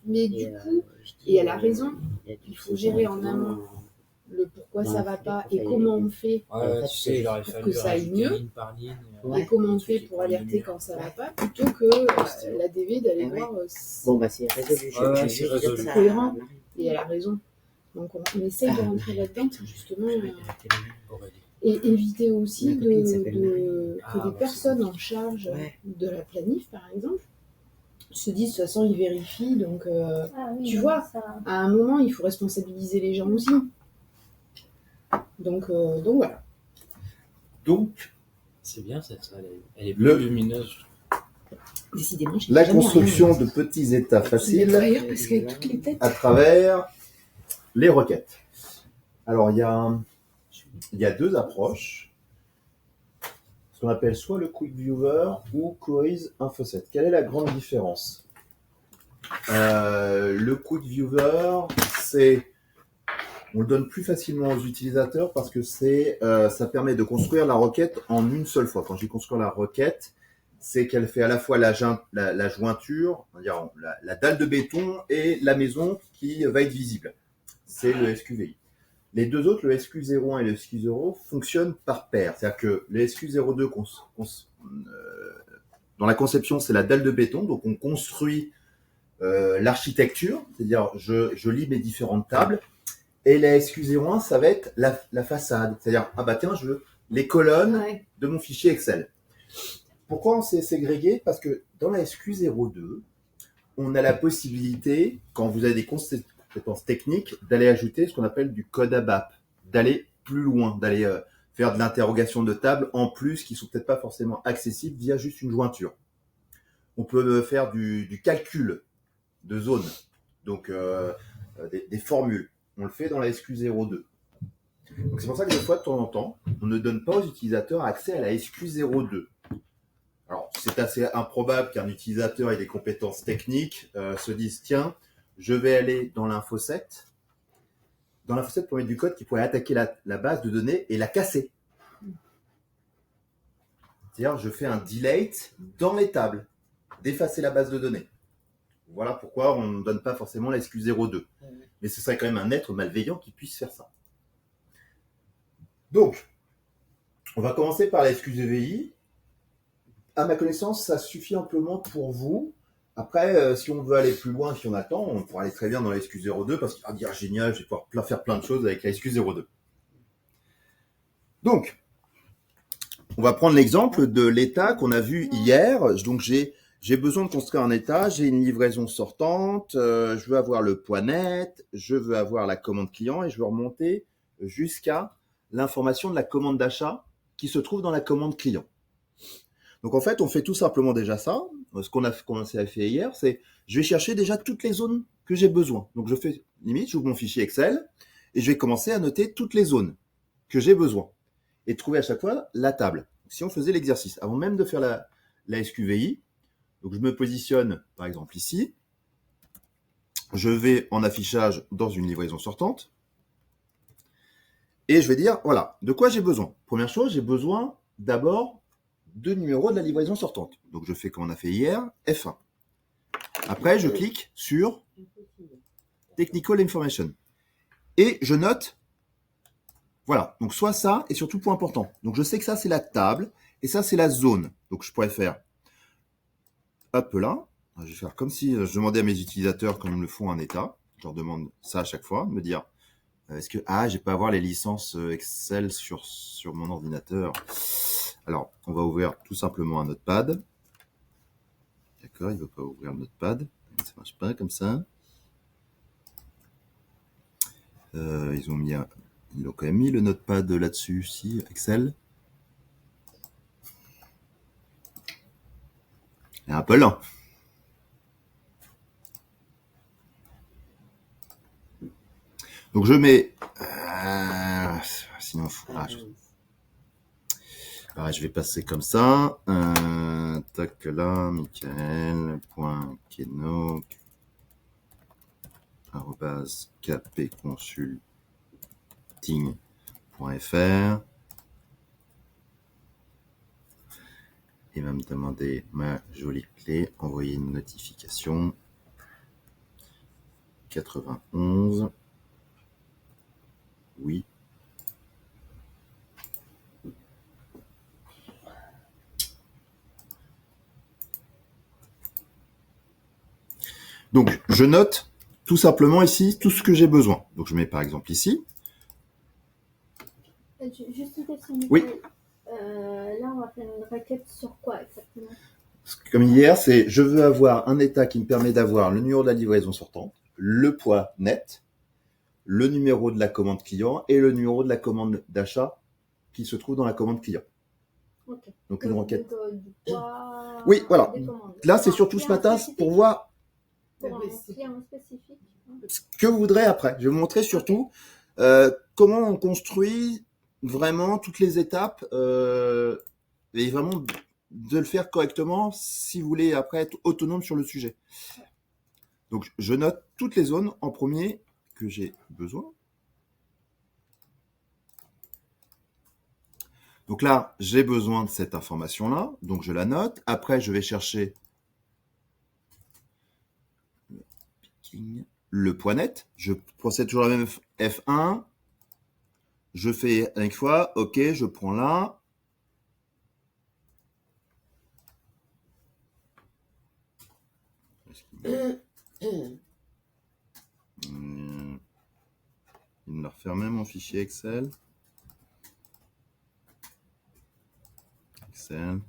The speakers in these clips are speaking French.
Mais du coup, et elle a raison, il faut gérer en amont le pourquoi ça va pas et comment on fait pour que ça aille mieux et comment on fait pour alerter quand ça va pas plutôt que la DV d'aller voir c'est résolu. c'est cohérent et elle a raison. Donc on essaye de rentrer là-dedans pour justement et éviter aussi que les personnes en charge de la planif par exemple se disent de toute façon ils vérifient donc tu vois à un moment il faut responsabiliser les gens aussi. Donc voilà. Donc, c'est bien cette salle, elle est plus lumineuse. Décidément, la construction de petits états faciles à travers les requêtes. Alors, il y a deux approches, ce qu'on appelle soit le Quick Viewer ou Queries Infoset. Quelle est la grande différence ? Le Quick Viewer, on le donne plus facilement aux utilisateurs parce que ça permet de construire la requête en une seule fois. Quand je dis construire la requête, c'est qu'elle fait à la fois la jointure, c'est-à-dire la dalle de béton et la maison qui va être visible. C'est le SQVI. Les deux autres, le SQ01 et le SQ0, fonctionnent par paire. C'est-à-dire que le SQ02, dans la conception, c'est la dalle de béton. Donc, on construit l'architecture, c'est-à-dire je lis mes différentes tables. Et la SQ01, ça va être la façade. C'est-à-dire, tiens, je veux les colonnes de mon fichier Excel. Pourquoi on s'est ségrégué ? Parce que dans la SQ02, on a la possibilité, quand vous avez des compétences techniques, d'aller ajouter ce qu'on appelle du code ABAP, d'aller plus loin, d'aller faire de l'interrogation de table en plus, qui ne sont peut-être pas forcément accessibles via juste une jointure. On peut faire du calcul de zones, donc des formules. On le fait dans la SQ02. Donc c'est pour ça que des fois, de temps en temps, on ne donne pas aux utilisateurs accès à la SQ02. Alors, c'est assez improbable qu'un utilisateur ait des compétences techniques se dise, tiens, je vais aller dans l'infoset. Dans l'infoset, pour mettre du code qui pourrait attaquer la base de données et la casser. C'est-à-dire, je fais un delete dans les tables, d'effacer la base de données. Voilà pourquoi on ne donne pas forcément la SQ02. Mais ce serait quand même un être malveillant qui puisse faire ça. Donc, on va commencer par la SQVI. À ma connaissance, ça suffit amplement pour vous. Après, si on veut aller plus loin, si on attend, on pourra aller très bien dans la SQ02 parce qu'il va dire génial, je vais pouvoir faire plein de choses avec la SQ02. Donc, on va prendre l'exemple de l'état qu'on a vu hier. Donc, j'ai besoin de construire un état, j'ai une livraison sortante, je veux avoir le poids net, je veux avoir la commande client et je veux remonter jusqu'à l'information de la commande d'achat qui se trouve dans la commande client. Donc en fait, on fait tout simplement déjà ça. Ce qu'on a fait hier, c'est je vais chercher déjà toutes les zones que j'ai besoin. Donc je fais limite, j'ouvre mon fichier Excel et je vais commencer à noter toutes les zones que j'ai besoin et trouver à chaque fois la table. Si on faisait l'exercice, avant même de faire la SQVI, donc je me positionne par exemple ici, je vais en affichage dans une livraison sortante et je vais dire, voilà, de quoi j'ai besoin. Première chose, j'ai besoin d'abord de numéros de la livraison sortante. Donc je fais comme on a fait hier, F1. Après, je clique sur Technical Information. Et je note, voilà, donc soit ça, et surtout point important. Donc je sais que ça, c'est la table, et ça, c'est la zone. Donc je pourrais faire, hop là, je vais faire comme si je demandais à mes utilisateurs, comme ils me le font, un état. Je leur demande ça à chaque fois, me dire, est-ce que, j'ai pas à avoir les licences Excel sur mon ordinateur. Alors, on va ouvrir tout simplement un notepad. D'accord, il ne veut pas ouvrir le notepad. Ça ne marche pas comme ça. Ils ont quand même mis le notepad là-dessus, si, Excel. Il est un peu lent. Donc je mets... sinon, je vais passer comme ça. Tac là, Michael.keno @kpconsulting.fr. Il va me demander ma jolie clé, envoyer une notification. 91. Oui. Donc, je note tout simplement ici tout ce que j'ai besoin. Donc, je mets par exemple ici. Juste une question. Oui. Là, on va faire une requête sur quoi exactement? Comme hier, c'est je veux avoir un état qui me permet d'avoir le numéro de la livraison sortante, le poids net, le numéro de la commande client et le numéro de la commande d'achat qui se trouve dans la commande client. Okay. Donc, une requête. Du poids, oui, voilà. Là, c'est pour surtout ce matin pour voir pour un client spécifique. Ce que vous voudrez après. Je vais vous montrer surtout comment on construit vraiment toutes les étapes et vraiment de le faire correctement si vous voulez après être autonome sur le sujet. Donc, je note toutes les zones en premier que j'ai besoin. Donc là, j'ai besoin de cette information-là, donc je la note. Après, je vais chercher le poids net. Je procède toujours la même F1. Je fais une fois, ok, je prends là. Il me a refermé mon fichier Excel. Excel.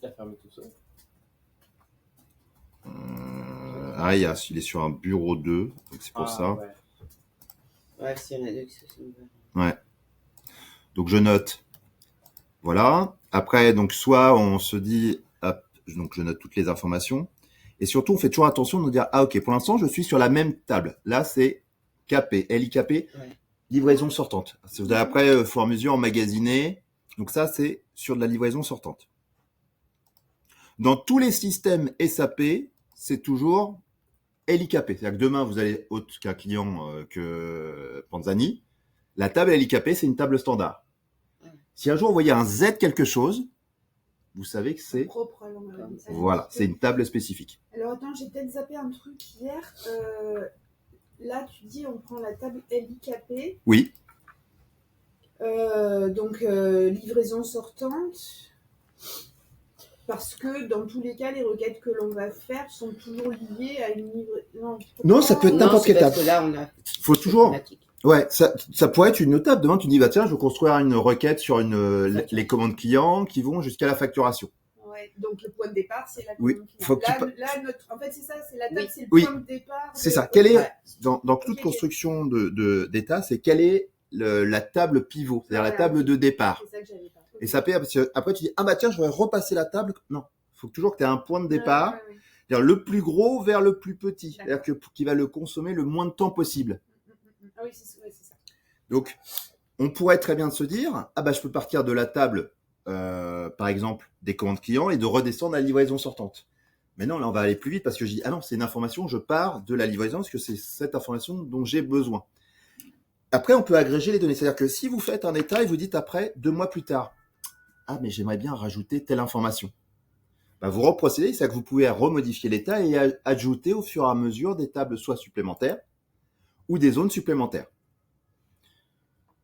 Il a fermé tout ça. Il est sur un bureau 2, donc c'est pour ça. Ouais. Ouais, s'il y en a deux qui se sont ouverts. Ouais. Donc je note. Voilà. Après, donc soit on se dit, hop, donc je note toutes les informations. Et surtout, on fait toujours attention de dire, ah ok, pour l'instant, je suis sur la même table. Là, c'est KP, LIKP, Ouais. livraison sortante. Vous avez après, au fur et à mesure, emmagasiner. Donc ça, c'est sur de la livraison sortante. Dans tous les systèmes SAP, c'est toujours LIKP. C'est-à-dire que demain, vous allez autre qu'un client que Panzani. La table LIKP, c'est une table standard. Si un jour, vous voyez un Z quelque chose, vous savez que c'est... propre à l'anglais. Voilà, c'est une table spécifique. Alors attends, j'ai peut-être zappé un truc hier. Là, tu dis on prend la table LIKP. Oui. Donc livraison sortante. Parce que dans tous les cas, les requêtes que l'on va faire sont toujours liées à une livraison. Non, ça peut être n'importe quelle table. Parce que là, on a... Faut toujours... Ouais, ça pourrait être une table. Demain, tu dis, bah tiens, je veux construire une requête sur les commandes clients qui vont jusqu'à la facturation. Ouais, donc le point de départ, c'est la Oui, commande client. En fait, c'est ça, c'est la table, c'est le oui. point de départ. C'est ça. Quelle est, dans toute construction d'état, c'est quelle est la table pivot, c'est-à-dire la table de départ. C'est ça que j'avais pas. Et ça peut, parce que après tu dis, ah bah tiens, je vais repasser la table. Non, il faut toujours que tu aies un point de départ, c'est-à-dire le plus gros vers le plus petit, c'est-à-dire qui va le consommer le moins de temps possible. Ah oui, c'est ça. Donc, on pourrait très bien se dire, ah bah je peux partir de la table, par exemple, des commandes clients et de redescendre à la livraison sortante. Mais non, là on va aller plus vite parce que je dis, ah non, c'est une information, je pars de la livraison parce que c'est cette information dont j'ai besoin. Après, on peut agréger les données, c'est-à-dire que si vous faites un état et vous dites après, 2 mois plus tard, ah mais j'aimerais bien rajouter telle information. Bah, vous reprocédez, c'est-à-dire que vous pouvez remodifier l'état et ajouter au fur et à mesure des tables soit supplémentaires ou des zones supplémentaires.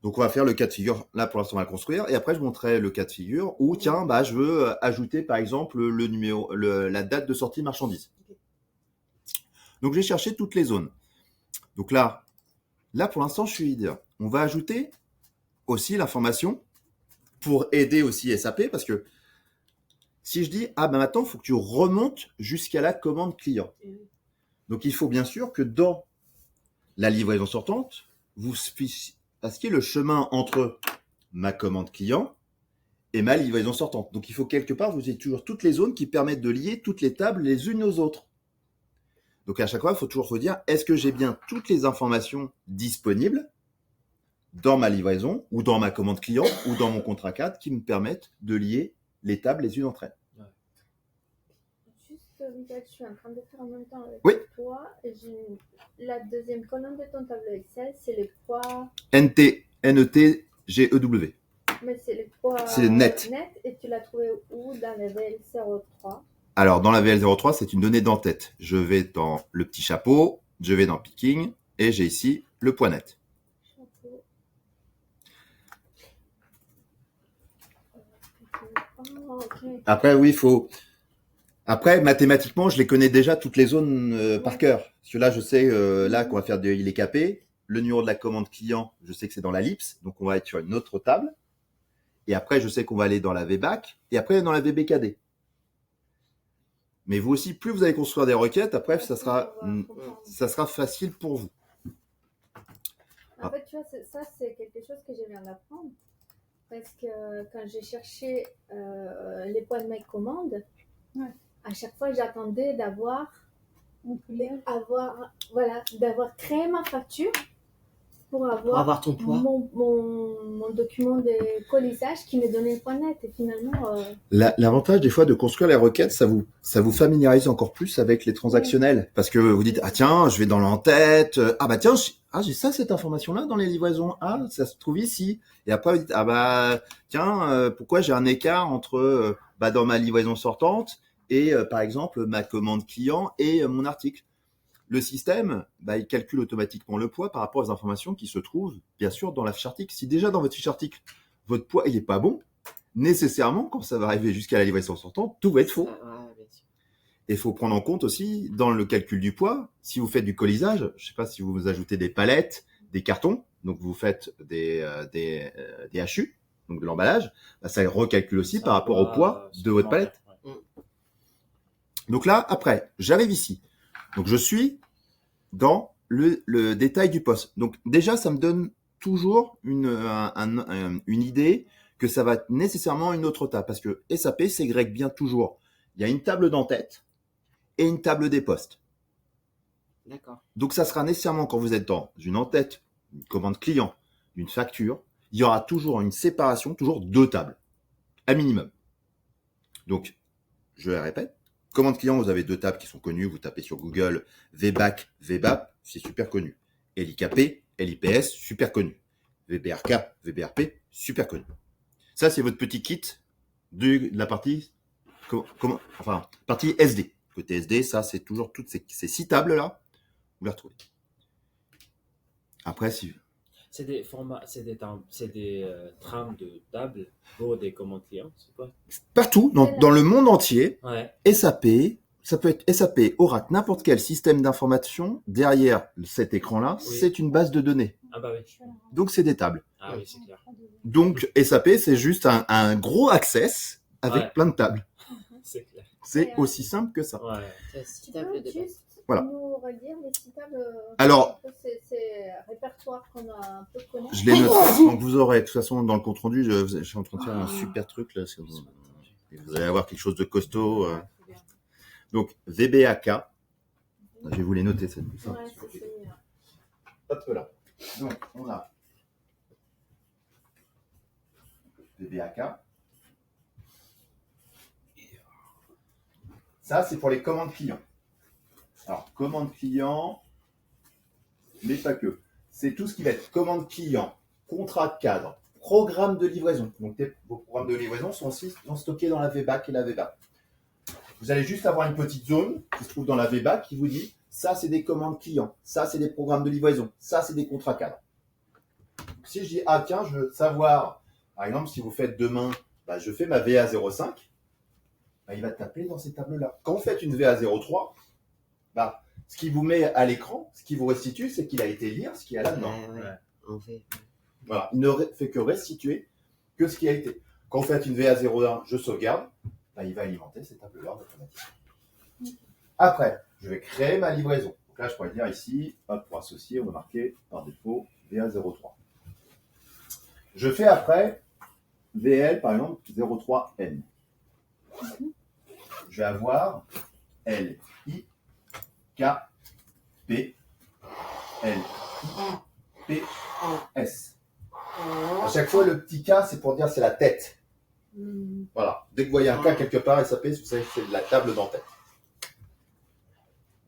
Donc on va faire le cas de figure, là pour l'instant on va le construire, et après je montrerai le cas de figure où tiens, bah, je veux ajouter par exemple le numéro, la date de sortie marchandise. Donc j'ai cherché toutes les zones. Donc là pour l'instant je suis leader. On va ajouter aussi l'information pour aider aussi SAP, parce que si je dis, ah ben maintenant il faut que tu remontes jusqu'à la commande client. Donc il faut bien sûr que dans la livraison sortante, vous passiez le chemin entre ma commande client et ma livraison sortante. Donc il faut quelque part, vous ayez toujours toutes les zones qui permettent de lier toutes les tables les unes aux autres. Donc à chaque fois, il faut toujours se dire, est-ce que j'ai bien toutes les informations disponibles dans ma livraison ou dans ma commande client ou dans mon contrat cadre qui me permettent de lier les tables les unes entre elles. Juste, je suis en train de faire en même temps avec oui. toi. La deuxième colonne de ton tableau Excel, c'est les poids... N-E-T-G-E-W. Mais c'est les poids c'est net. Et tu l'as trouvé où dans level 03? Alors, dans la VL03, c'est une donnée d'en-tête. Je vais dans le petit chapeau, je vais dans Picking, et j'ai ici le point net. Chapeau. Oh, ok. Après, oui, il faut... Après, mathématiquement, je les connais déjà toutes les zones par cœur. Parce que là, je sais là qu'on va faire de ILKP. Le numéro de la commande client, je sais que c'est dans la LIPS. Donc, on va être sur une autre table. Et après, je sais qu'on va aller dans la VBAC. Et après, dans la VBKD. Mais vous aussi, plus vous allez construire des requêtes, après, ça sera facile pour vous. En fait, tu vois, ça, c'est quelque chose que je viens d'apprendre. Parce que quand j'ai cherché les points de mes commandes, à chaque fois, j'attendais d'avoir créé ma facture pour avoir ton poids. mon document de colisage qui me donnait le point net. Et finalement... L'avantage des fois de construire les requêtes, ça vous familiarise encore plus avec les transactionnels. Parce que vous dites, ah tiens, je vais dans l'en-tête, ah bah tiens, j'ai ça, cette information-là dans les livraisons, ah, ça se trouve ici. Et après, vous dites, ah bah tiens, pourquoi j'ai un écart entre dans ma livraison sortante et par exemple ma commande client et mon article. Le système, il calcule automatiquement le poids par rapport aux informations qui se trouvent, bien sûr, dans la fiche article. Si déjà dans votre fiche article, votre poids, il n'est pas bon, nécessairement, quand ça va arriver jusqu'à la livraison sortante, tout va être faux. Et il faut prendre en compte aussi, dans le calcul du poids, si vous faites du colisage, je ne sais pas si vous ajoutez des palettes, des cartons, donc vous faites des HU, donc de l'emballage, ça recalcule aussi par rapport au poids de votre palette. Ouais. Donc là, après, j'arrive ici. Donc, je suis dans le détail du poste. Donc, déjà, ça me donne toujours une idée que ça va être nécessairement une autre table. Parce que SAP ségrègue bien toujours. Il y a une table d'en-tête et une table des postes. D'accord. Donc, ça sera nécessairement, quand vous êtes dans une en-tête, une commande client, une facture, il y aura toujours une séparation, toujours 2 tables, à minimum. Donc, je le répète. Commande client, vous avez 2 tables qui sont connues. Vous tapez sur Google VBAC, VBAP, c'est super connu. LIKP, LIPS, super connu. VBRK, VBRP, super connu. Ça, c'est votre petit kit de la partie, partie SD. Côté SD, ça, c'est toujours toutes ces 6 tables-là. Vous les retrouvez. Après, si... C'est des formats, c'est des trames de table pour des commandes clients, c'est quoi? Partout, dans le monde entier, Ouais. SAP, ça peut être SAP, Oracle, n'importe quel système d'information, derrière cet écran-là, Oui. c'est une base de données. Ah bah oui. Donc, c'est des tables. Ah oui, c'est clair. Donc, SAP, c'est juste un gros access avec plein de tables. C'est clair. C'est aussi simple que ça. Ouais. C'est 6 Tu tables peux de juste Voilà. nous redire les 6 tables? Alors, c'est répertoire qu'on a un peu connu. je les note. Donc, vous aurez, de toute façon, dans le compte-rendu, je suis en train de faire un super truc, là. Vous allez avoir quelque chose de costaud. Donc, VBAK. Je vais vous les noter, c'est plus simple. Ouais, c'est Hop là. Donc, on a VBAK. Ça, c'est pour les commandes clients. Alors, commande client, mais pas que. C'est tout ce qui va être commande client, contrat de cadre, programme de livraison. Donc, vos programmes de livraison sont aussi stockés dans la VBAC et la VBAP. Vous allez juste avoir une petite zone qui se trouve dans la VBAC qui vous dit ça, c'est des commandes clients, ça, c'est des programmes de livraison, ça, c'est des contrats cadres. Donc, si je dis, ah tiens, je veux savoir, par exemple, si vous faites demain, je fais ma VA05, il va taper dans ces tables-là. Quand vous faites une VA03, ce qui vous met à l'écran, ce qui vous restitue, c'est qu'il a été lire ce qu'il y a là-dedans. Ouais. Voilà, il ne fait que restituer que ce qui a été. Quand vous faites une VA01, je sauvegarde, il va alimenter ces tables-là automatiquement. Après, je vais créer ma livraison. Donc là, je pourrais dire ici, pour associer, on va marquer par défaut VA03. Je fais après VL, par exemple, 03N. Je vais avoir L, I, K, P, L, I, P, S. À chaque fois, le petit K, c'est pour dire c'est la tête. Voilà. Dès que vous voyez un K quelque part, SAP, vous savez que c'est de la table d'en-tête.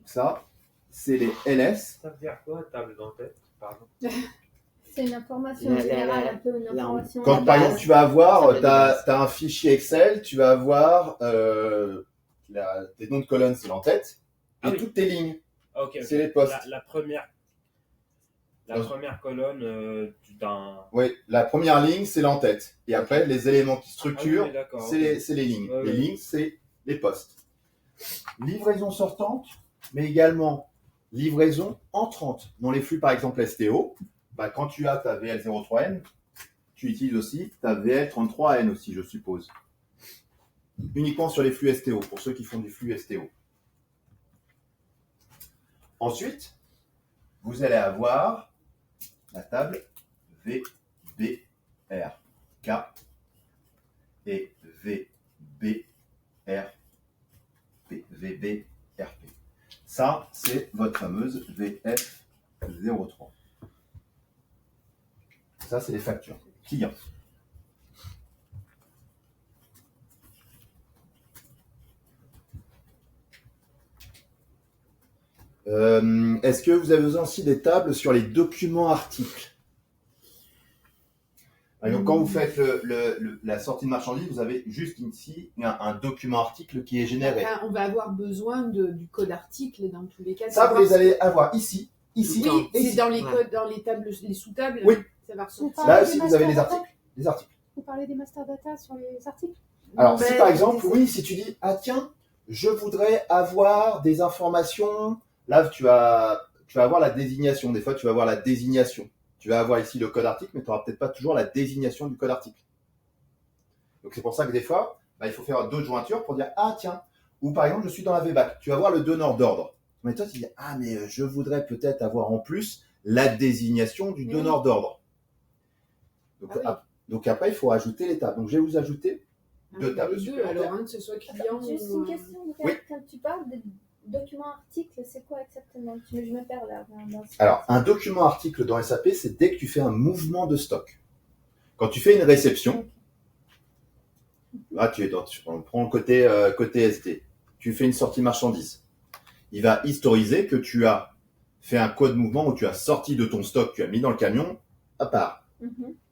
Ça, c'est les LS. Ça veut dire quoi, table d'en-tête? Pardon. C'est une information générale, un peu une information. Quand par exemple tu vas avoir, tu as un fichier Excel, tu vas avoir, je tes noms de colonne, c'est l'entête. Et Ah oui. toutes tes lignes, Ok. c'est les postes. La première colonne d'un. Oui, la première ligne, c'est l'entête. Et après, les éléments qui structurent, Ah oui, d'accord, c'est les lignes. Ouais, les ouais. lignes, c'est les postes. Livraison sortante, mais également livraison entrante. Dans les flux, par exemple, STO, quand tu as ta VL03N, tu utilises aussi ta VL33N aussi, je suppose. Uniquement sur les flux STO, pour ceux qui font du flux STO. Ensuite, vous allez avoir la table VBRK et VBRP. Ça, c'est votre fameuse VF03. Ça, c'est les factures clients. Est-ce que vous avez aussi des tables sur les documents articles? Donc, quand vous faites la sortie de marchandises, vous avez juste ici un document article qui est généré. Enfin, on va avoir besoin du code article dans tous les cas. Ça, vous les allez avoir ici. Oui, et c'est ici. dans les codes, dans les tables, les sous-tables. Oui. Ça va ressortir. Là aussi, vous avez les articles. Vous parlez des master data sur les articles? Alors, Ben, si par exemple, oui, si tu dis, ah tiens, je voudrais avoir des informations, là, tu vas avoir la désignation. Des fois, tu vas avoir la désignation. Tu vas avoir ici le code article, mais tu n'auras peut-être pas toujours la désignation du code article. Donc, c'est pour ça que des fois, il faut faire d'autres jointures pour dire, ah tiens, ou par exemple, je suis dans la VBAC. Tu vas voir le donneur d'ordre. Mais toi, tu dis, ah, mais je voudrais peut-être avoir en plus la désignation du donneur d'ordre. Donc, après, il faut ajouter les tables. Donc, je vais vous ajouter deux tables Les deux, supplémentaires. alors, que ce soit client Juste ou... une question, Oui. quand tu parles de documents articles, c'est quoi exactement? Je me perds là. Alors, un document article dans SAP, c'est dès que tu fais un mouvement de stock. Quand tu fais une réception, là, on prend le côté SD, tu fais une sortie marchandise. Il va historiser que tu as fait un code mouvement où tu as sorti de ton stock, tu as mis dans le camion, à part.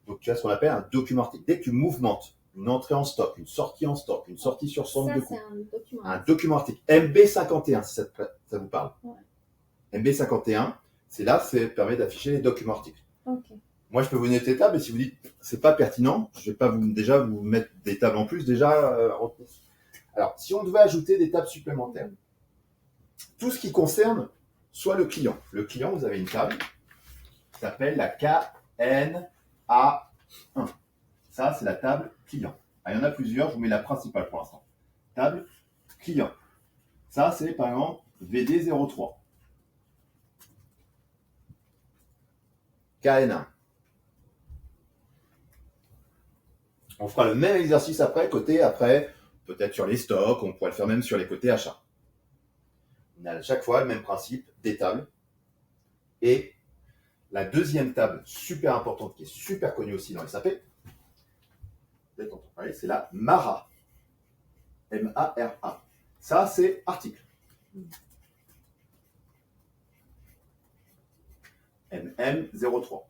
Donc, tu as ce qu'on appelle un document article. Dès que tu mouvementes une entrée en stock, une sortie en stock, une sortie sur centre de coût, un document article. MB51, si ça vous parle. Ouais. MB51, c'est permet d'afficher les documents articles. Okay. Moi, je peux vous noter des tables, et si vous dites c'est pas pertinent, je vais pas vous mettre des tables en plus Alors, si on devait ajouter des tables supplémentaires, tout ce qui concerne soit le client. Le client, vous avez une table qui s'appelle la KNA1. Ça, c'est la table client. Il y en a plusieurs, je vous mets la principale pour l'instant. Table client. Ça, c'est par exemple VD03. KN1. On fera le même exercice après, peut-être sur les stocks, on pourrait le faire même sur les côtés achats. On a à chaque fois le même principe, des tables. Et la deuxième table super importante, qui est super connue aussi dans SAP, c'est la MARA. M-A-R-A. Ça, c'est article. MM03.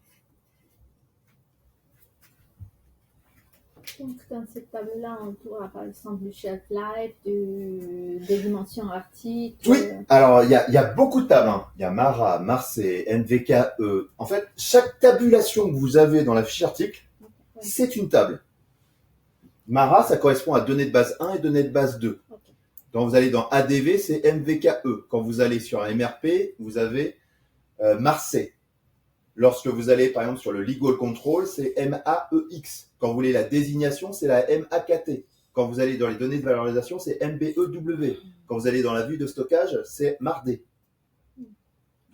Donc, dans cette table-là, on pourra par exemple du shelf life, des dimensions articles. Oui, alors il y a beaucoup de tables. Il y a MARA, Marseille, MVKE. En fait, chaque tabulation que vous avez dans la fiche article, c'est une table. MARA, ça correspond à données de base 1 et données de base 2. Okay. Quand vous allez dans ADV, c'est MVKE. Quand vous allez sur un MRP, vous avez Marseille. Lorsque vous allez, par exemple, sur le Legal Control, c'est MAEX. Quand vous voulez la désignation, c'est la MAKT. Quand vous allez dans les données de valorisation, c'est MBEW. Quand vous allez dans la vue de stockage, c'est MARD.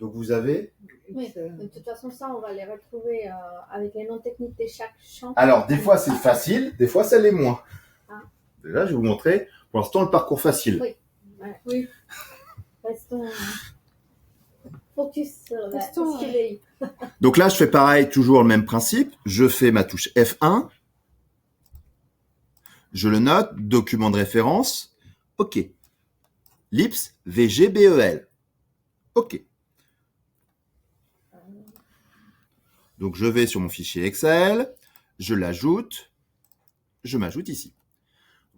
Donc, vous avez... Oui, de toute façon, ça, on va les retrouver avec les noms techniques de chaque champ. Alors, des fois, c'est facile, des fois, ça l'est moins. Ah. Déjà, je vais vous montrer, pour l'instant, le parcours facile. Oui. Ouais. Oui. Restons focus sur ce qu'il est. Donc là, je fais pareil, toujours le même principe. Je fais ma touche F1. Je le note, document de référence. OK. LIPS VGBEL. OK. Donc, je vais sur mon fichier Excel. Je l'ajoute. Je m'ajoute ici.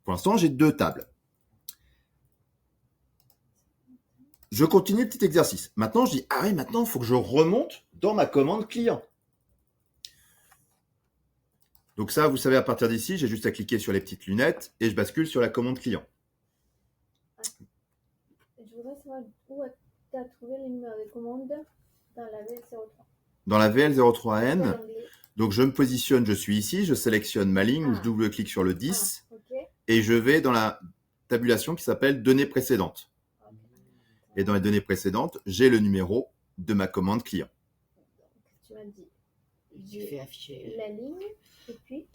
Pour l'instant, j'ai deux tables. je continue le petit exercice. Maintenant, je dis, ah oui, maintenant, il faut que je remonte dans ma commande client. Donc ça, vous savez, à partir d'ici, j'ai juste à cliquer sur les petites lunettes et je bascule sur la commande client. Je voudrais savoir où tu as trouvé le numéro de commande dans la VL03. Dans la Dans VL03N, l'onglet. donc je me positionne, je suis ici, je sélectionne ma ligne, Ah. je double-clique sur le 10 Ok. et je vais dans la tabulation qui s'appelle données précédentes. Et dans les données précédentes, j'ai le numéro de ma commande client. Tu m'as dit. Tu fais afficher. La ligne et puis.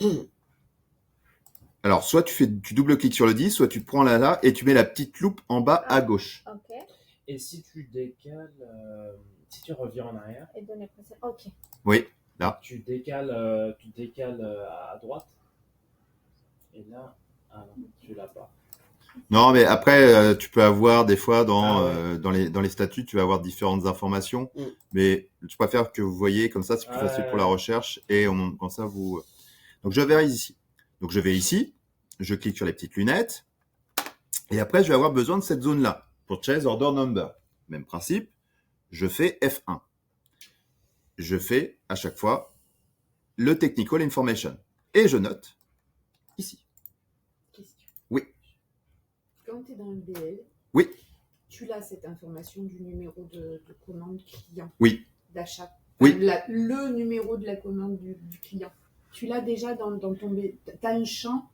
Alors, soit tu double-cliques sur le 10, soit tu prends là et tu mets la petite loupe en bas à gauche. Ok. Et si tu décales, si tu reviens en arrière, Et données précédentes. Ok. Oui, tu décales à droite. Et là, ah non, tu l'as pas. non, mais après, tu peux avoir des fois dans Ah ouais. dans les statuts, tu vas avoir différentes informations. Mm. Mais je préfère que vous voyez comme ça, c'est plus facile pour la recherche et comme ça vous. Donc je vais ici. Donc je vais ici, je clique sur les petites lunettes et après je vais avoir besoin de cette zone-là pour Chase Order Number. Même principe, je fais F1. Je fais à chaque fois le Technical Information et je note ici. Question. Oui. Quand tu es dans le BL, Oui. tu as cette information du numéro de commande client. Oui. D'achat. Oui. Le numéro de la commande du client. Tu l'as déjà dans ton BL. Tu as un champ.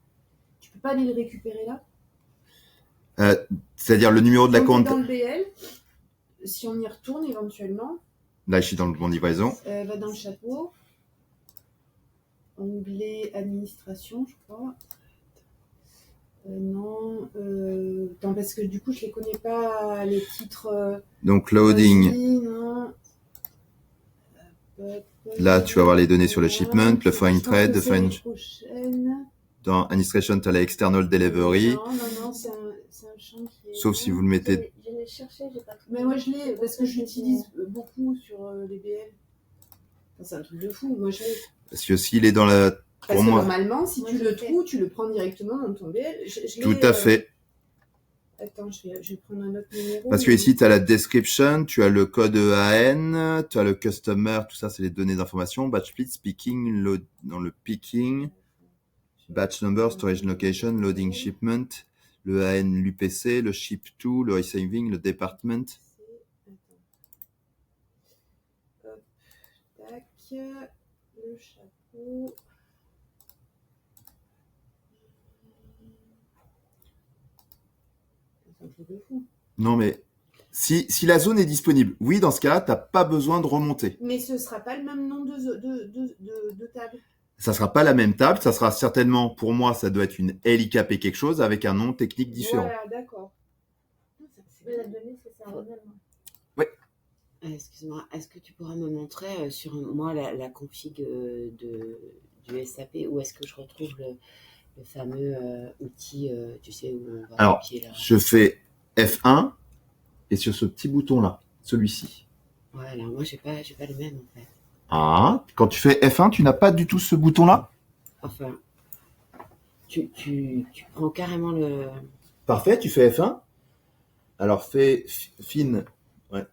Tu peux pas aller le récupérer là. C'est-à-dire le numéro de la Quand commande. tu es dans le BL, si on y retourne éventuellement, Là, je suis dans le bon livraison. va dans le chapeau. Onglet administration, je crois. Non. Attends, parce que du coup, je les connais pas, les titres. Donc loading. Vas-y, non. Là, tu vas avoir les données sur le shipment, le foreign trade, le foreign. Prochaine. Dans administration, tu as la external delivery. Non, c'est un champ qui est. Sauf si vous le mettez. Je l'ai cherché, j'ai pas trouvé. Mais moi, je l'ai, parce que je l'utilise beaucoup sur les BL. Enfin, c'est un truc de fou. Moi, je l'ai. Parce que s'il est dans la. Parce Pour que moi. normalement, si Moi, tu je le l'ai fait. trouves, tu le prends directement dans ton BL. Je Tout l'ai, à fait. Attends, je vais prendre un autre numéro. Parce que ici, tu as la description, tu as le code EAN, tu as le customer, tout ça, c'est les données d'information. Batch split, speaking, dans le picking, batch number, storage location, loading shipment, le EAN, l'UPC, le ship to, le receiving, le department. Hop, tac, le chapeau. C'est un truc de fou. Non, mais si la zone est disponible, oui, dans ce cas-là, tu n'as pas besoin de remonter. Mais ce sera pas le même nom de table. Ça sera pas la même table, ça sera certainement, pour moi, ça doit être une LIKP quelque chose avec un nom technique différent. Voilà, d'accord. Mais la donnée, c'est ça, honnêtement. Excuse-moi, est-ce que tu pourras me montrer sur moi la config du SAP où est-ce que je retrouve le fameux outil, tu sais, où on va Alors, copier là. je fais F1 et sur ce petit bouton-là, celui-ci. Ouais, alors moi j'ai pas le même en fait. Ah, quand tu fais F1, tu n'as pas du tout ce bouton-là? Enfin, tu prends carrément le. Parfait, tu fais F1. Alors fais fin. Ouais.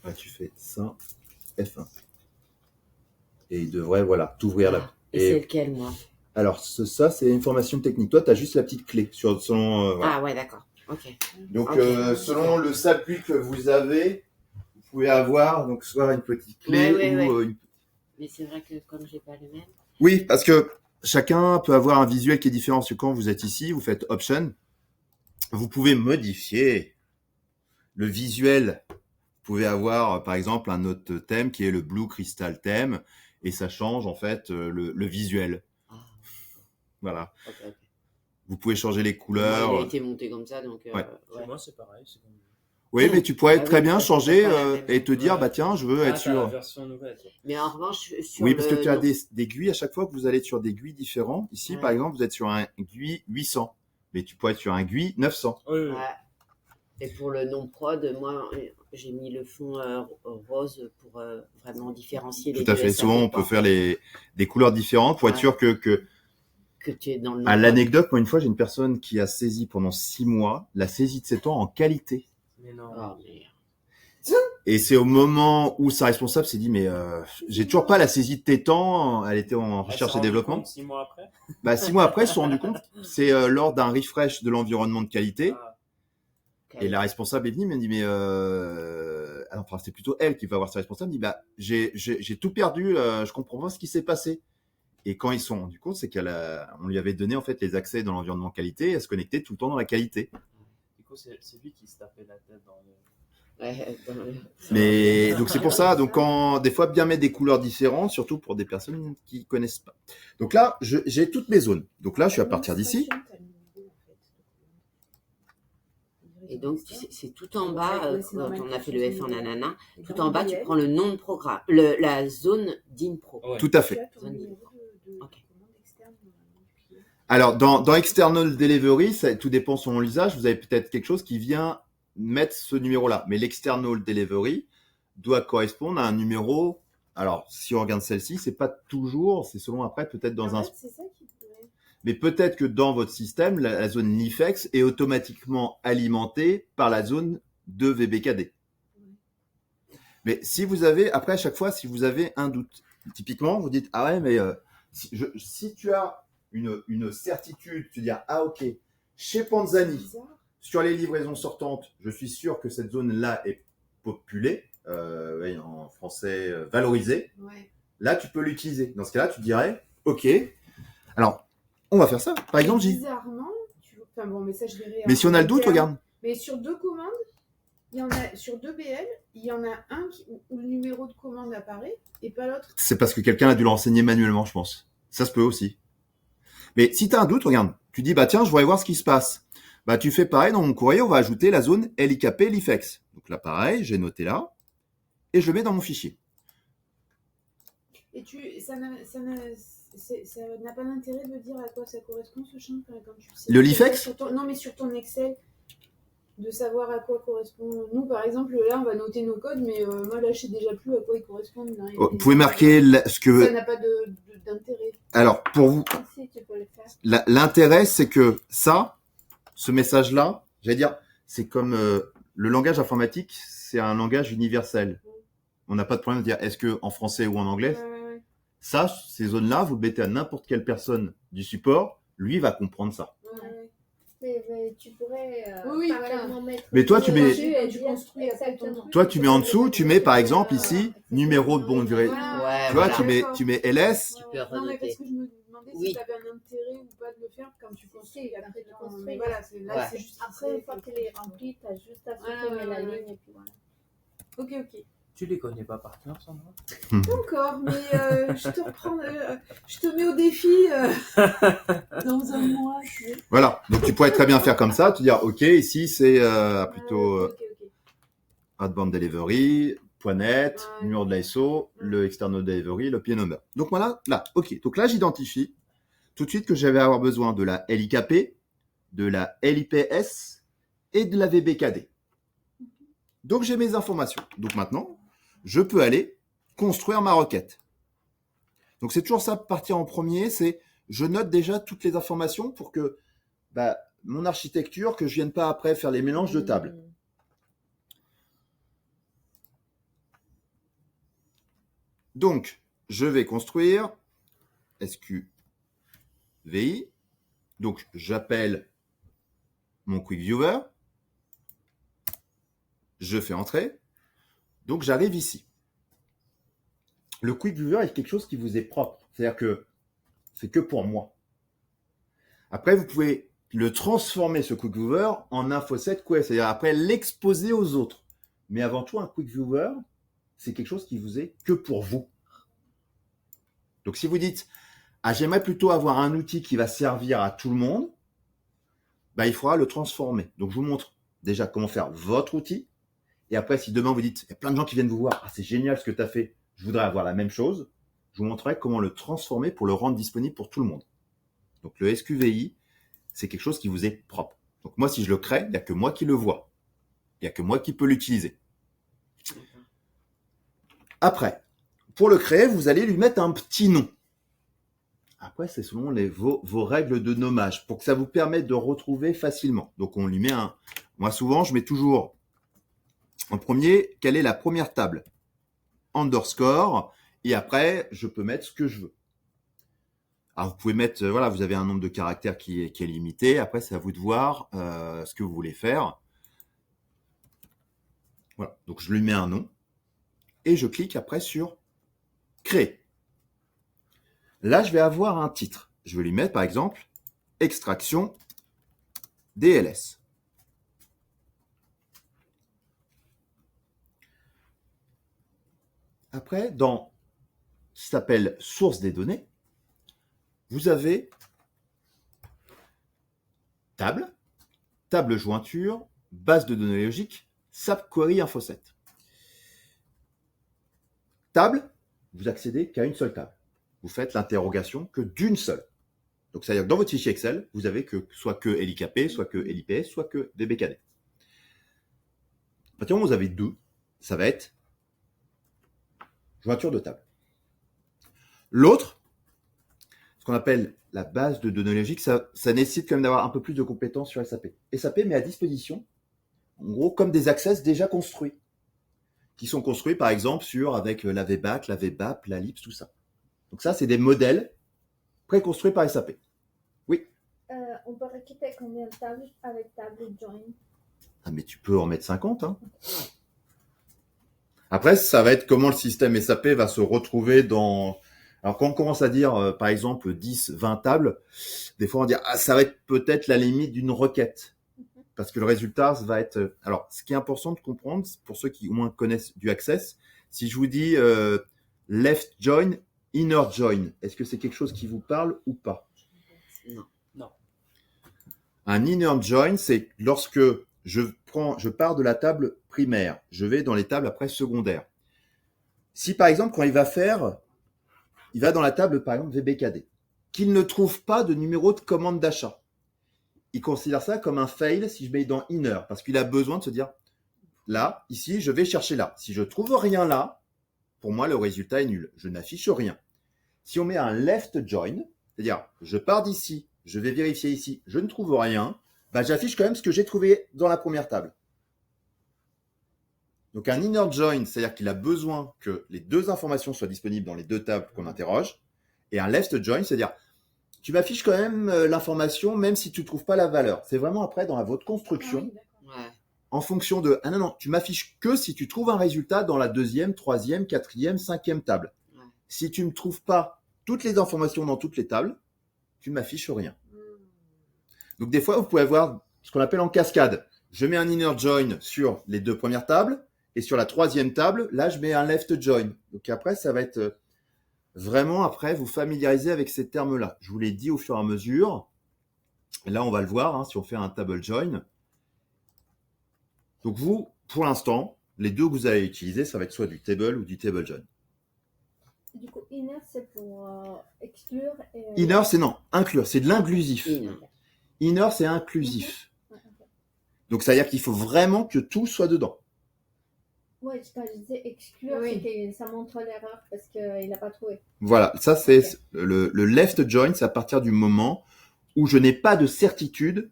Ouais, tu fais ça, F1. Et il devrait, voilà, t'ouvrir là. Et c'est lequel moi? Alors, ça, c'est information technique. Toi, tu as juste la petite clé sur son. Voilà. Ah ouais, d'accord. Ok. Donc, Ok. selon le SAPU que vous avez, vous pouvez avoir donc soit une petite clé Ouais. ou une. Mais c'est vrai que comme j'ai pas le même. Oui, parce que chacun peut avoir un visuel qui est différent. Parce que quand vous êtes ici, vous faites Option, vous pouvez modifier le visuel. Vous pouvez avoir, par exemple, un autre thème qui est le Blue Crystal Theme, et ça change en fait le visuel. Ah. Voilà. Ok. Vous pouvez changer les Moi, couleurs. il a été monté comme ça, donc. Ouais. Chez moi, c'est pareil. C'est comme... Oui, mais tu pourrais Ah très oui, bien ça, changer c'est pas la même. et te dire, Ouais. bah tiens, je veux Ah, être t'as la sur. version nouvelle. Toi. Mais en revanche, sur Oui, parce que le tu as nom- des aiguilles à chaque fois que vous allez sur des GUI différents. Ici, Ouais. par exemple, vous êtes sur un GUI 800, mais tu pourrais être sur un GUI 900. Oui, oui. Ouais. Et pour le nom prod, moi, j'ai mis le fond rose pour vraiment différencier les Tout à deux fait. SAP, Souvent, on quoi. peut faire des couleurs différentes pour être Ouais. sûr que Que tu es dans le nom à prod. l'anecdote, moi, une fois, j'ai une personne qui a saisi pendant 6 mois la saisie de ses temps en qualité. Mais non. Oh, mais... Et c'est au moment où sa responsable s'est dit, mais j'ai toujours pas la saisie de tes temps. Elle était en recherche et développement. 6 mois après. 6 mois après, ils se sont rendus compte. C'est lors d'un refresh de l'environnement de qualité. Ah, Et la responsable est venue, me dit, mais enfin, c'est plutôt elle qui va voir sa responsable. Elle me dit, j'ai tout perdu. Je comprends pas ce qui s'est passé. Et quand ils se sont rendus compte, c'est on lui avait donné en fait les accès dans l'environnement qualité. Elle se connectait tout le temps dans la qualité. du coup, c'est lui qui se tapait la tête dans le. Ouais, Mais donc c'est pour ça. Donc des fois bien mettre des couleurs différentes, surtout pour des personnes qui connaissent pas. Donc là, j'ai toutes mes zones. Donc là, je suis à partir d'ici. Et donc, c'est tout en bas, c'est quand normal on a que fait ce le soit F en nanana, Et tout dans en le bas, tu duel, prends le nom de programme, la zone d'InPro. Ouais. Tout à tu fait. as ton numéro de Ok. commande externe dans le client. Alors dans External Delivery, tout dépend selon l'usage. Vous avez peut-être quelque chose qui vient mettre ce numéro-là. Mais l'External Delivery doit correspondre à un numéro. Alors, si on regarde celle-ci, c'est pas toujours, c'est selon après, peut-être dans En un. fait, c'est ça qui pourrait. Mais peut-être que dans votre système, la zone NIFEX est automatiquement alimentée par la zone de VBKD. Mais si vous avez, après à chaque fois, si vous avez un doute, typiquement, vous dites, ah ouais, mais si tu as une certitude, tu dis, ah ok, chez C'est Panzani, bizarre. sur les livraisons sortantes, je suis sûr que cette zone-là est populée, ouais, en français, valorisée. Ouais. Là, tu peux l'utiliser. Dans ce cas-là, tu dirais, ok, alors, on va faire ça. Par exemple, Bizarrement, enfin bon, mais ça je verrai. mais si on a le doute, interne. regarde. Mais sur 2 commandes, il y en a sur 2 BL, il y en a un où le numéro de commande apparaît et pas l'autre. C'est parce que quelqu'un a dû le renseigner manuellement, je pense. Ça se peut aussi. Mais si tu as un doute, regarde, tu dis, bah tiens, je voudrais voir ce qui se passe. Bah tu fais pareil, dans mon courrier, on va ajouter la zone LIKP LIFEX. Donc là, pareil, j'ai noté là, et je le mets dans mon fichier. Et ça n'a pas d'intérêt de dire à quoi ça correspond ce champ quand tu sais. Le LIFEX ? Non, mais sur ton Excel, de savoir à quoi correspond. Nous, par exemple, là, on va noter nos codes, mais moi, là, je sais déjà plus à quoi ils correspondent. Vous pouvez marquer ce que. Ça n'a pas d'intérêt. Alors, pour vous, Si, tu peux le faire. l'intérêt, c'est que ça, ce message-là, j'allais dire, c'est comme le langage informatique, c'est un langage universel. On n'a pas de problème de dire est-ce que en français ou en anglais. Ouais. Ça, ces zones-là, vous le mettez à n'importe quelle personne du support, lui va comprendre ça. Mais tu pourrais Oui, parallèlement voilà. mettre. Mais toi, tu mets- Tu construis après ton truc. Toi, tu mets en dessous, tu mets par exemple ici numéro de bonne durée. Voilà. Tu vois, voilà. tu mets LS. Tu peux Non, mais parce renoter. que je me demandais Oui. si tu avais un intérêt ou pas de le faire quand tu construis. Si, Après, quand tu quand- construis. mais voilà, là, Ouais. c'est juste. Après, une fois qu'elle est remplie, tu as juste à supprimer la ligne et puis voilà. Ok. Tu les connais pas par cœur, Sandra? Pas encore, mais je te reprends. Je te mets au défi dans un mois. Voilà. Donc tu pourrais très bien faire comme ça, te dire ok, ici c'est plutôt Ok. Advanced Delivery, point net, Ouais. numéro de l'ISO, le External Delivery, le PN number. Donc voilà, là, ok. Donc là, j'identifie tout de suite que j'avais avoir besoin de la LIKP, de la LIPS et de la VBKD. Donc j'ai mes informations. Donc maintenant, je peux aller construire ma requête. Donc c'est toujours ça, partir en premier, c'est je note déjà toutes les informations pour que mon architecture, que je vienne pas après faire les mélanges de tables. Donc, je vais construire SQVI. Donc, j'appelle mon Quick Viewer. Je fais entrer. Donc, j'arrive ici. Le Quick Viewer est quelque chose qui vous est propre. C'est-à-dire que c'est que pour moi. Après, vous pouvez le transformer, ce Quick Viewer, en InfoSet Quest. C'est-à-dire après l'exposer aux autres. Mais avant tout, un Quick Viewer, c'est quelque chose qui vous est que pour vous. Donc, si vous dites, j'aimerais plutôt avoir un outil qui va servir à tout le monde, il faudra le transformer. Donc, je vous montre déjà comment faire votre outil. Et après, si demain vous dites, il y a plein de gens qui viennent vous voir, c'est génial ce que tu as fait, je voudrais avoir la même chose, je vous montrerai comment le transformer pour le rendre disponible pour tout le monde. Donc, le SQVI, c'est quelque chose qui vous est propre. Donc, moi, si je le crée, il n'y a que moi qui le vois. Il n'y a que moi qui peux l'utiliser. Après, pour le créer, vous allez lui mettre un petit nom. Après, c'est selon vos règles de nommage pour que ça vous permette de retrouver facilement. Donc, on lui met moi, souvent, je mets toujours En premier, quelle est la première table? Underscore. Et après, je peux mettre ce que je veux. Alors, vous pouvez mettre, voilà, vous avez un nombre de caractères qui est limité. Après, c'est à vous de voir ce que vous voulez faire. Voilà. Donc, je lui mets un nom. Et je clique après sur créer. Là, je vais avoir un titre. Je vais lui mettre, par exemple, extraction DLS. Après, dans ce qui s'appelle source des données, vous avez table, table jointure, base de données logique, SAP Query Info7. Table, vous accédez qu'à une seule table. Vous faites l'interrogation que d'une seule. Donc, c'est-à-dire que dans votre fichier Excel, vous avez que soit que LIKP, soit que LIPS, soit que DBKD. À partir du moment où vous avez deux, ça va être jointure de table. L'autre, ce qu'on appelle la base de données logiques, ça nécessite quand même d'avoir un peu plus de compétences sur SAP. SAP met à disposition, en gros, comme des access déjà construits, qui sont construits par exemple avec la VBAC, la VBAP, la LIPS, tout ça. Donc ça, c'est des modèles préconstruits par SAP. Oui. On peut récupérer combien de tables avec table join? Ah, mais tu peux en mettre 50. Hein. Après, ça va être comment le système SAP va se retrouver dans... Alors, quand on commence à dire, par exemple, 10, 20 tables, des fois, on va dire, ah, ça va être peut-être la limite d'une requête. Parce que le résultat, ça va être... Alors, ce qui est important de comprendre, pour ceux qui au moins connaissent du Access, si je vous dis left join, inner join, est-ce que c'est quelque chose qui vous parle ou pas? Non. Un inner join, c'est lorsque je pars de la table primaire, je vais dans les tables après secondaires. Si par exemple, quand il va dans la table par exemple VBKD, qu'il ne trouve pas de numéro de commande d'achat, il considère ça comme un fail si je mets dans inner, parce qu'il a besoin de se dire, là, ici, je vais chercher là. Si je trouve rien là, pour moi, le résultat est nul. Je n'affiche rien. Si on met un left join, c'est-à-dire, je pars d'ici, je vais vérifier ici, je ne trouve rien, bah, j'affiche quand même ce que j'ai trouvé dans la première table. Donc, un inner join, c'est-à-dire qu'il a besoin que les deux informations soient disponibles dans les deux tables qu'on interroge. Et un left join, c'est-à-dire, tu m'affiches quand même l'information, même si tu ne trouves pas la valeur. C'est vraiment après dans votre construction, en fonction de... Ah non, tu m'affiches que si tu trouves un résultat dans la deuxième, troisième, quatrième, cinquième table. Ouais. Si tu ne trouves pas toutes les informations dans toutes les tables, tu ne m'affiches rien. Donc des fois, vous pouvez avoir ce qu'on appelle en cascade. Je mets un inner join sur les deux premières tables, et sur la troisième table, là, je mets un left join. Donc après, ça va être... Vraiment, après, vous familiariser avec ces termes-là. Je vous l'ai dit au fur et à mesure. Là, on va le voir, hein, si on fait un table join. Donc vous, pour l'instant, les deux que vous allez utiliser, ça va être soit du table ou du table join. Du coup, inner, c'est pour exclure. Et... Inner, c'est non, inclure, c'est de l'inclusif. Inner, c'est inclusif. Donc, ça veut dire qu'il faut vraiment que tout soit dedans. Ouais, quand je disais exclure, c'est que ça montre l'erreur parce qu'il n'a pas trouvé. Voilà, ça c'est le left join, c'est à partir du moment où je n'ai pas de certitude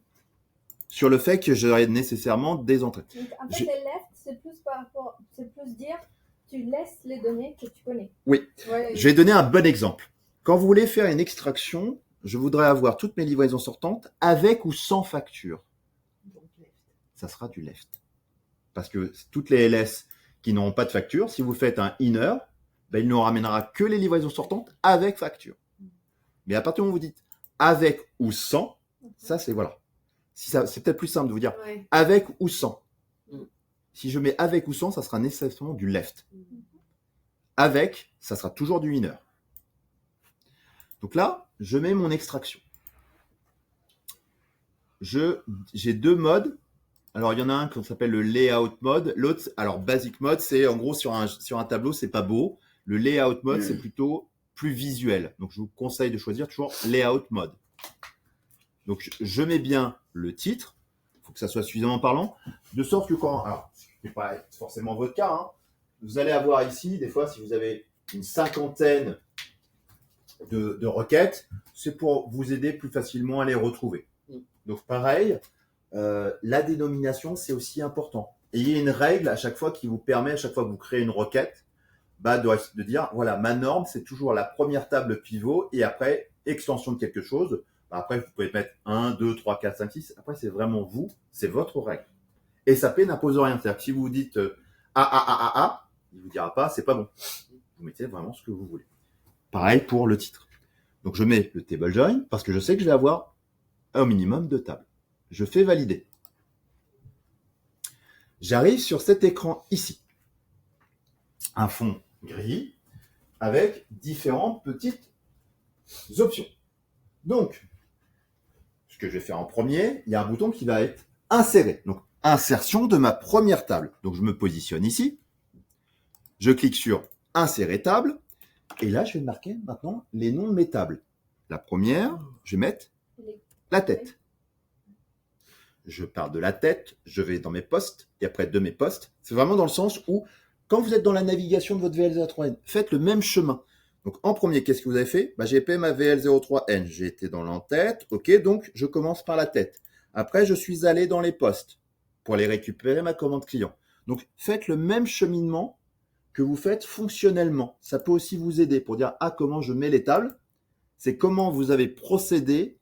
sur le fait que j'aurai nécessairement des entrées. Donc, en fait, les left, c'est plus dire, tu laisses les données que tu connais. Oui, je vais donner un bon exemple. Quand vous voulez faire une extraction, je voudrais avoir toutes mes livraisons sortantes avec ou sans facture. Ça sera du left. Parce que toutes les LS qui n'auront pas de facture, si vous faites un inner, ben, il ne ramènera que les livraisons sortantes avec facture. Mais à partir du moment où vous dites avec ou sans, ça c'est voilà. Si ça, c'est peut-être plus simple de vous dire avec ou sans. Si je mets avec ou sans, ça sera nécessairement du left. Avec, ça sera toujours du inner. Donc là, je mets mon extraction. J'ai deux modes. Alors, il y en a un qui s'appelle le layout mode. L'autre, alors basic mode, c'est en gros sur un tableau, c'est pas beau. Le layout mode, c'est plutôt plus visuel. Donc, je vous conseille de choisir toujours layout mode. Donc, je mets bien le titre. Il faut que ça soit suffisamment parlant. De sorte que quand... Alors, ce n'est pas forcément votre cas. Hein, vous allez avoir ici, des fois, si vous avez une cinquantaine de requêtes, c'est pour vous aider plus facilement à les retrouver. Donc, pareil... la dénomination, c'est aussi important. ayez une règle à chaque fois qui vous permet, à chaque fois que vous créez une requête, de dire, voilà, ma norme, c'est toujours la première table pivot et après, extension de quelque chose. Après, vous pouvez mettre 1, 2, 3, 4, 5, 6. Après, c'est vraiment vous, c'est votre règle. SAP n'impose rien. C'est-à-dire que si vous dites il vous dira pas, c'est pas bon. Vous mettez vraiment ce que vous voulez. Pareil pour le titre. Donc, je mets le table join parce que je sais que je vais avoir un minimum de tables. Je fais valider. J'arrive sur cet écran ici. Un fond gris avec différentes petites options. Donc, ce que je vais faire en premier, il y a un bouton qui va être insérer. Donc, insertion de ma première table. Donc, je me positionne ici. Je clique sur insérer table. Et là, je vais marquer maintenant les noms de mes tables. La première, je vais mettre la tête. Je pars de la tête, je vais dans mes postes, et après de mes postes. C'est vraiment dans le sens où, quand vous êtes dans la navigation de votre VL03N, faites le même chemin. Donc, en premier, qu'est-ce que vous avez fait? J'ai payé ma VL03N. J'ai été dans l'entête. OK, donc je commence par la tête. Après, je suis allé dans les postes pour aller récupérer ma commande client. Donc, faites le même cheminement que vous faites fonctionnellement. Ça peut aussi vous aider pour dire, comment je mets les tables. C'est comment vous avez procédé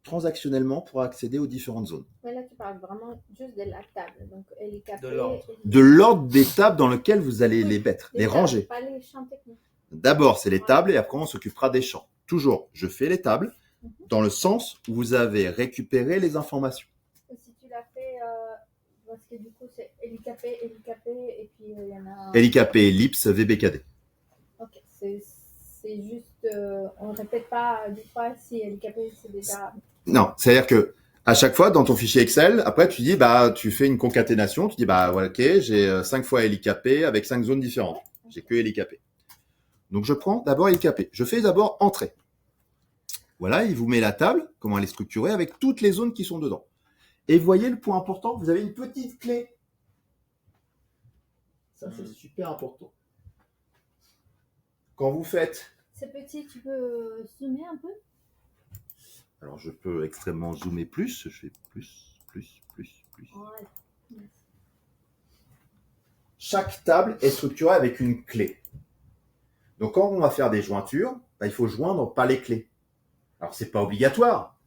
transactionnellement pour accéder aux différentes zones. Mais là, tu parles vraiment juste de la table. Donc, LKP. De l'ordre des tables dans lesquelles vous allez les mettre, les ranger. Pas les champs techniques. D'abord, c'est les tables et après, on s'occupera des champs. Toujours, je fais les tables dans le sens où vous avez récupéré les informations. Et si tu l'as fait, parce que du coup, c'est LKP, et puis il y en a... LKP, Ellipse, VBKD. Ok, c'est juste... on ne répète pas du fois si LKP, c'est déjà... Non, c'est-à-dire que à chaque fois, dans ton fichier Excel, après, tu dis, tu fais une concaténation, tu dis, voilà, ok, j'ai 5 fois LKP avec 5 zones différentes. J'ai que LKP. Donc, je prends d'abord LKP. Je fais d'abord entrée. Voilà, il vous met la table, comment elle est structurée, avec toutes les zones qui sont dedans. Et voyez le point important, vous avez une petite clé. Ça, c'est super important. Quand vous faites... C'est petit, tu peux zoomer un peu? Alors, je peux extrêmement zoomer plus. Je fais plus. Ouais. Chaque table est structurée avec une clé. Donc, quand on va faire des jointures, il faut joindre par les clés. Alors, c'est pas obligatoire,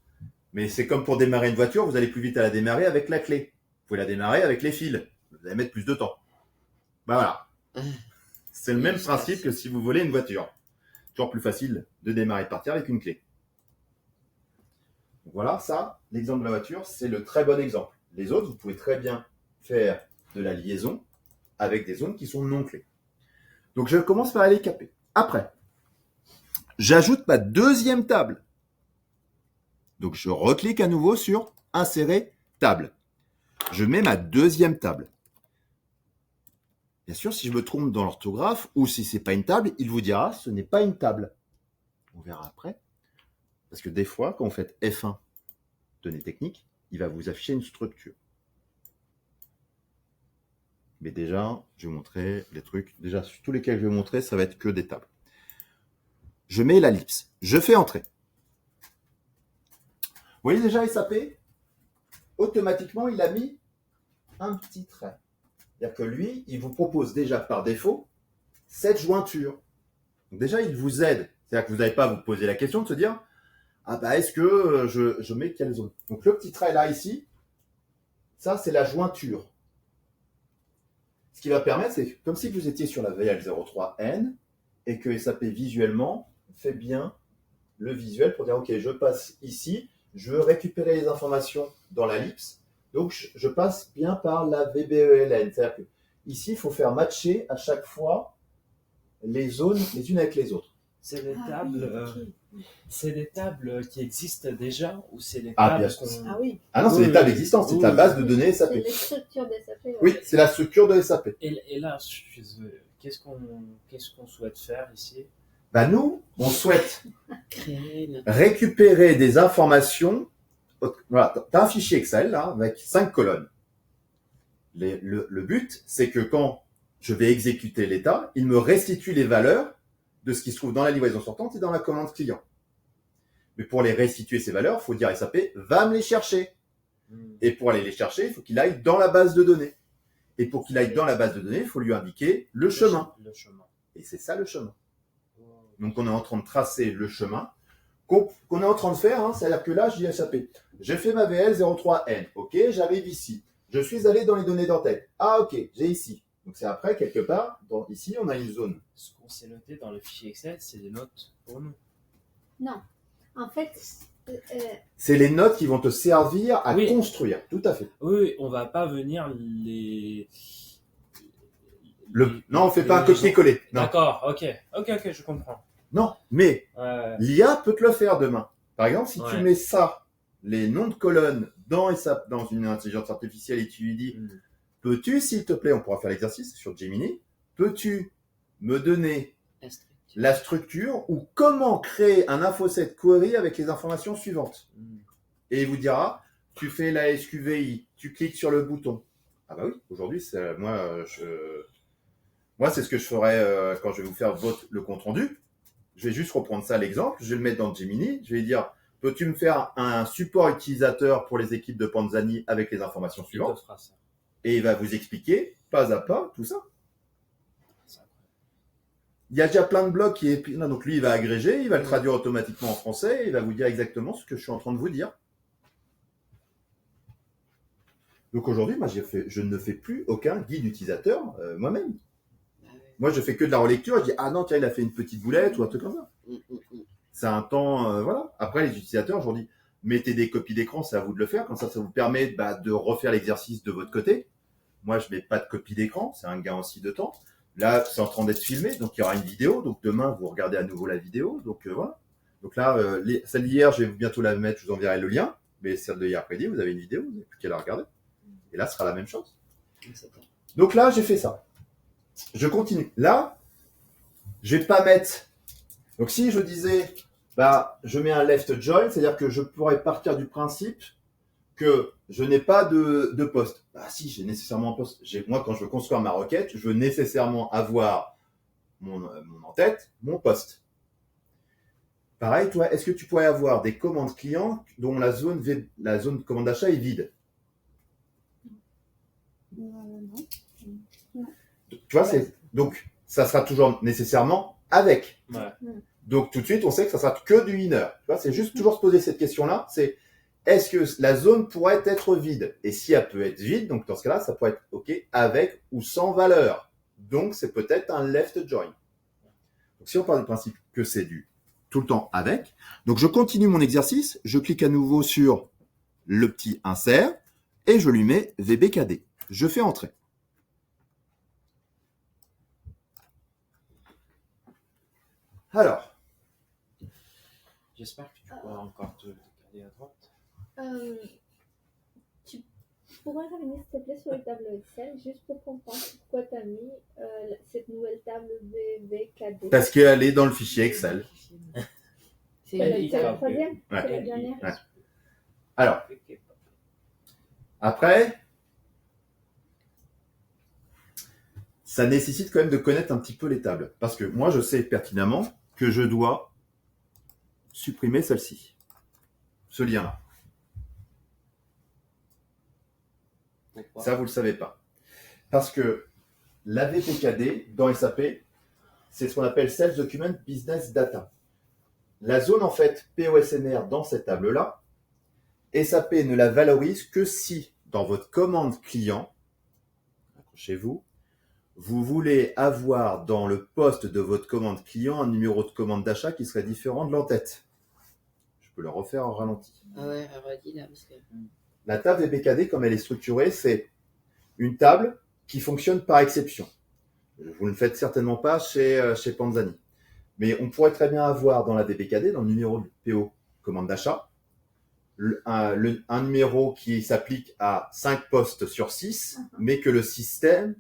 mais c'est comme pour démarrer une voiture, vous allez plus vite à la démarrer avec la clé. Vous pouvez la démarrer avec les fils. Vous allez mettre plus de temps. Voilà. C'est le même principe que si vous volez une voiture. Toujours plus facile de démarrer et de partir avec une clé. Donc voilà, ça, l'exemple de la voiture, c'est le très bon exemple. Les autres, vous pouvez très bien faire de la liaison avec des zones qui sont non clés. Donc, je commence par aller caper. Après, j'ajoute ma deuxième table. Donc, je reclique à nouveau sur insérer table. Je mets ma deuxième table. Bien sûr, si je me trompe dans l'orthographe ou si c'est pas une table, il vous dira ce n'est pas une table. On verra après. Parce que des fois, quand vous faites F1, données techniques, il va vous afficher une structure. Mais déjà, je vais vous montrer les trucs. Déjà, sur tous lesquels je vais vous montrer, ça va être que des tables. Je mets l'ellipse. Je fais entrer. Vous voyez déjà SAP, automatiquement, il a mis un petit trait. C'est-à-dire que lui, il vous propose déjà par défaut cette jointure. Donc déjà, il vous aide. C'est-à-dire que vous n'allez pas à vous poser la question de se dire est-ce que je mets quelle zone? Donc le petit trait là, ici, ça, c'est la jointure. Ce qui va permettre, c'est comme si vous étiez sur la VL03N et que SAP visuellement fait bien le visuel pour dire ok, je passe ici, je veux récupérer les informations dans l'ellipse, donc je passe bien par la VBELN. C'est-à-dire que ici, il faut faire matcher à chaque fois les zones les unes avec les autres. C'est des tables, c'est des tables qui existent déjà ou c'est des tables oui. Ah non, c'est des tables existantes, c'est la base de données SAP. C'est les structures des SAP. Ouais. Oui, c'est la structure de SAP. Et là, qu'est-ce qu'on souhaite faire ici? Nous, on souhaite récupérer des informations. Voilà, tu as un fichier Excel là, avec 5 colonnes. Le but, c'est que quand je vais exécuter l'état, il me restitue les valeurs de ce qui se trouve dans la livraison sortante et dans la commande client. Mais pour les restituer ces valeurs, il faut dire à SAP, va me les chercher. Et pour aller les chercher, il faut qu'il aille dans la base de données. Et pour qu'il aille dans la base de données, il faut lui indiquer le chemin. Le chemin. Et c'est ça le chemin. Donc on est en train de tracer le chemin qu'on est en train de faire. Hein, c'est-à-dire que là, je dis SAP. J'ai fait ma VL 03N. Ok, j'arrive ici. Je suis allé dans les données d'entête. Ah ok, j'ai ici. Donc c'est après, quelque part, ici, on a une zone. Ce qu'on s'est noté dans le fichier Excel, c'est des notes pour nous. Non. En fait, C'est les notes qui vont te servir à Oui. construire. Tout à fait. Oui, on va pas venir les. Non, on fait pas un copier-coller. Non. D'accord, ok, je comprends. Non, mais l'IA peut te le faire demain. Par exemple, si tu mets ça, les noms de colonnes dans une intelligence artificielle et tu lui dis, peux-tu, s'il te plaît, on pourra faire l'exercice sur Gemini, peux-tu me donner la structure ou comment créer un infoset query avec les informations suivantes. Et il vous dira, tu fais la SQVI, tu cliques sur le bouton. Ah bah oui, aujourd'hui, moi, c'est ce que je ferai quand je vais vous faire le compte rendu. Je vais juste reprendre ça l'exemple, je vais le mettre dans Gemini, je vais lui dire, peux-tu me faire un support utilisateur pour les équipes de Panzani avec les informations suivantes. Et il va vous expliquer, pas à pas, tout ça. Il y a déjà plein de blocs qui est... Non, donc lui, il va agréger, il va le traduire automatiquement en français, et il va vous dire exactement ce que je suis en train de vous dire. Donc aujourd'hui, moi, je ne fais plus aucun guide utilisateur moi-même. Moi, je fais que de la relecture, je dis, ah non, tiens, il a fait une petite boulette ou un truc comme ça. C'est un temps, voilà. Après, les utilisateurs, je leur dis, mettez des copies d'écran, c'est à vous de le faire, comme ça vous permet de refaire l'exercice de votre côté. Moi, je mets pas de copie d'écran, c'est un gain aussi de temps. Là, c'est en train d'être filmé, donc il y aura une vidéo. Donc demain, vous regardez à nouveau la vidéo. Donc voilà. Donc là, celle d'hier, je vais bientôt la mettre, je vous enverrai le lien. Mais celle de hier après-midi, vous avez une vidéo, vous n'avez plus qu'à la regarder. Et là, ce sera la même chose. Donc là, j'ai fait ça. Je continue. Là, je vais pas mettre... Donc si je disais, je mets un left join, c'est-à-dire que je pourrais partir du principe que je n'ai pas de poste. Si, j'ai nécessairement un poste. Moi, quand je veux construire ma requête, je veux nécessairement avoir mon en-tête, mon poste. Pareil, toi, est-ce que tu pourrais avoir des commandes clients dont la zone de commande d'achat est vide? Non. Tu vois, donc, ça sera toujours nécessairement avec. Ouais. Donc, tout de suite, on sait que ça sera que du inner. Tu vois, c'est juste toujours se poser cette question-là. C'est, est-ce que la zone pourrait être vide? Et si elle peut être vide, donc dans ce cas-là, ça pourrait être OK avec ou sans valeur. Donc, c'est peut-être un left join. Donc, si on part du principe que c'est du tout le temps avec, donc je continue mon exercice, je clique à nouveau sur le petit insert et je lui mets VBKD. Je fais entrer. Alors. J'espère que tu pourras encore te décaler à droite. Tu pourrais revenir s'il te plaît sur les tableaux Excel juste pour comprendre pourquoi tu as mis cette nouvelle table VBKD. Parce qu'elle est dans le fichier Excel. C'est la troisième? Ouais. C'est la dernière? Ouais. Alors, après, ça nécessite quand même de connaître un petit peu les tables. Parce que moi, je sais pertinemment que je dois supprimer celle-ci, ce lien-là. Pourquoi? Ça, vous ne le savez pas. Parce que la VPKD, dans SAP, c'est ce qu'on appelle Sales Document Business Data. La zone, en fait, POSNR dans cette table-là, SAP ne la valorise que si, dans votre commande client, accrochez-vous, vous voulez avoir dans le poste de votre commande client un numéro de commande d'achat qui serait différent de l'en-tête. Je peux le refaire en ralenti. Ah ouais, redis là, parce que... La table VPKD, comme elle est structurée, c'est une table qui fonctionne par exception. Vous ne le faites certainement pas chez Panzani. Mais on pourrait très bien avoir dans la VPKD, dans le numéro de PO commande d'achat, un numéro qui s'applique à 5 postes sur 6, mais que le sixième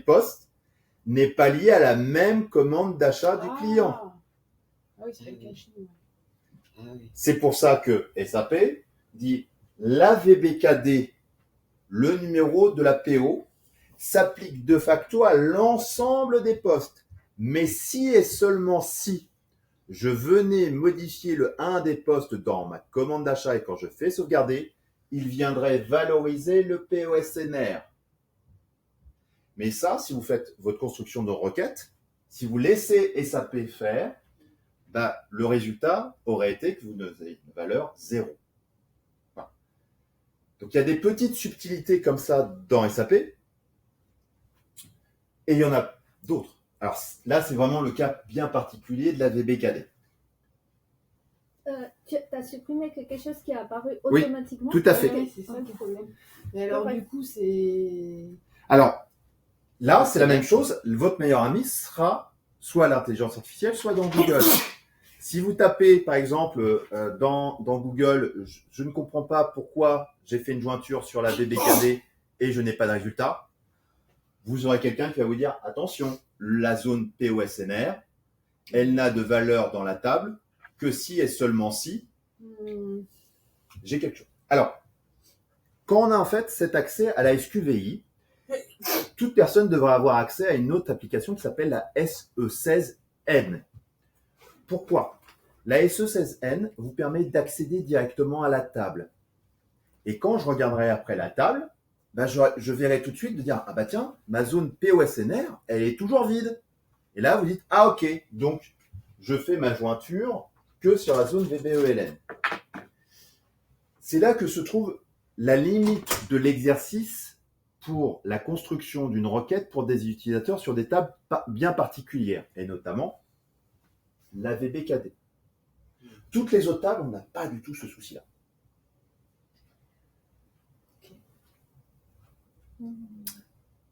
poste n'est pas lié à la même commande d'achat du client. Ah oui, c'est le caching. C'est pour ça que SAP dit la VBKD, le numéro de la PO, s'applique de facto à l'ensemble des postes. Mais si et seulement si je venais modifier le 1 des postes dans ma commande d'achat et quand je fais sauvegarder, il viendrait valoriser le POSNR. Mais ça, si vous faites votre construction de requête, si vous laissez SAP faire, bah, le résultat aurait été que vous avez une valeur 0. Voilà. Donc il y a des petites subtilités comme ça dans SAP, et il y en a d'autres. Alors là, c'est vraiment le cas bien particulier de la VBKD. Tu as supprimé quelque chose qui est apparu Oui, automatiquement. tout à fait. Ouais, c'est ça le problème. Mais alors, du coup, c'est. Alors, là, c'est la même chose. Votre meilleur ami sera soit l'intelligence artificielle, soit dans Google. Si vous tapez, par exemple, dans Google, je ne comprends pas pourquoi j'ai fait une jointure sur la VBKD et je n'ai pas de résultat, vous aurez quelqu'un qui va vous dire, attention, la zone POSNR, elle n'a de valeur dans la table que si et seulement si j'ai quelque chose. Alors, quand on a en fait cet accès à la SQVI, toute personne devrait avoir accès à une autre application qui s'appelle la SE16N. Pourquoi ? La SE16N vous permet d'accéder directement à la table. Et quand je regarderai après la table, ben je verrai tout de suite de dire, ah bah tiens, ma zone POSNR, elle est toujours vide. Et là, vous dites, ah ok, donc je fais ma jointure que sur la zone VBELN. C'est là que se trouve la limite de l'exercice pour la construction d'une requête pour des utilisateurs sur des tables bien particulières, et notamment la VBKD. Toutes les autres tables, on n'a pas du tout ce souci-là.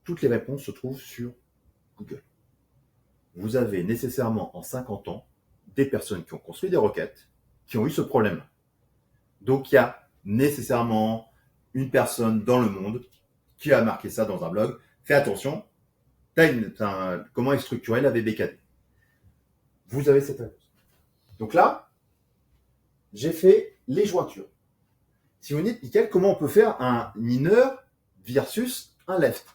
Toutes les réponses se trouvent sur Google. Vous avez nécessairement en 50 ans des personnes qui ont construit des requêtes qui ont eu ce problème. Donc il y a nécessairement une personne dans le monde qui a marqué ça dans un blog. Fais attention, comment est structurée la VBKD. Vous avez cette réponse. Donc là, j'ai fait les jointures. Si vous me dites, nickel, comment on peut faire un inner versus un left?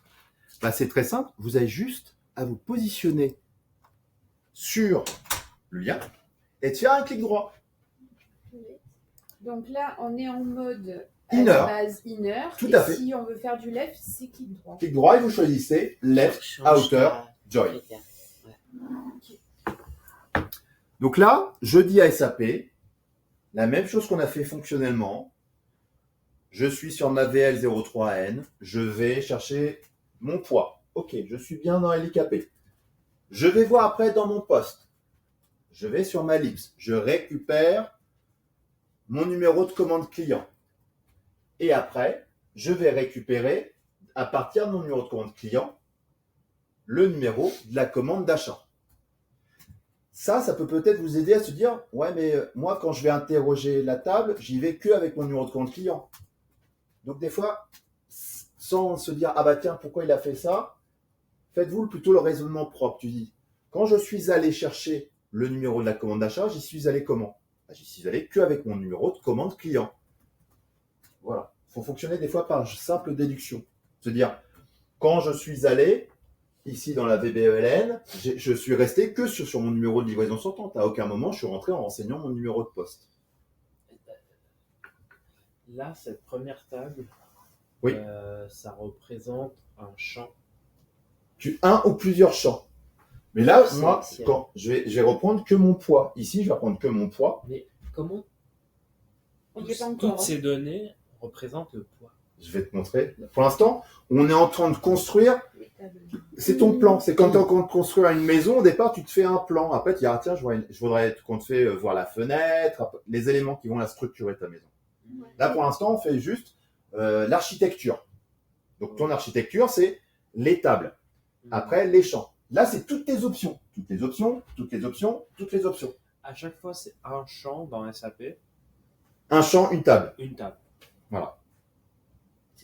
Ben, c'est très simple, vous avez juste à vous positionner sur le lien et de faire un clic droit. Donc là, on est en mode à Inner. la base inner. Tout et à fait. Si on veut faire du left, c'est clic droit. Clic droit et vous choisissez left, Change outer, ta- join. critère. Donc là, je dis à SAP, la même chose qu'on a fait fonctionnellement. Je suis sur ma VL03N, je vais chercher mon poids. Ok, je suis bien dans LIKP. Je vais voir après dans mon poste. Je vais sur ma LIBS, je récupère mon numéro de commande client. Et après, je vais récupérer, à partir de mon numéro de commande client, le numéro de la commande d'achat. Ça peut peut-être vous aider à se dire, ouais, mais moi, quand je vais interroger la table, j'y vais que avec mon numéro de commande client. Donc, des fois, sans se dire, ah bah tiens, pourquoi il a fait ça, faites-vous plutôt le raisonnement propre. Tu dis, quand je suis allé chercher le numéro de la commande d'achat, j'y suis allé comment? J'y suis allé que avec mon numéro de commande client. Voilà. Il faut fonctionner des fois par simple déduction. Se dire, quand je suis allé, ici dans la VBELN, je suis resté que sur mon numéro de livraison sortante. À aucun moment, je suis rentré en renseignant mon numéro de poste. Là, cette première table, Oui. Ça représente un champ. Un ou plusieurs champs. Mais là, C'est moi, excellent. quand je vais reprendre que mon poids. Ici, je vais reprendre que mon poids. Mais comment On n'y est pas encore. toutes ces données représentent le poids? Je vais te montrer. Pour l'instant, on est en train de construire. C'est ton plan. C'est quand tu es en train de construire une maison, au départ, tu te fais un plan. Après, tu dis, ah, tiens, je voudrais qu'on te fait voir la fenêtre, les éléments qui vont la structurer, ta maison. Là, pour l'instant, on fait juste l'architecture. Donc, ton architecture, c'est les tables. Après, les champs. Là, c'est toutes tes options. Toutes les options, toutes les options, toutes les options. À chaque fois, c'est un champ dans SAP, Un champ, une table. une table. Voilà.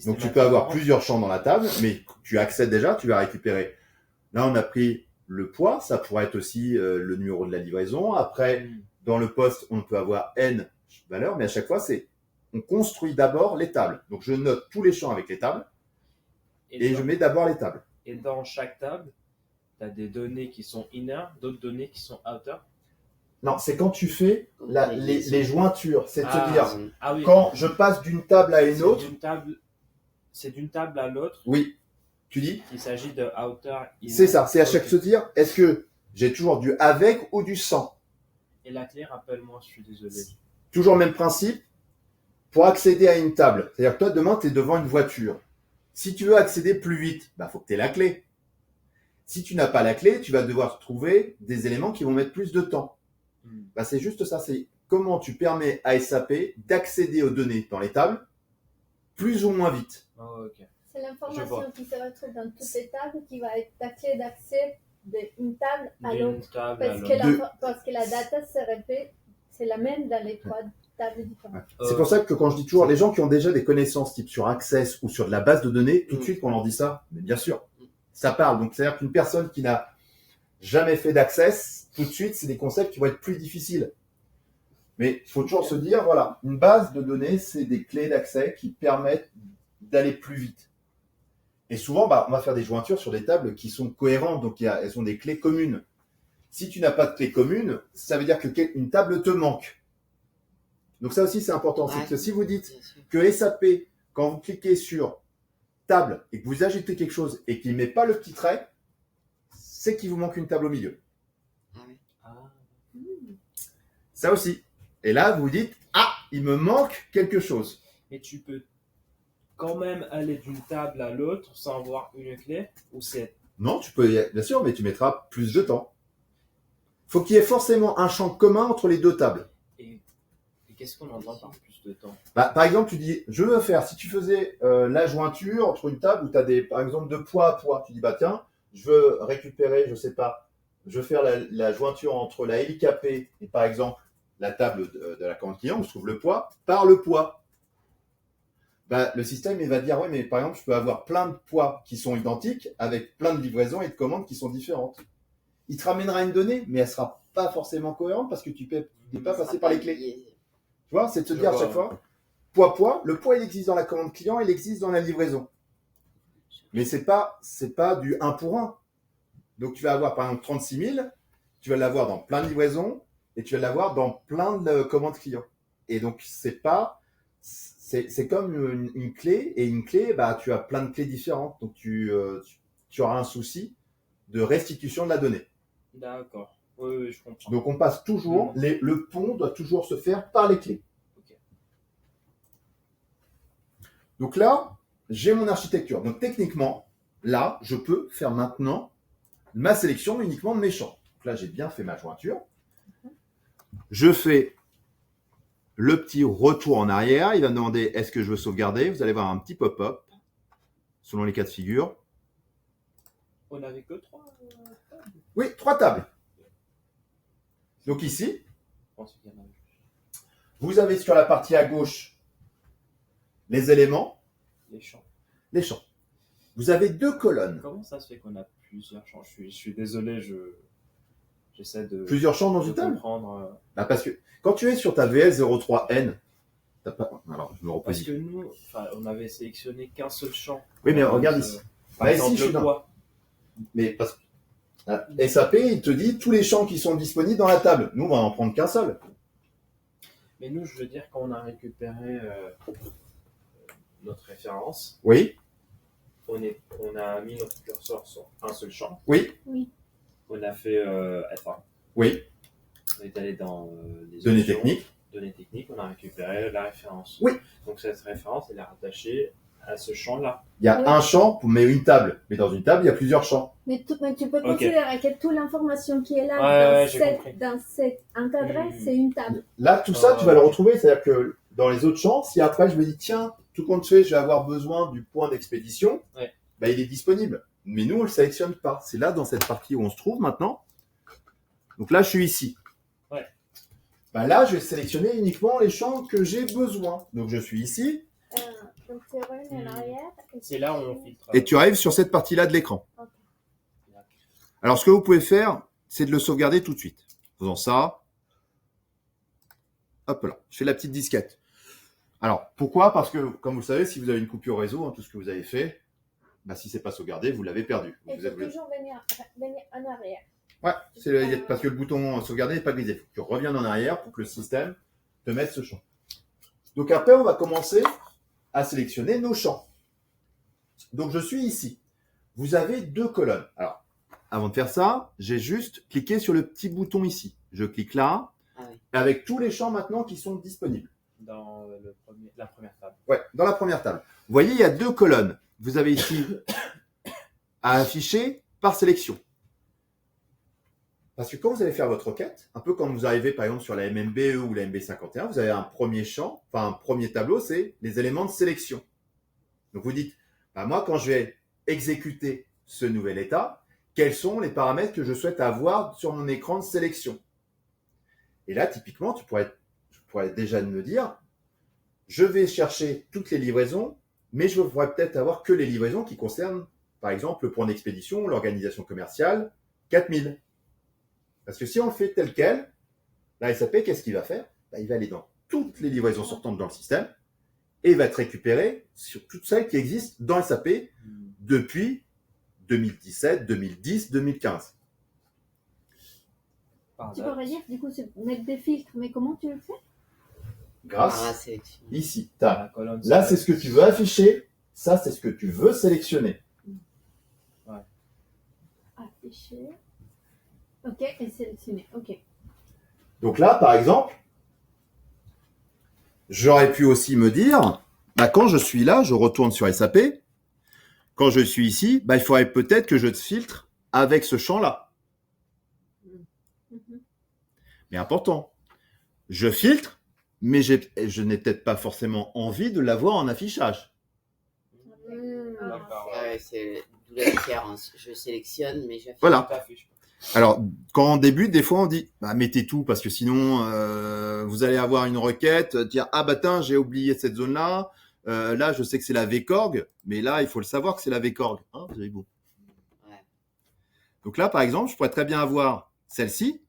Donc, tu peux avoir Systématiquement, plusieurs champs dans la table, mais tu accèdes déjà, tu vas récupérer. Là, on a pris le poids. Ça pourrait être aussi le numéro de la livraison. Après, dans le poste, on peut avoir N valeurs, mais à chaque fois, on construit d'abord les tables. Donc, je note tous les champs avec les tables et je mets d'abord les tables. Et dans chaque table, tu as des données qui sont inner, d'autres données qui sont outer. Non, c'est quand tu fais les jointures. C'est de se dire, Ah oui. quand je passe d'une table à une autre. C'est d'une table à l'autre. Oui. Tu dis? Il s'agit de outer. C'est ça. C'est à chaque se dire, est-ce que j'ai toujours du avec ou du sans? Et la clé, rappelle-moi, je suis désolé. Toujours le même principe. Pour accéder à une table, c'est-à-dire que toi, demain, tu es devant une voiture. Si tu veux accéder plus vite, bah, faut que tu aies la clé. Si tu n'as pas la clé, tu vas devoir trouver des éléments qui vont mettre plus de temps. Bah, c'est juste ça. C'est comment tu permets à SAP d'accéder aux données dans les tables plus ou moins vite. Oh, ok. C'est l'information qui se retrouve dans toutes les tables qui va être la clé d'accès d'une table à l'autre. Parce que la data se répète, c'est la même dans les trois tables différentes. C'est pour ça que quand je dis toujours, les gens qui ont déjà des connaissances type sur Access ou sur de la base de données, tout de suite quand on leur dit ça, mais bien sûr, ça parle. Donc c'est-à-dire qu'une personne qui n'a jamais fait d'Access, tout de suite, c'est des concepts qui vont être plus difficiles. Mais il faut toujours se dire, voilà, une base de données, c'est des clés d'accès qui permettent d'aller plus vite. Et souvent, bah, on va faire des jointures sur des tables qui sont cohérentes, donc elles ont des clés communes. Si tu n'as pas de clé commune, ça veut dire qu'une table te manque. Donc ça aussi, c'est important. Ouais. C'est que si vous dites que SAP, quand vous cliquez sur table et que vous ajoutez quelque chose et qu'il ne met pas le petit trait, c'est qu'il vous manque une table au milieu. Ça aussi. Et là, vous vous dites, ah, il me manque quelque chose. Et tu peux quand même aller d'une table à l'autre sans avoir une clé ou c'est... Non, tu peux, bien sûr, mais tu mettras plus de temps. Faut qu'il y ait forcément un champ commun entre les deux tables. Et qu'est-ce qu'on entend par plus de temps? Bah, par exemple, tu dis, je veux faire, si tu faisais la jointure entre une table où tu as des, par exemple, de poids à poids, tu dis, bah tiens, je veux récupérer, je sais pas, je veux faire la jointure entre la LKP et par exemple la table de la commande client où se trouve le poids, par le poids. Bah, le système il va dire, ouais, mais par exemple, je peux avoir plein de poids qui sont identiques avec plein de livraisons et de commandes qui sont différentes. Il te ramènera une donnée, mais elle sera pas forcément cohérente parce que tu n'es pas passé par les clés. Tu vois, c'est de se dire à chaque fois, poids, le poids il existe dans la commande client, il existe dans la livraison. Mais c'est pas du 1 pour 1. Donc tu vas avoir par exemple 36 000, tu vas l'avoir dans plein de livraisons et tu vas l'avoir dans plein de commandes clients. Et donc c'est comme une clé, et une clé, bah, tu as plein de clés différentes. Donc tu auras un souci de restitution de la donnée. D'accord. Oui, je comprends. Donc on passe toujours, le pont doit toujours se faire par les clés. Okay. Donc là, j'ai mon architecture. Donc techniquement, là, je peux faire maintenant ma sélection uniquement de mes champs. Donc là, j'ai bien fait ma jointure. Je fais le petit retour en arrière. Il va me demander est-ce que je veux sauvegarder. Vous allez voir un petit pop-up selon les cas de figure. On n'avait que 3 tables. Oui, 3 tables. Donc ici, vous avez sur la partie à gauche les éléments, les champs. Vous avez 2 colonnes. Comment ça se fait qu'on a plusieurs champs? Je suis désolé, j'essaie de... Plusieurs champs dans une table comprendre. Bah parce que quand tu es sur ta VS03N, t'as pas... Alors, je me repose. Parce que nous, on avait sélectionné qu'un seul champ. Oui, mais regarde ici. Par exemple, ici, le poids. Mais parce que SAP, il te dit tous les champs qui sont disponibles dans la table. Nous, on va en prendre qu'un seul. Mais nous, je veux dire, quand on a récupéré notre référence, oui, on a mis notre curseur sur un seul champ. Oui. On a fait F1. Oui. On est allé dans les données options, techniques. Données techniques, on a récupéré la référence. Oui. Donc cette référence, elle est rattachée à ce champ-là. Il y a un champ, mais une table. Mais dans une table, il y a plusieurs champs. Mais tu peux considérer que toute l'information qui est là dans cette encadré, c'est une table. Là, tout ça, tu vas le retrouver. C'est-à-dire que dans les autres champs, si après je me dis, tiens, tout compte fait, je vais avoir besoin du point d'expédition, bah, il est disponible. Mais nous, on ne le sélectionne pas. C'est là, dans cette partie où on se trouve maintenant. Donc là, je suis ici. Bah, là, je vais sélectionner uniquement les champs que j'ai besoin. Donc, je suis ici. Donc, tu reviens en arrière. C'est là où on filtre. Et tu arrives sur cette partie-là de l'écran. Okay. Alors, ce que vous pouvez faire, c'est de le sauvegarder tout de suite. En faisant ça. Hop là. Je fais la petite disquette. Alors, pourquoi? Parce que, comme vous le savez, si vous avez une coupure réseau, tout ce que vous avez fait, bah, si c'est pas sauvegardé, vous l'avez perdu. Et vous êtes toujours venir en arrière. Ouais, parce que le bouton sauvegarder n'est pas grisé. Il faut que tu reviennes en arrière pour que le système te mette ce champ. Donc après, on va commencer à sélectionner nos champs. Donc je suis ici. Vous avez 2 colonnes. Alors, avant de faire ça, j'ai juste cliqué sur le petit bouton ici. Je clique là, avec tous les champs maintenant qui sont disponibles. Dans la première table. Ouais, dans la première table. Vous voyez, il y a 2 colonnes. Vous avez ici à afficher par sélection. Parce que quand vous allez faire votre requête, un peu quand vous arrivez par exemple sur la MMBE ou la MB51, vous avez un premier champ, enfin un premier tableau, c'est les éléments de sélection. Donc vous dites, bah moi quand je vais exécuter ce nouvel état, quels sont les paramètres que je souhaite avoir sur mon écran de sélection? Et là, typiquement, tu pourrais déjà me dire, je vais chercher toutes les livraisons, mais je pourrais peut-être avoir que les livraisons qui concernent, par exemple, le point d'expédition, l'organisation commerciale, 4000. Parce que si on le fait tel quel, la SAP, qu'est-ce qu'il va faire? Il va aller dans toutes les livraisons sortantes dans le système et il va te récupérer sur toutes celles qui existent dans SAP depuis 2017, 2010, 2015. Tu pourrais dire, du coup, c'est mettre des filtres, mais comment tu le fais? Grâce ici. Là, c'est ce que tu veux afficher. Ça, c'est ce que tu veux sélectionner. Ouais. Afficher. Ok, et sélectionner. Ok. Donc là, par exemple, j'aurais pu aussi me dire, quand je suis là, je retourne sur SAP. Quand je suis ici, il faudrait peut-être que je te filtre avec ce champ-là. Mais important, je filtre, mais je n'ai peut-être pas forcément envie de l'avoir en affichage. C'est d'où la différence. Je sélectionne, mais j'affiche. Voilà. Alors, quand on débute, des fois, on dit, mettez tout, parce que sinon, vous allez avoir une requête, dire, tiens, j'ai oublié cette zone-là. Là, je sais que c'est la VCORG, mais là, il faut le savoir que c'est la VCORG. Hein, vous avez beau. Ouais. Donc là, par exemple, je pourrais très bien avoir celle-ci,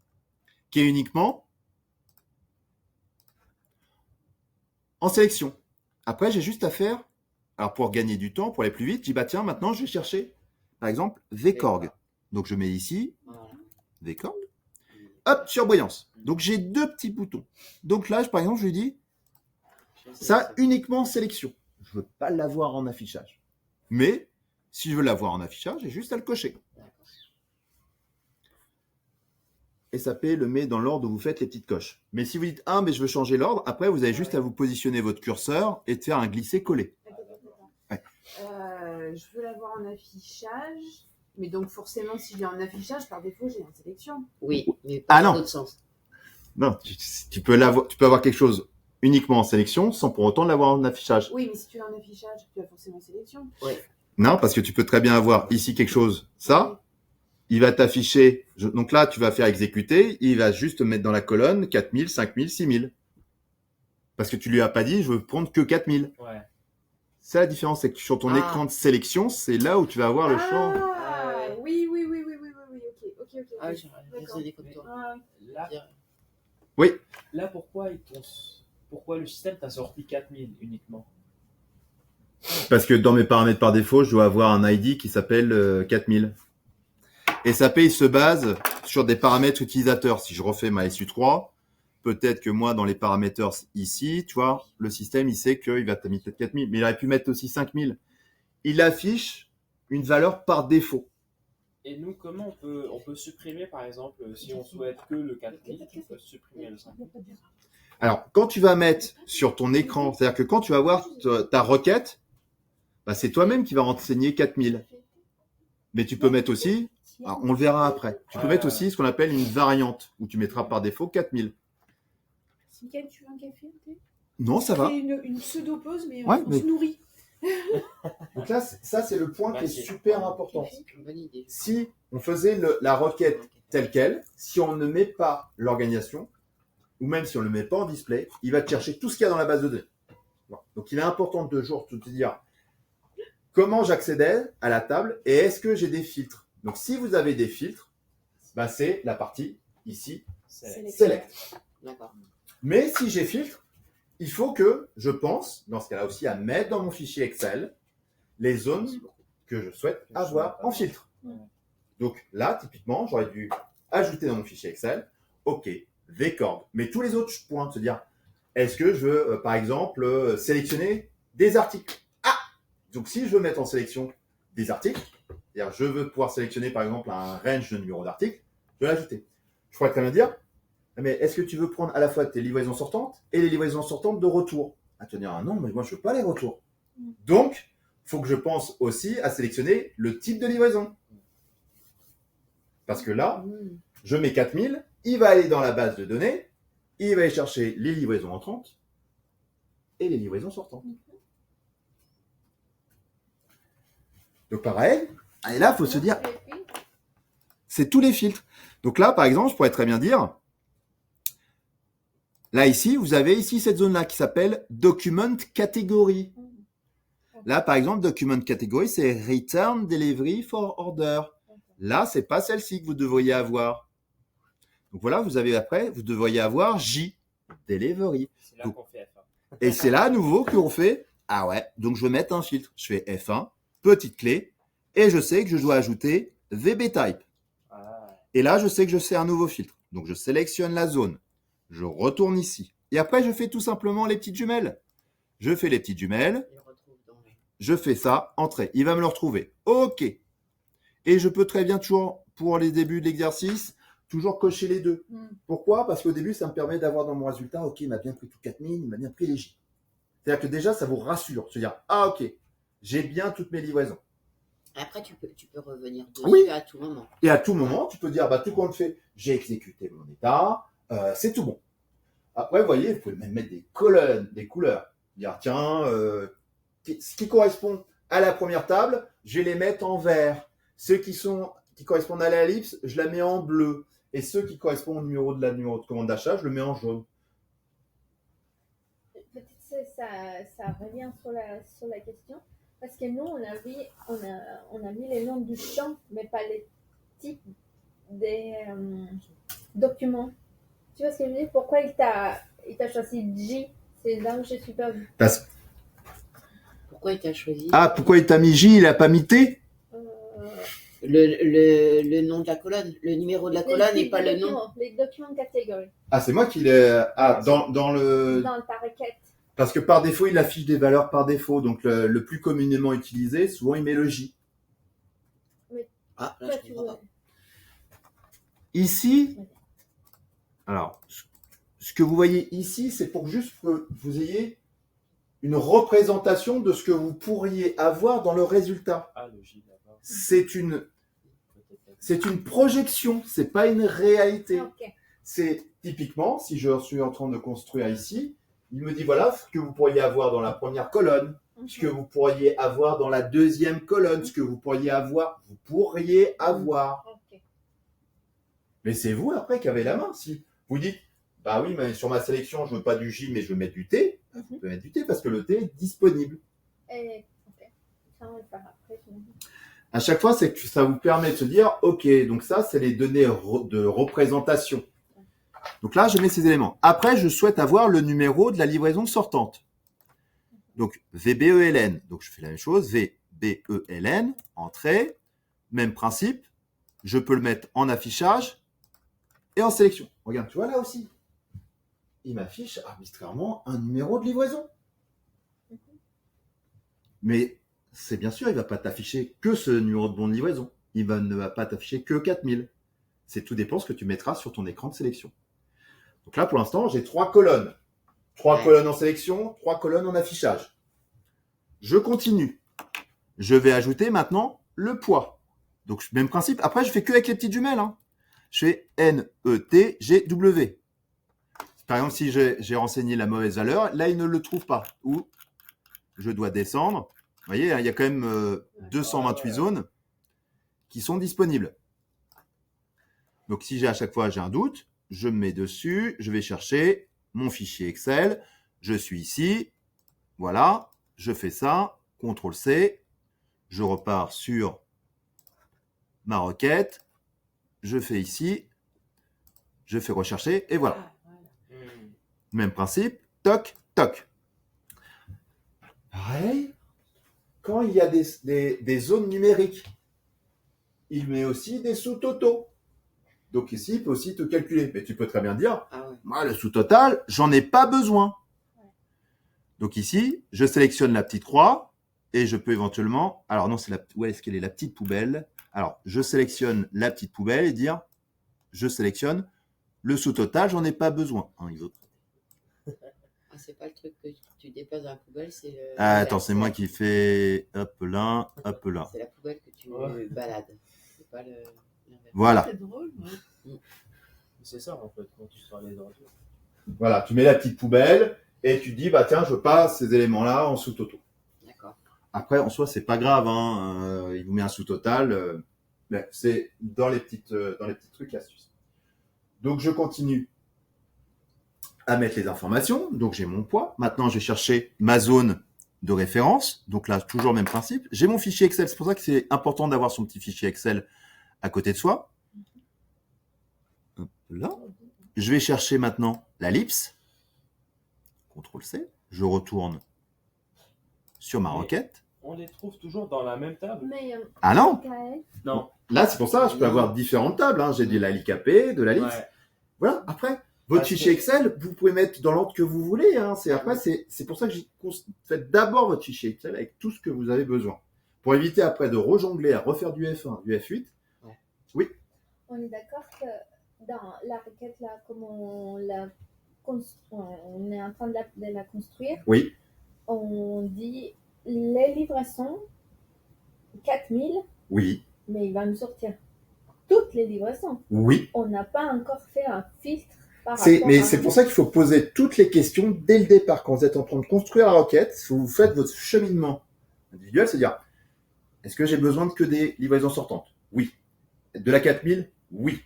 qui est uniquement en sélection. Après, j'ai juste à faire, alors pour gagner du temps, pour aller plus vite, je dis, tiens, maintenant, je vais chercher, par exemple, VCORG. Donc, je mets ici, VCORG, hop, surbrillance. Donc, j'ai 2 petits boutons. Donc là, par exemple, je lui dis, ça uniquement en sélection. Je ne veux pas l'avoir en affichage. Mais, si je veux l'avoir en affichage, j'ai juste à le cocher. SAP le met dans l'ordre où vous faites les petites coches. Mais si vous dites, mais je veux changer l'ordre, après, vous avez juste à vous positionner votre curseur et de faire un glisser-coller. Ouais. Je veux l'avoir en affichage. Mais donc, forcément, si je l'ai en affichage, par défaut, j'ai en sélection. Oui, mais pas dans l'autre sens. Non, tu peux avoir quelque chose uniquement en sélection sans pour autant l'avoir en affichage. Oui, mais si tu l'as en affichage, tu as forcément en sélection. Oui. Non, parce que tu peux très bien avoir ici quelque chose, ça. Il va t'afficher. Donc là, tu vas faire exécuter. Il va juste te mettre dans la colonne 4000, 5000, 6000. Parce que tu lui as pas dit, je veux prendre que 4000. Ouais. C'est la différence, c'est que sur ton écran de sélection, c'est là où tu vas avoir le champ. Oui, ok. J'ai raisonné comme toi. Là, oui. Là, pourquoi le système t'a sorti 4000 uniquement? Parce que dans mes paramètres par défaut, je dois avoir un ID qui s'appelle 4000. Et SAP, il se base sur des paramètres utilisateurs. Si je refais ma SU3, peut-être que moi, dans les paramètres ici, tu vois, le système, il sait qu'il va te mettre 4000, mais il aurait pu mettre aussi 5000. Il affiche une valeur par défaut. Et nous, comment on peut supprimer, par exemple, si on souhaite que le 4000, on peut supprimer le 5000? Alors, quand tu vas mettre sur ton écran, c'est-à-dire que quand tu vas voir ta requête, c'est toi-même qui vas renseigner 4000. Mais tu peux mettre aussi, alors on le verra après, tu peux mettre aussi ce qu'on appelle une variante, où tu mettras par défaut 4000. Mickaël, tu veux un café? Non, ça va. Une pseudo-pause, mais on se nourrit. Donc là, ça, c'est le point qui est super important. Si on faisait la requête telle quelle, si on ne met pas l'organisation, ou même si on ne le met pas en display, il va te chercher tout ce qu'il y a dans la base de données. Donc, il est important de toujours te dire comment j'accédais à la table et est-ce que j'ai des filtres. Donc, si vous avez des filtres, c'est la partie ici, Select. D'accord. Mais si j'ai filtre, il faut que je pense, dans ce cas-là aussi, à mettre dans mon fichier Excel les zones que je souhaite avoir en filtre. Donc là, typiquement, j'aurais dû ajouter dans mon fichier Excel. OK, V-corde. Mais tous les autres points, de se dire, est-ce que je veux, par exemple, sélectionner des articles? Ah! Donc, si je veux mettre en sélection des articles, c'est-à-dire je veux pouvoir sélectionner, par exemple, un range de numéros d'articles, je vais l'ajouter. Je pourrais très bien dire, mais est-ce que tu veux prendre à la fois tes livraisons sortantes et les livraisons sortantes de retour? Ah, tu vas dire, ah non, mais moi, je veux pas les retours. Donc, il faut que je pense aussi à sélectionner le type de livraison. Parce que là, je mets 4000, il va aller dans la base de données, il va aller chercher les livraisons entrantes et les livraisons sortantes. Donc pareil, et là, il faut se dire, c'est tous les filtres. Donc là, par exemple, je pourrais très bien dire, là ici, vous avez ici cette zone-là qui s'appelle Document Category. Là, par exemple, Document Category, c'est Return Delivery for Order. Là, c'est pas celle-ci que vous devriez avoir. Donc voilà, vous avez après, vous devriez avoir J, Delivery. C'est là qu'on fait F1. Et c'est là à nouveau qu'on fait, ah ouais, donc je vais mettre un filtre. Je fais F1, petite clé, et je sais que je dois ajouter VB Type. Et là, je sais que je sais un nouveau filtre. Donc je sélectionne la zone. Je retourne ici. Et après, je fais tout simplement les petites jumelles. Je fais les petites jumelles. Je fais ça, entrée. Il va me le retrouver. OK. Et je peux très bien toujours, pour les débuts de l'exercice, toujours cocher les deux. Pourquoi? Parce qu'au début, ça me permet d'avoir dans mon résultat, OK, il m'a bien pris tout 4000, il m'a bien pris les J. C'est-à-dire que déjà, ça vous rassure. Se dire, ah OK, j'ai bien toutes mes livraisons. Après, tu peux revenir dessus Oui. à tout moment. Et à tout moment, tu peux dire, bah, tout compte fait, j'ai exécuté mon état, c'est tout bon. Après, vous voyez, vous pouvez même mettre des colonnes, des couleurs. Dire, tiens, ce qui correspond à la première table, je vais les mettre en vert. Ceux qui correspondent à l'ellipse, je la mets en bleu. Et ceux qui correspondent au numéro de commande d'achat, je le mets en jaune. Peut-être ça revient sur la question. Parce que nous, on a mis les noms du champ, mais pas les types des documents. Tu vois ce que je veux dire? Pourquoi il t'a choisi J? C'est là où je suis perdue. Pourquoi il t'a choisi? Ah, pourquoi il t'a mis J, il a pas mis T? Le nom de la colonne, le numéro de la colonne et pas le nom. Les documents catégories. Ah, c'est moi qui l'ai. Ah, dans le. Dans ta requête. Parce que par défaut, il affiche des valeurs par défaut. Donc, le plus communément utilisé, souvent, il met le J. Ah, là, je comprends pas. Ici, alors, ce que vous voyez ici, c'est pour juste que vous ayez une représentation de ce que vous pourriez avoir dans le résultat. Ah, le J d'abord. C'est une projection, c'est pas une réalité. Okay. C'est typiquement, si je suis en train de construire ici, il me dit voilà ce que vous pourriez avoir dans la première colonne, ce que vous pourriez avoir dans la deuxième colonne, ce que vous pourriez avoir. Okay. Mais c'est vous après qui avez la main. Si vous dites, bah oui, mais sur ma sélection, je veux pas du J, mais je veux mettre du T, vous pouvez mettre du T parce que le T est disponible. Ok. Ça, on va le faire après. À chaque fois, c'est que ça vous permet de se dire, ok, donc ça, c'est les données de représentation. Donc là, je mets ces éléments. Après, je souhaite avoir le numéro de la livraison sortante. Donc, VBELN. Donc, je fais la même chose. VBELN, entrée. Même principe. Je peux le mettre en affichage et en sélection. Regarde, tu vois là aussi. Il m'affiche arbitrairement un numéro de livraison. Mais c'est bien sûr, il ne va pas t'afficher que ce numéro de bon de livraison. Ne va pas t'afficher que 4000. C'est tout dépend ce que tu mettras sur ton écran de sélection. Donc là, pour l'instant, j'ai 3 colonnes. 3 colonnes en sélection, 3 colonnes en affichage. Je continue. Je vais ajouter maintenant le poids. Donc, même principe. Après, je fais que avec les petites jumelles. Je fais NETGW. Par exemple, si j'ai renseigné la mauvaise valeur, là, il ne le trouve pas. Ou je dois descendre. Vous voyez, il y a quand même 228 zones qui sont disponibles. Donc, si à chaque fois j'ai un doute, je me mets dessus, je vais chercher mon fichier Excel. Je suis ici. Voilà, je fais ça. CTRL-C. Je repars sur ma requête. Je fais ici. Je fais rechercher et voilà. Même principe. Toc, toc. Pareil. Quand il y a des zones numériques, il met aussi des sous-totaux. Donc ici, il peut aussi te calculer. Mais tu peux très bien dire, Ah ouais. moi, le sous-total, j'en ai pas besoin. Donc ici, je sélectionne la petite croix et je peux éventuellement... Alors non, où est-ce qu'elle est la petite poubelle? Alors, je sélectionne la petite poubelle et dire, je sélectionne le sous-total, j'en ai pas besoin. Ah, c'est pas le truc que tu déposes dans la poubelle, c'est le. Ah, attends, c'est moi qui fais hop là, hop là. C'est la poubelle que tu balades. C'est pas le. Voilà. C'est drôle, ouais. C'est ça en fait, quand tu sors les ordures. Voilà, tu mets la petite poubelle et tu dis, bah tiens, je passe ces éléments-là en sous-toto. D'accord. Après, en soi, c'est pas grave, hein. Il vous met un sous-total. Mais c'est dans les petits trucs astuces. Donc, je continue à mettre les informations. Donc, j'ai mon poids. Maintenant, je vais chercher ma zone de référence. Donc là, toujours le même principe. J'ai mon fichier Excel. C'est pour ça que c'est important d'avoir son petit fichier Excel à côté de soi. Hop là. Je vais chercher maintenant l'ellipse. CTRL-C. Je retourne sur ma requête. On les trouve toujours dans la même table? Mais, Ah non! Michael, Non. Là, c'est pour ça, je peux avoir différentes tables. Hein. J'ai de la LIKP, de la liste. Ouais. Voilà. Après, votre Parce fichier que- Excel, vous pouvez mettre dans l'ordre que vous voulez. Hein. C'est pour ça que faites d'abord votre fichier Excel avec tout ce que vous avez besoin. Pour éviter après de rejongler à refaire du F1, du F8. Ouais. Oui. on est d'accord que dans la requête, là, comme on est en train de la construire, Oui. on dit les livraisons 4000, Oui. mais il va nous sortir toutes les livraisons. Oui. On n'a pas encore fait un filtre par rapport Mais à... c'est pour ça qu'il faut poser toutes les questions dès le départ. Quand vous êtes en train de construire la requête, vous faites votre cheminement individuel, c'est-à-dire, est-ce que j'ai besoin de que des livraisons sortantes? Oui. De la 4000? Oui.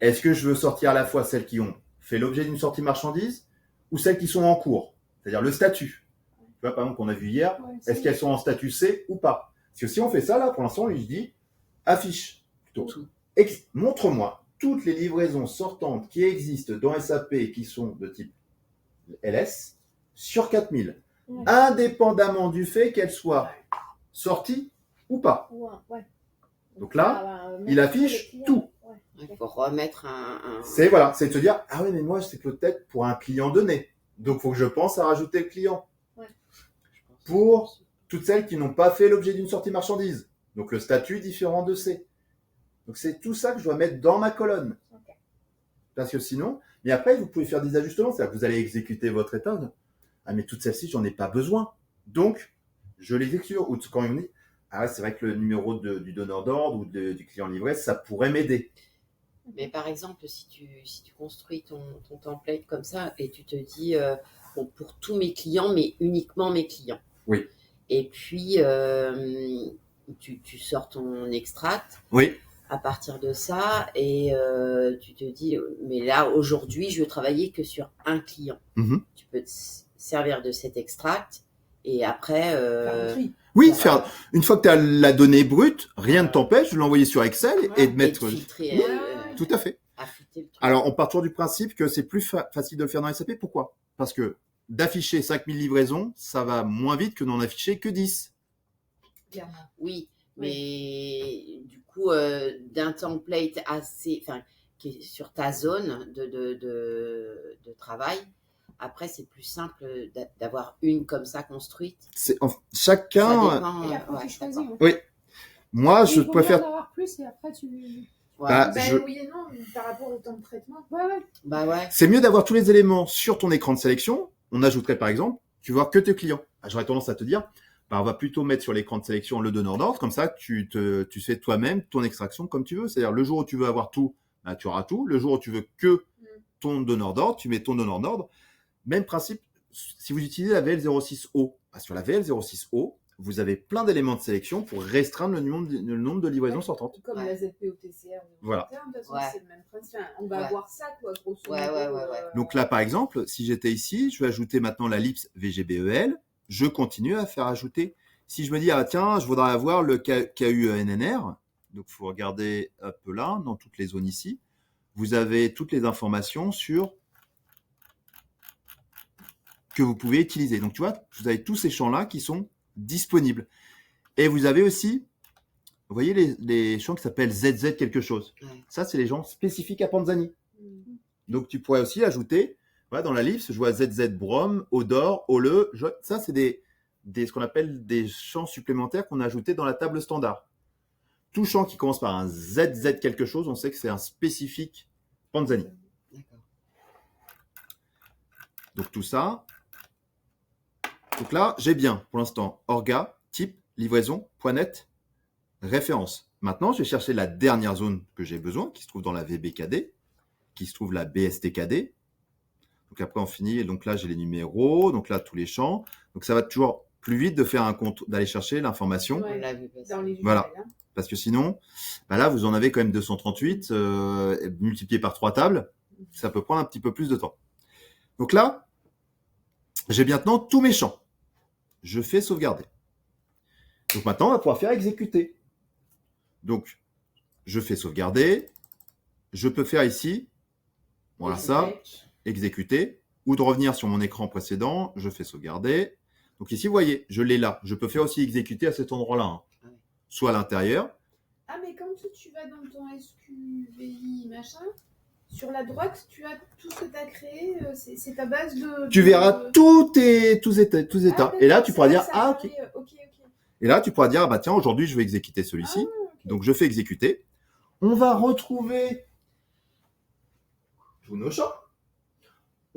Est-ce que je veux sortir à la fois celles qui ont fait l'objet d'une sortie marchandise ou celles qui sont en cours? C'est-à-dire le statut. Tu vois, par exemple, qu'on a vu hier, Ouais, est-ce qu'elles sont en statut C ou pas? Parce que si on fait ça, là, pour l'instant, lui, je dis affiche. Plutôt. Montre-moi toutes les livraisons sortantes qui existent dans SAP et qui sont de type LS sur 4000, Ouais. indépendamment du fait qu'elles soient sorties ou pas. Ouais. Donc là, ça va il mettre affiche le client. tout. Ouais. Il faut remettre C'est voilà, c'est de se dire, ah oui, mais moi, c'est peut-être pour un client donné. Donc, il faut que je pense à rajouter le client. Ouais. Pour toutes celles qui n'ont pas fait l'objet d'une sortie marchandise. Donc, le statut différent de C. Donc, c'est tout ça que je dois mettre dans ma colonne. Ok. Parce que sinon, mais après, vous pouvez faire des ajustements. C'est-à-dire que vous allez exécuter votre état. Ah, mais toutes celles-ci, j'en ai pas besoin. Donc, je les exécute. Ou quand on dit, ah ouais, c'est vrai que le numéro du donneur d'ordre ou du client livré, ça pourrait m'aider. Mais par exemple, si tu construis ton template comme ça et tu te dis, bon, pour tous mes clients, mais uniquement mes clients. Oui. Et puis, tu sors ton extract Oui. à partir de ça et tu te dis, mais là, aujourd'hui, je veux travailler que sur un client. Mhm. Tu peux te servir de cet extract et après... Oui, une fois que tu as la donnée brute, rien ne t'empêche de l'envoyer sur Excel et de mettre... Et de filtrer, Tout à fait. affûter le truc. Alors, on part toujours du principe que c'est plus facile de le faire dans SAP. Pourquoi? Parce que d'afficher 5000 livraisons, ça va moins vite que d'en afficher que 10. Clairement. Oui, mais du coup, d'un template assez, enfin, qui est sur ta zone de travail, après, c'est plus simple d'avoir une comme ça construite. Chacun... Ça dépend, Et après, tu choisis. hein. Oui. Moi, Il je vaut mieux préfère... en avoir plus et après, tu... Ouais. Bah, Ben oui et non, par rapport au temps de traitement. Ouais. Bah ouais. C'est mieux d'avoir tous les éléments sur ton écran de sélection. On ajouterait par exemple, tu vois que tes clients. J'aurais tendance à te dire, bah, on va plutôt mettre sur l'écran de sélection le donneur d'ordre. Comme ça, tu fais toi-même ton extraction comme tu veux. C'est-à-dire, le jour où tu veux avoir tout, bah, tu auras tout. Le jour où tu veux que ton donneur d'ordre, tu mets ton donneur d'ordre. Même principe, si vous utilisez la VL06O, bah, sur la VL06O, vous avez plein d'éléments de sélection pour restreindre le nombre de livraisons sortantes. Comme Ouais. la ZPOTCR. Voilà. De toute façon, Ouais. c'est le même principe. Enfin, on va Ouais. avoir ça, quoi, grosso modo. Ouais. Donc là, par exemple, si j'étais ici, je vais ajouter maintenant la l'ellipse VGBEL. Je continue à faire ajouter. Si je me dis, ah tiens, je voudrais avoir le KUNNR, donc il faut regarder un peu là, dans toutes les zones ici. Vous avez toutes les informations sur que vous pouvez utiliser. Donc tu vois, vous avez tous ces champs-là qui sont disponibles. Et vous avez aussi vous voyez les champs qui s'appellent ZZ quelque chose. Ouais. Ça, c'est les gens spécifiques à Panzani. Mm. Donc, tu pourrais aussi ajouter, voilà, dans la liste, je vois ZZ Brom, Odor, Ole. Ça, c'est ce qu'on appelle des champs supplémentaires qu'on a ajoutés dans la table standard. Tout champ qui commence par un ZZ quelque chose, on sait que c'est un spécifique Panzani. D'accord. Donc, tout ça. Donc là, j'ai bien, pour l'instant, orga, type, livraison, point net, référence. Maintenant, je vais chercher la dernière zone que j'ai besoin, qui se trouve dans la VBKD, qui se trouve la BSTKD. Donc après, on finit. Et donc là, j'ai les numéros. Donc là, tous les champs. Donc ça va toujours plus vite de faire un compte, d'aller chercher l'information. Ouais. On l'a vu passer. Dans les Voilà. URL, hein. Parce que sinon, bah là, vous en avez quand même 238 multiplié par 3 tables. Ça peut prendre un petit peu plus de temps. Donc là, j'ai maintenant tous mes champs. Je fais sauvegarder. Donc maintenant, on va pouvoir faire exécuter. Donc, je fais sauvegarder. Je peux faire ici, voilà ça, exécuter, ou de revenir sur mon écran précédent. Je fais sauvegarder. Donc ici, vous voyez, je l'ai là. Je peux faire aussi exécuter à cet endroit-là, hein. Ouais. Soit à l'intérieur. Ah, mais quand tu vas dans ton SQVI machin, sur la droite, tu as tout ce que tu as créé, c'est ta base de. Tu verras tous états. Ah, Et là, d'accord, tu c'est pourras là dire, que ça ah, ok. apparaît, ok. Et là, tu pourras dire, ah, bah tiens, aujourd'hui, je vais exécuter celui-ci. Ah, ok. Donc, je fais exécuter. On va retrouver tous nos champs.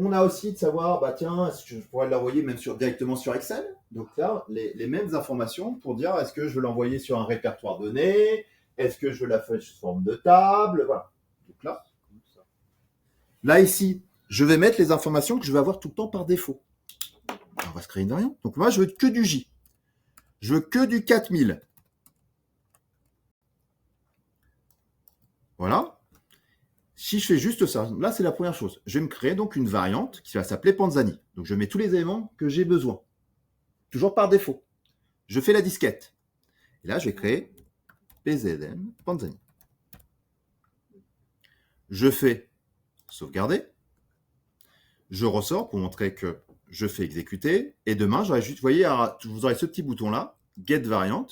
On a aussi de savoir, bah tiens, est-ce que je pourrais l'envoyer même directement sur Excel. Donc là, les mêmes informations pour dire, est-ce que je veux l'envoyer sur un répertoire donné, est-ce que je veux la faire sous forme de table, voilà. Donc là ici, je vais mettre les informations que je vais avoir tout le temps par défaut. On va se créer une variante. Donc moi, je veux que du J. Je veux que du 4000. Voilà. Si je fais juste ça, là, c'est la première chose. Je vais me créer donc une variante qui va s'appeler Panzani. Donc, je mets tous les éléments que j'ai besoin. Toujours par défaut. Je fais la disquette. Et là, je vais créer PZM Panzani. Je fais sauvegarder. Je ressors pour montrer que je fais exécuter. Et demain, j'aurai juste, vous voyez, vous aurez ce petit bouton-là, Get Variant.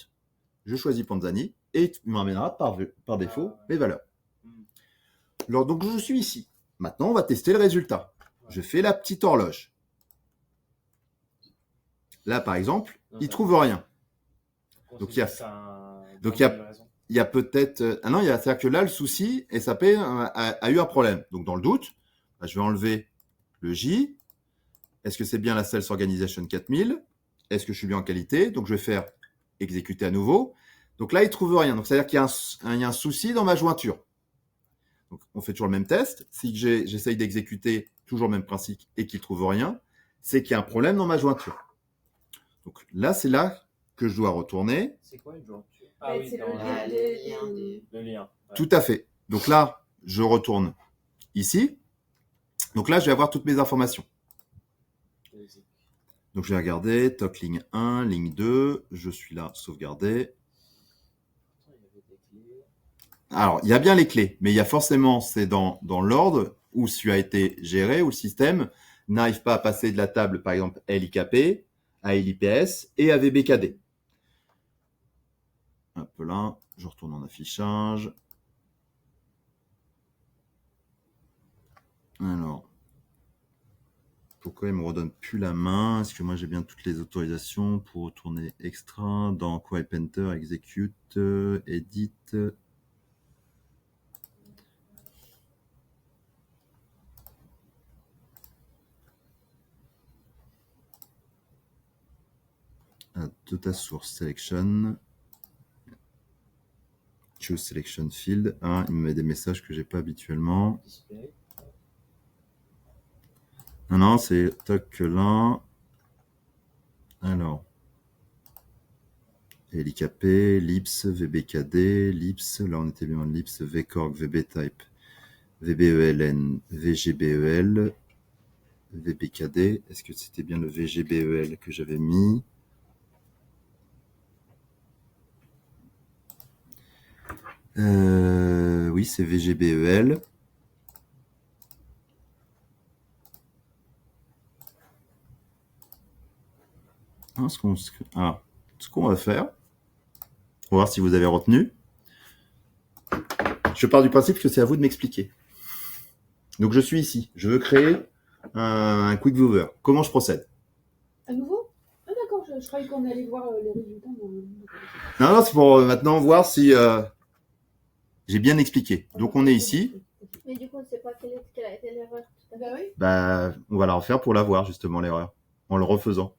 Je choisis Panzani et il m'emmènera par défaut mes valeurs. Alors, donc, je suis ici. Maintenant, on va tester le résultat. Je fais la petite horloge. Là, par exemple, il ne trouve rien. Donc, il y a peut-être... Ah non, c'est-à-dire que là, le souci, SAP a eu un problème. Donc, dans le doute, je vais enlever le J. Est-ce que c'est bien la Sales Organization 4000? Est-ce que je suis bien en qualité? Donc, je vais faire exécuter à nouveau. Donc là, il ne trouve rien. Donc, c'est-à-dire qu'il y a un souci dans ma jointure. Donc, on fait toujours le même test. Si j'essaye d'exécuter toujours le même principe et qu'il ne trouve rien, c'est qu'il y a un problème dans ma jointure. Donc là, c'est là que je dois retourner. C'est quoi une jointure? Ah oui, c'est le lien. Ouais. Tout à fait. Donc là, je retourne ici. Donc là, je vais avoir toutes mes informations. Donc je vais regarder, toc ligne 1, ligne 2, je suis là, sauvegarder. Alors, il y a bien les clés, mais il y a forcément, c'est dans l'ordre où celui a été géré, où le système n'arrive pas à passer de la table, par exemple, LIKP, à LIPS et à VBKD. Hop là, je retourne en affichage. Alors, pourquoi il me redonne plus la main? Est-ce que moi j'ai bien toutes les autorisations pour retourner extra dans Query Painter, Execute, Edit? Data Source Selection. Choose Selection Field. Ah, il me met des messages que j'ai pas habituellement. Non, c'est toc là. Alors. LIKP, LIPS, VBKD, LIPS. Là, on était bien en LIPS, VCorg, VBType, VBELN, VGBEL, VBKD. Est-ce que c'était bien le VGBEL que j'avais mis? Oui, c'est VGBEL. Ce qu'on va faire, On va voir si vous avez retenu. Je pars du principe que c'est à vous de m'expliquer. Donc je suis ici. Je veux créer un Quick Viewer. Comment je procède? À nouveau? Ah d'accord, je croyais qu'on allait voir les résultats. Non, c'est pour maintenant voir si j'ai bien expliqué. Donc on est ici. Mais du coup, on ne sait pas quelle a été l'erreur. Bah oui. Bah, on va la refaire pour la voir justement l'erreur. En le refaisant.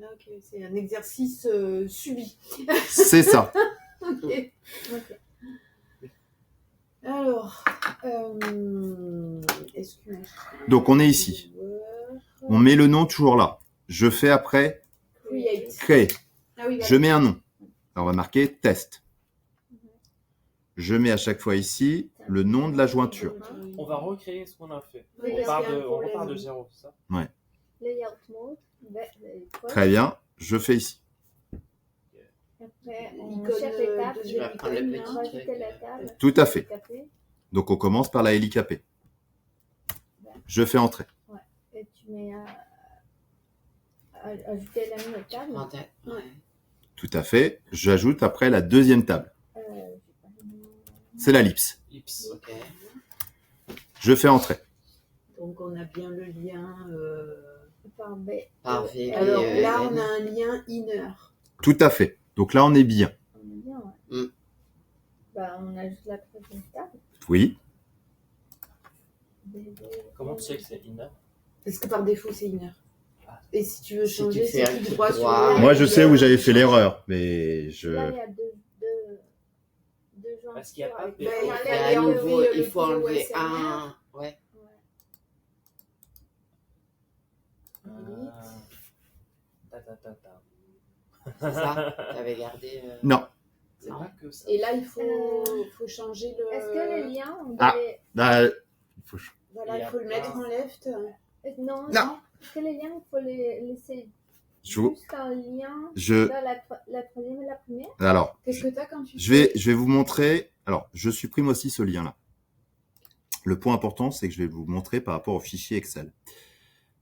Ok, c'est un exercice subi. C'est ça. Ok. Ok. Alors, SQL. Donc on est ici. On met le nom toujours là. Je fais après Create. créer. Ah oui, Je mets un nom. Alors, on va marquer test. Je mets à chaque fois ici le nom de la jointure. On va recréer ce qu'on a fait. Oui, On repart de zéro, c'est ça? Layout mode. Très bien. Je fais ici. Après, on Icône, cherche les tables. deuxième vais prendre le On petit va rajouter truc. la table. Tout à fait. Café. Donc on commence par la hélicapée. Je fais entrer. Et tu mets ajouter la même table. En tête. Ouais. Tout à fait. J'ajoute après la deuxième table. J'ai pas le nom. C'est la l'ellipse. Ips. Ok. Je fais entrer. Donc on a bien le lien. Par B. Par V. Alors B, E, là, N. on a un lien inner. Tout à fait. Donc là, on est bien. On est bien, ouais. Mm. Bah, on ajoute la troisième table. Oui. Comment tu sais que c'est inner? Parce que par défaut, c'est inner. Et si tu veux Si changer, tu fais c'est un clic clic droit sur droit. le Moi, je sais où j'avais fait lien. l'erreur, mais je. Là, il y a deux jointures. Parce qu'il y a pas de avec- Ouais, on il enlève faut les à nouveau- enlever Il faut le enlever OSMR. un. Ouais. Ouais. C'est ça. T'avais gardé. Non. C'est pas que ça. Et là, il faut changer le. Est-ce que les liens, on Ah. devait... Bah, il faut- Voilà, il faut le mettre en left. Non, Non. Est-ce que les liens, il faut les laisser je- juste un lien je- dans la troisième et la première? Alors, Qu'est-ce que tu as quand tu je vais vous montrer. Alors, je supprime aussi ce lien-là. Le point important, c'est que je vais vous montrer par rapport au fichier Excel.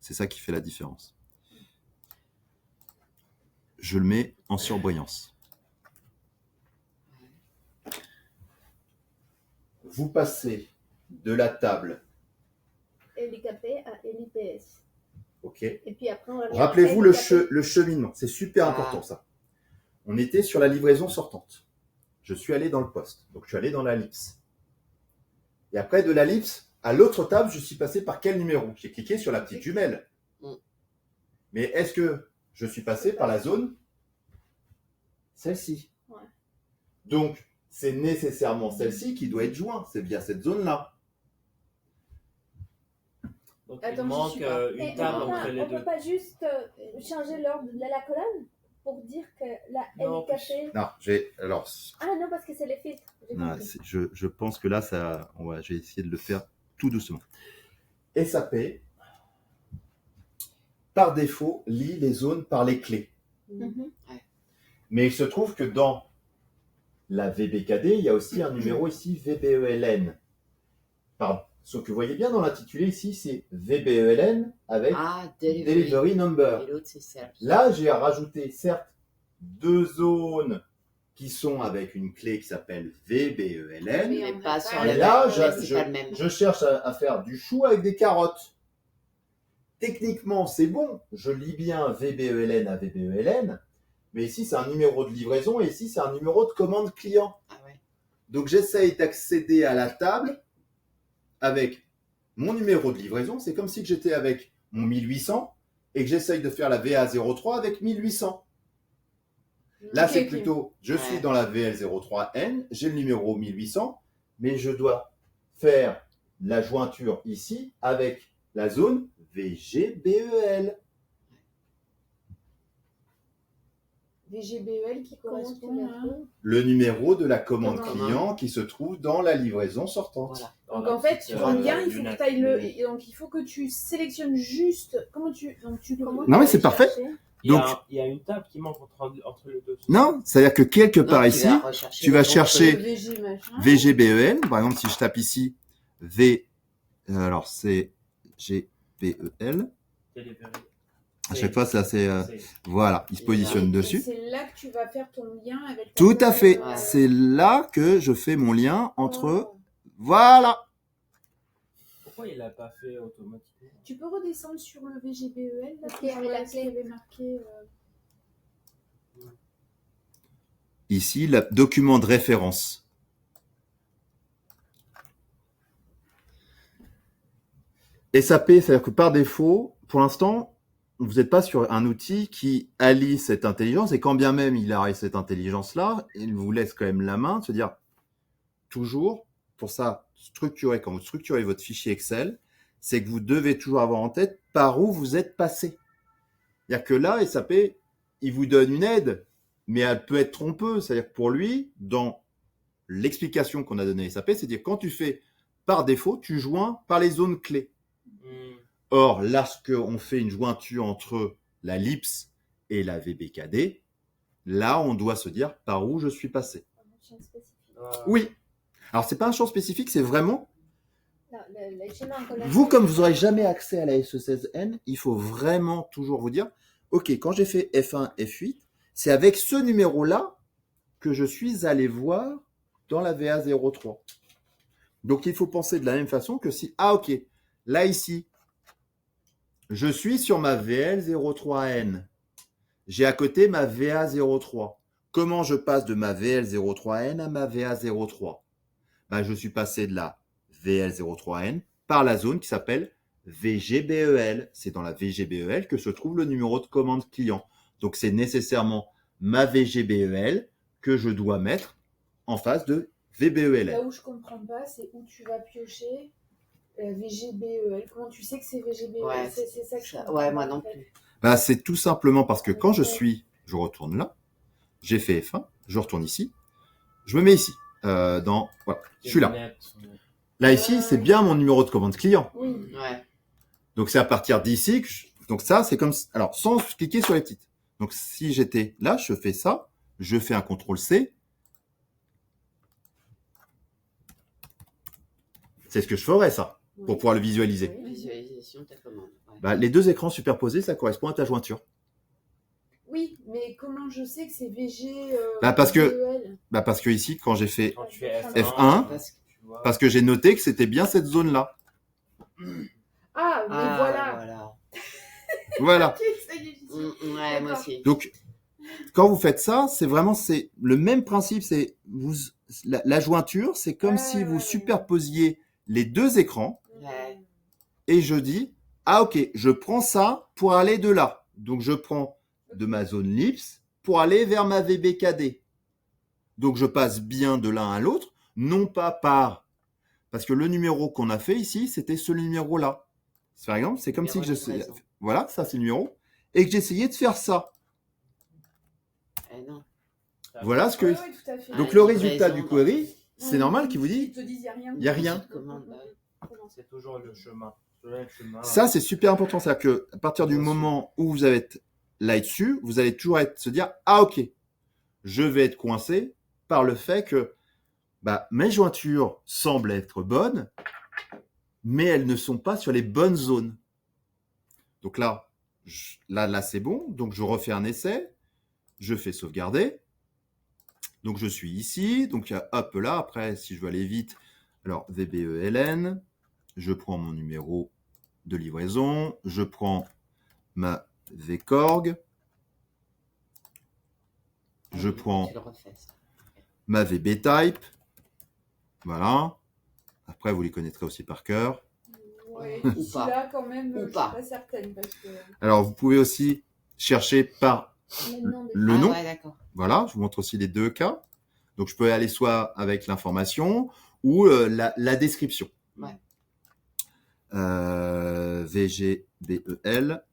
C'est ça qui fait la différence. Je le mets en surbrillance. Vous passez de la table. Hélicapé à LIPS. OK. Et puis après, on va mettre Rappelez-vous hélicapé. le cheminement. C'est super important, ça. On était sur la livraison sortante. Je suis allé dans le poste. Donc, je suis allé dans la l'ellipse. Et après, de la l'ellipse, à l'autre table, je suis passé par quel numéro? J'ai cliqué sur la petite jumelle. Mm. Mais est-ce que je suis passé par la zone? Celle-ci. Ouais. Donc, c'est nécessairement celle-ci qui doit être jointe. C'est bien cette zone-là. Donc Attends, il je manque suis pas- une Et table on entre les peut deux. pas juste changer l'ordre de la colonne pour dire que la Non, hélicapé... Non, j'ai. Alors, Ah non, parce que c'est les filtres. J'ai non, compris. je pense que là, ça, je vais essayer de le faire tout doucement. SAP, par défaut, lit les zones par les clés. Mhm. Mais il se trouve que dans la VBKD, il y a aussi un numéro ici, VBELN. Pardon. Ce que vous voyez bien dans l'intitulé ici, c'est VBELN avec Ah, delivery. Delivery Number. Et l'autre, c'est service. Là, j'ai rajouté, certes, deux zones qui sont avec une clé qui s'appelle VBELN. Mais pas sur Et le là, même. Ouais, c'est pas le même. je cherche à faire du chou avec des carottes. Techniquement, c'est bon. Je lis bien VBELN à VBELN. Mais ici, c'est un numéro de livraison et ici, c'est un numéro de commande client. Ah ouais. Donc, j'essaye d'accéder à la table avec mon numéro de livraison. C'est comme si j'étais avec mon 1800 et que j'essaye de faire la VA03 avec 1800. Là, Ok, c'est ok. plutôt, je Ouais. suis dans la VL03N, j'ai le numéro 1800, mais je dois faire la jointure ici avec la zone VGBEL. VGBEL qui Comment tu correspond la à... trouves? Le numéro de la commande Commande. client qui se trouve dans la livraison sortante. Voilà. Dans Donc la en fait, petite, ton lien, il faut que lunette. tu ailles le... et donc il faut que tu sélectionnes juste... Comment tu... Donc tu... Comment Non, mais tu c'est vas parfait. chercher? Il y a Donc- il y a une table qui manque entre les deux. Non, c'est-à-dire que quelque part Non, ici, vas rechercher tu vas le bon chercher- truc. VG machin. VGBEL, par exemple, si je tape ici V, alors c'est GBEL, Delivery. À chaque fois, c'est assez... voilà, il se positionne Et dessus. c'est là que tu vas faire ton lien avec ta Tout à fait. Ouais. C'est là que je fais mon lien entre... Oh. Voilà. Pourquoi il l'a pas fait automatiquement? Tu peux redescendre sur le VGBEL, là, Ok, pour avec voir la ce qu'il y clé. avait marqué. Ici, le document de référence. SAP, c'est-à-dire que par défaut, pour l'instant, vous n'êtes pas sur un outil qui allie cette intelligence, et quand bien même il a cette intelligence-là, il vous laisse quand même la main de se dire, toujours, pour ça, structurer, quand vous structurez votre fichier Excel, c'est que vous devez toujours avoir en tête par où vous êtes passé. C'est-à-dire que là, SAP, il vous donne une aide, mais elle peut être trompeuse. C'est-à-dire que pour lui, dans l'explication qu'on a donnée à SAP, c'est-à-dire quand tu fais par défaut, tu joins par les zones clés. Or, lorsqu'on fait une jointure entre la LIPS et la VBKD, là, on doit se dire par où je suis passé. Oui. Alors, c'est pas un champ spécifique, c'est vraiment... Non, le schéma en colonne. Vous, comme vous n'aurez jamais accès à la SE16N, il faut vraiment toujours vous dire, OK, quand j'ai fait F1, F8, c'est avec ce numéro-là que je suis allé voir dans la VA03. Donc, il faut penser de la même façon que si, ah, OK, là, ici, je suis sur ma VL03N. J'ai à côté ma VA03. Comment je passe de ma VL03N à ma VA03? Ben, je suis passé de la VL03N par la zone qui s'appelle VGBEL. C'est dans la VGBEL que se trouve le numéro de commande client. Donc, c'est nécessairement ma VGBEL que je dois mettre en face de VBELN. Là où je comprends pas, c'est où tu vas piocher VGBEL. Comment tu sais que c'est VGBEL? Ouais, c'est ça que je comprends Ouais, pas, moi en non fait. plus. Ben, c'est tout simplement parce que quand je retourne là, j'ai fait F1, je retourne ici, je me mets ici. Voilà, je suis là. Là, ici, c'est bien mon numéro de commande client. Oui. Ouais. Donc, c'est à partir d'ici que donc ça, c'est comme... Alors, sans cliquer sur les petites. Donc, si j'étais là, je fais ça, je fais un CTRL-C. C'est ce que je ferais, ça, pour pouvoir le visualiser. Oui. Visualisation de ta commande. Ouais. Bah, les deux écrans superposés, ça correspond à ta jointure. Oui, mais comment je sais que c'est VG Parce que- VEL? Bah, parce que ici, quand j'ai fait Quand tu fais F1, Parce que- tu vois, parce que j'ai noté que c'était bien cette zone-là. Ah, mais voilà. Voilà. Voilà. Ok, ça y est, j'y suis. Ouais, moi aussi. Donc, quand vous faites ça, c'est vraiment le même principe. C'est la jointure, c'est comme si vous Ouais. superposiez les deux écrans. Ouais. Et je dis, ah ok, je prends ça pour aller de là. Donc je prends de ma zone LIPS pour aller vers ma VBKD. Donc je passe bien de l'un à l'autre, non pas par... Parce que le numéro qu'on a fait ici, c'était ce numéro-là. Par exemple, c'est comme si Numéro que de livraison. voilà, ça c'est le numéro. Et que j'essayais de faire ça. Non. Voilà ce que... Ouais, ouais, tout à fait. Donc Ah, le livraison, résultat du query, c'est Mmh. normal qu'il vous Ils dit, te disent, il n'y a rien. il n'y a rien. Commande, ouais. c'est toujours le chemin. Le chemin. Ça, c'est super important. C'est-à-dire que à partir du moment où vous allez être là-dessus, vous allez toujours se dire, ah ok, je vais être coincé par le fait que mes jointures semblent être bonnes, mais elles ne sont pas sur les bonnes zones. Donc là, là c'est bon. Donc je refais un essai, je fais sauvegarder. Donc je suis ici. Donc hop là. Après, si je veux aller vite, alors VBELN, je prends mon numéro de livraison, je prends ma VCorg, je prends Tu le refais, ça. ma VBtype, voilà. Après, vous les connaîtrez aussi par cœur. Ouais, Ou d'ici pas. là, quand même, Ou je suis pas. pas certaine. Parce que... Alors, vous pouvez aussi chercher par le Ah nom. ouais, d'accord. Voilà, je vous montre aussi les deux cas. Donc, je peux aller soit avec l'information ou la description. Ouais. VGBEL.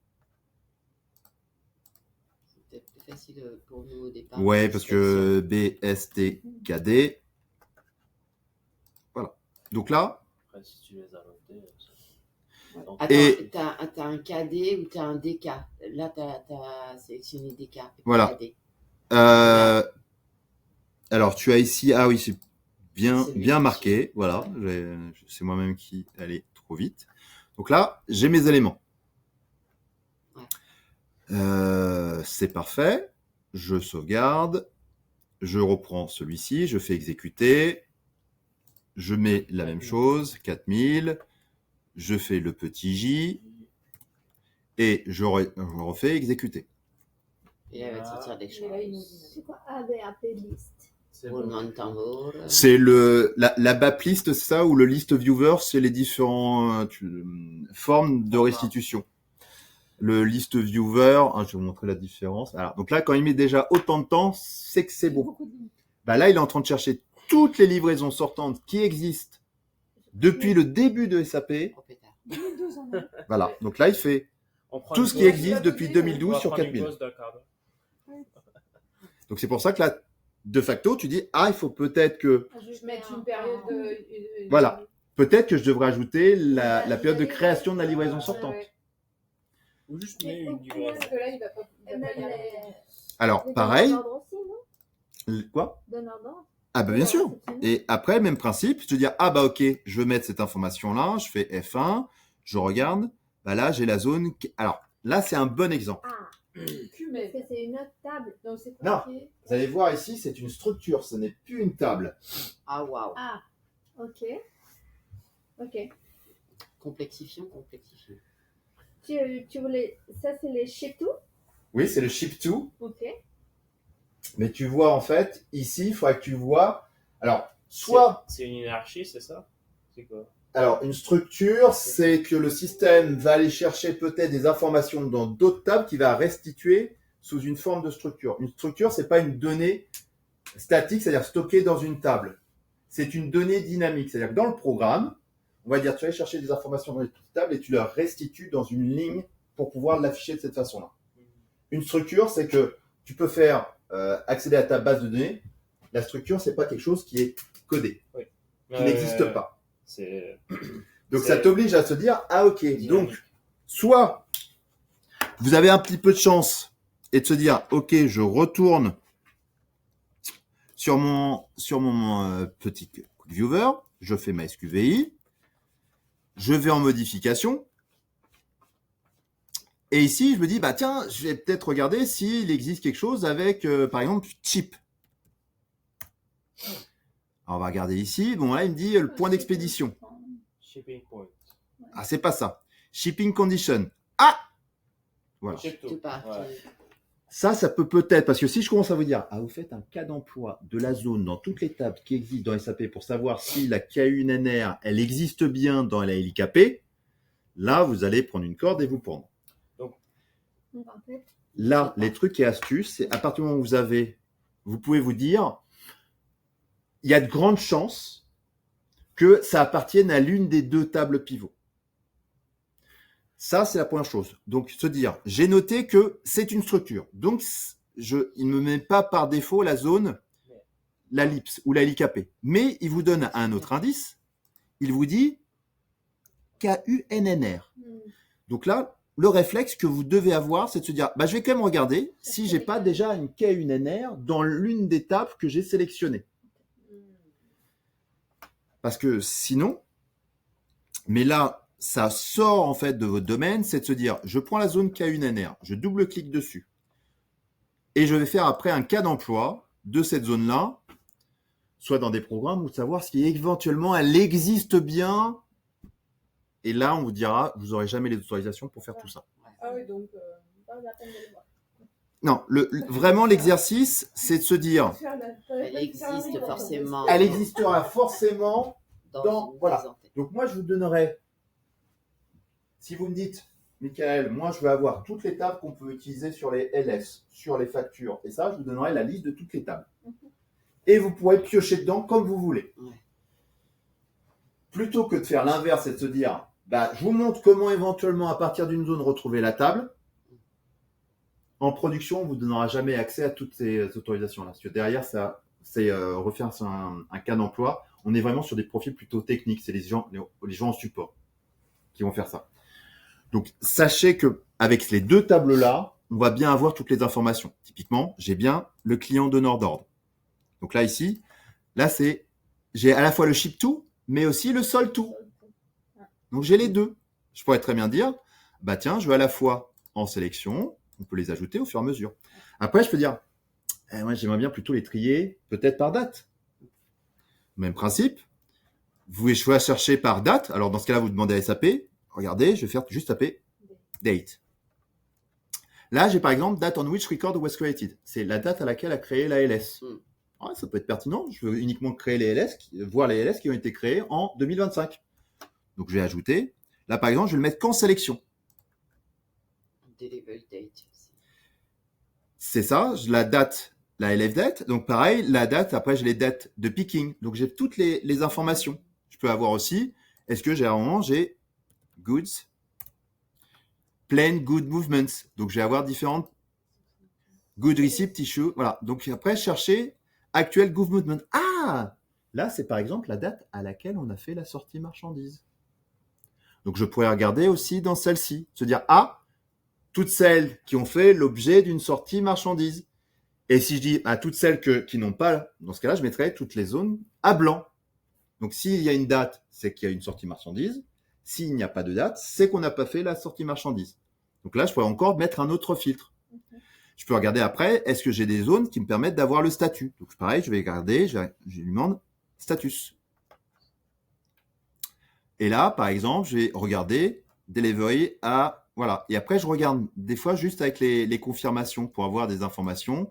C'est peut-être plus facile pour nous au départ. Ouais, parce que BSTKD. Voilà. Donc là, Après, si tu les as notés, Attends, Et- t'as un KD ou t'as un DK. Là, t'as sélectionné DK. et pas Voilà. KD. alors tu as ici, ah oui, c'est bien, C'est lui bien qui marqué. suit. Voilà, c'est moi-même qui allais trop vite. Donc là, j'ai mes éléments. Ouais. C'est parfait. Je sauvegarde. Je reprends celui-ci. Je fais exécuter. Je mets la même chose. 4000. Je fais le petit J. Et je refais exécuter. Et là, elle va te sortir des Et choses. là, il nous dit- C'est quoi ABAP list? C'est Roulement de tambour. C'est la BAP list, c'est ça, ou le list viewer, c'est les différentes formes de restitution. Le list viewer, je vais vous montrer la différence. Alors, donc là, quand il met déjà autant de temps, c'est que c'est bon. Beaucoup de lignes. Bah là, il est en train de chercher toutes les livraisons sortantes qui existent depuis le début de SAP. Oh, pétard. 2012 en a. Voilà. Donc là, il fait On prend tout une ce qui pause. existe depuis On 2012 va sur prendre une 4000. pause d'un quart d'heure. Donc c'est pour ça que là, de facto, tu dis, il faut peut-être que Je mets une période de. Voilà. Peut-être que je devrais ajouter la période de création de la livraison sortante. Ouais. Ou juste mets une Parce livraison. que là, il va pas. Et même les Alors, les pareil. donneurs d'ordre aussi, non? Quoi? Donneurs d'ordre. Ah bah bien sûr. Et après, même principe, je te dis, ok, je veux mettre cette information-là, je fais F1, je regarde, bah là, j'ai la zone. Alors, là, c'est un bon exemple. Ah, Cumène. parce que c'est une autre table. Donc c'est Non. compliqué. Vous allez voir ici, c'est une structure, ce n'est plus une table. Ah, waouh. Ah, ok. Ok. Complexifions. Tu voulais. Ça, c'est les ship-to? Oui, c'est le ship to. Ok. Mais tu vois, en fait, ici, il faudra que tu vois. Alors, soit. C'est une hiérarchie, c'est ça? C'est quoi? Alors, une structure, c'est que le système va aller chercher peut-être des informations dans d'autres tables qu'il va restituer sous une forme de structure. Une structure, c'est pas une donnée statique, c'est-à-dire stockée dans une table. C'est une donnée dynamique. C'est-à-dire que dans le programme, on va dire, tu vas aller chercher des informations dans les tables et tu leur restitues dans une ligne pour pouvoir l'afficher de cette façon-là. Une structure, c'est que tu peux faire accéder à ta base de données. La structure, c'est pas quelque chose qui est codé, qui n'existe pas. C'est Donc C'est- ça t'oblige à se dire, ok, dynamique. donc soit vous avez un petit peu de chance et de se dire, ok, je retourne sur mon petit quick viewer, je fais ma SQVI, je vais en modification, et ici je me dis, bah tiens, je vais peut-être regarder s'il existe quelque chose avec, par exemple, chip. Alors on va regarder ici, bon là il me dit le point d'expédition. shipping point. Ah, c'est pas ça. Shipping condition. Ah! Voilà. Ship to. Tout part. Ouais. Ça peut-être, parce que si je commence à vous dire, vous faites un cas d'emploi de la zone dans toutes les tables qui existent dans SAP pour savoir si la K1NR, elle existe bien dans la LIKP, là, vous allez prendre une corde et vous pendre. Donc, en fait, Là, les trucs et astuces, c'est à partir du moment où vous pouvez vous dire, il y a de grandes chances que ça appartienne à l'une des deux tables pivots. Ça, c'est la première chose. Donc, se dire, j'ai noté que c'est une structure. Donc, il ne me met pas par défaut la zone, la LIPS ou la LIKP. Mais il vous donne un autre indice. Il vous dit KUNNR. Donc là, le réflexe que vous devez avoir, c'est de se dire, je vais quand même regarder si j'ai pas déjà une KUNNR dans l'une des tables que j'ai sélectionnées. Parce que sinon, mais là, ça sort en fait de votre domaine, c'est de se dire, je prends la zone K1NR, je double-clique dessus, et je vais faire après un cas d'emploi de cette zone-là, soit dans des programmes, ou de savoir si éventuellement elle existe bien. Et là, on vous dira, vous n'aurez jamais les autorisations pour faire tout ça. Ah oui, donc, pas la peine de le voir. Non, vraiment l'exercice, c'est de se dire, Elle existe forcément. elle existera forcément. dans une voilà. maison. Donc moi, je vous donnerai, si vous me dites, Michael, moi je veux avoir toutes les tables qu'on peut utiliser sur les LS, sur les factures, et ça, je vous donnerai la liste de toutes les tables. Et vous pourrez piocher dedans comme vous voulez. Ouais. Plutôt que de faire l'inverse et de se dire, je vous montre comment éventuellement à partir d'une zone retrouver la table. En production, on vous donnera jamais accès à toutes ces autorisations-là. Parce que derrière, ça, c'est refaire un cas d'emploi. On est vraiment sur des profils plutôt techniques. C'est les gens en support qui vont faire ça. Donc, sachez que avec les deux tables-là, on va bien avoir toutes les informations. Typiquement, j'ai bien le client donneur d'ordre. Donc là, ici, j'ai à la fois le ship to, mais aussi le sold to. Donc, j'ai les deux. Je pourrais très bien dire, tiens, je veux à la fois en sélection, on peut les ajouter au fur et à mesure. Après, je peux dire, moi, j'aimerais bien plutôt les trier, peut-être par date. Même principe. Vous pouvez chercher par date. Alors, dans ce cas-là, vous demandez à SAP. Regardez, je vais faire juste taper date. Là, j'ai par exemple date on which record was created. C'est la date à laquelle a créé la LS. Ouais, ça peut être pertinent. Je veux uniquement créer les LS, voir les LS qui ont été créés en 2025. Donc, je vais ajouter. Là, par exemple, je vais le mettre qu'en sélection. Delivery date. C'est ça, la date, la LF date. Donc, pareil, la date, après, j'ai les dates de picking. Donc, j'ai toutes les informations. Je peux avoir aussi, est-ce que j'ai goods, plain good movements. Donc, je vais avoir différentes good receipt issue. Voilà. Donc, après, chercher actual good movement. Ah! Là, c'est par exemple la date à laquelle on a fait la sortie marchandise. Donc, je pourrais regarder aussi dans celle-ci. Se dire, toutes celles qui ont fait l'objet d'une sortie marchandise. Et si je dis à toutes celles qui n'ont pas, dans ce cas-là, je mettrais toutes les zones à blanc. Donc, s'il y a une date, c'est qu'il y a une sortie marchandise. S'il n'y a pas de date, c'est qu'on n'a pas fait la sortie marchandise. Donc là, je pourrais encore mettre un autre filtre. Je peux regarder après, est-ce que j'ai des zones qui me permettent d'avoir le statut. Donc, pareil, je vais regarder, je lui demande status. Et là, par exemple, je vais regarder delivery à, voilà. Et après, je regarde des fois juste avec les confirmations pour avoir des informations.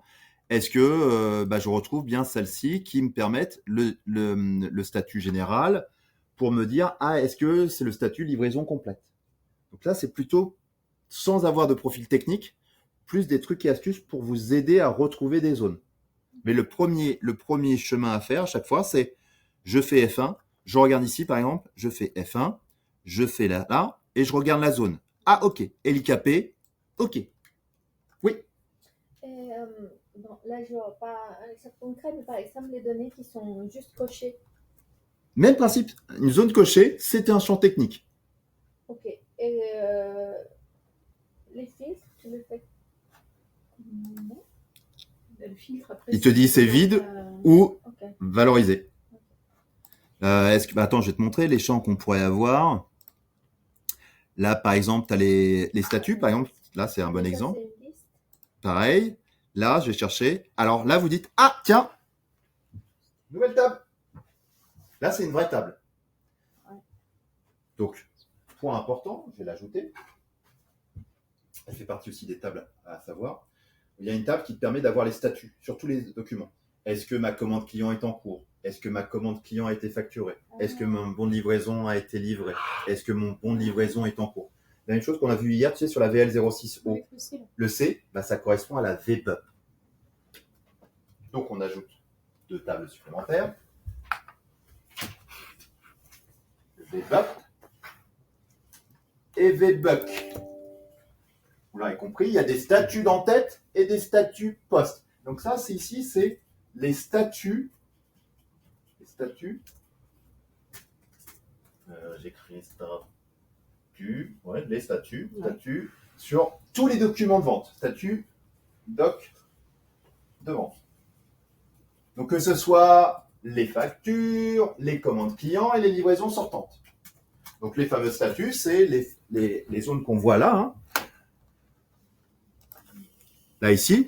Est-ce que je retrouve bien celles-ci qui me permettent le statut général pour me dire, est-ce que c'est le statut livraison complète. Donc là, c'est plutôt sans avoir de profil technique, plus des trucs et astuces pour vous aider à retrouver des zones. Mais le premier chemin à faire à chaque fois, c'est je fais F1, je regarde ici par exemple, je fais F1, je fais là, et je regarde la zone. Ah, ok. LIKP, ok. Oui. Et, bon, là, je ne vois pas un exemple concret, mais par exemple, les données qui sont juste cochées. Même principe. Une zone cochée, c'est un champ technique. Ok. Et les filtres, tu le fais comment? Le filtre, après, Il te dit c'est vide ou valorisé. Attends, je vais te montrer les champs qu'on pourrait avoir. Là, par exemple, tu as les statuts, par exemple. Là, c'est un bon exemple. Pareil. Là, je vais chercher. Alors là, vous dites, tiens, nouvelle table. Là, c'est une vraie table. Donc, point important, je vais l'ajouter. Elle fait partie aussi des tables à savoir. Il y a une table qui te permet d'avoir les statuts sur tous les documents. Est-ce que ma commande client est en cours? Est-ce que ma commande client a été facturée? Est-ce que mon bon de livraison a été livré? Est-ce que mon bon de livraison est en cours? La même chose qu'on a vu hier, tu sais, sur la VL06O. Le C, ça correspond à la VBUP. Donc, on ajoute 2 tables supplémentaires. VBUP et VBUC. Vous l'avez compris, il y a des statuts d'en-tête et des statuts post. Donc ça, c'est ici, c'est les statuts. J'écris statut. Ouais, les statuts. Ouais. Statuts sur tous les documents de vente. Statut doc de vente. Donc que ce soit les factures, les commandes clients et les livraisons sortantes. Donc les fameux statuts, c'est les zones qu'on voit là. Hein. Là, ici.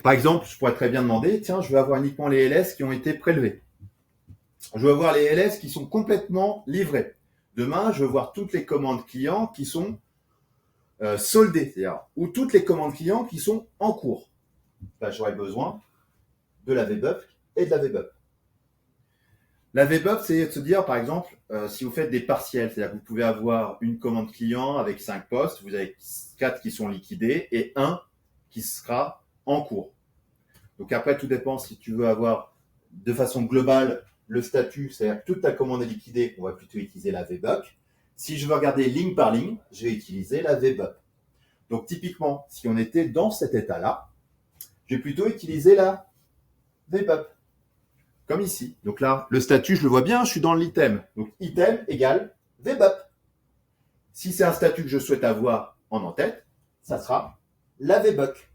Par exemple, je pourrais très bien demander, tiens, je veux avoir uniquement les LS qui ont été prélevés. Je veux avoir les LS qui sont complètement livrés. Demain, je veux voir toutes les commandes clients qui sont soldées, c'est-à-dire, ou toutes les commandes clients qui sont en cours. Là, j'aurais besoin de la VBUP et de la VBUP. La VBUP, c'est de se dire, par exemple, si vous faites des partiels, c'est-à-dire que vous pouvez avoir une commande client avec 5 postes, vous avez 4 qui sont liquidés et 1 qui sera en cours. Donc après, tout dépend si tu veux avoir de façon globale le statut, c'est-à-dire que toute ta commande est liquidée, on va plutôt utiliser la VBUP. Si je veux regarder ligne par ligne, je vais utiliser la VBUP. Donc typiquement, si on était dans cet état-là, je vais plutôt utiliser la VBUP. Comme ici. Donc là, le statut, je le vois bien, je suis dans l'item. Donc item égale VBUP. Si c'est un statut que je souhaite avoir en tête, ça sera la VBUC.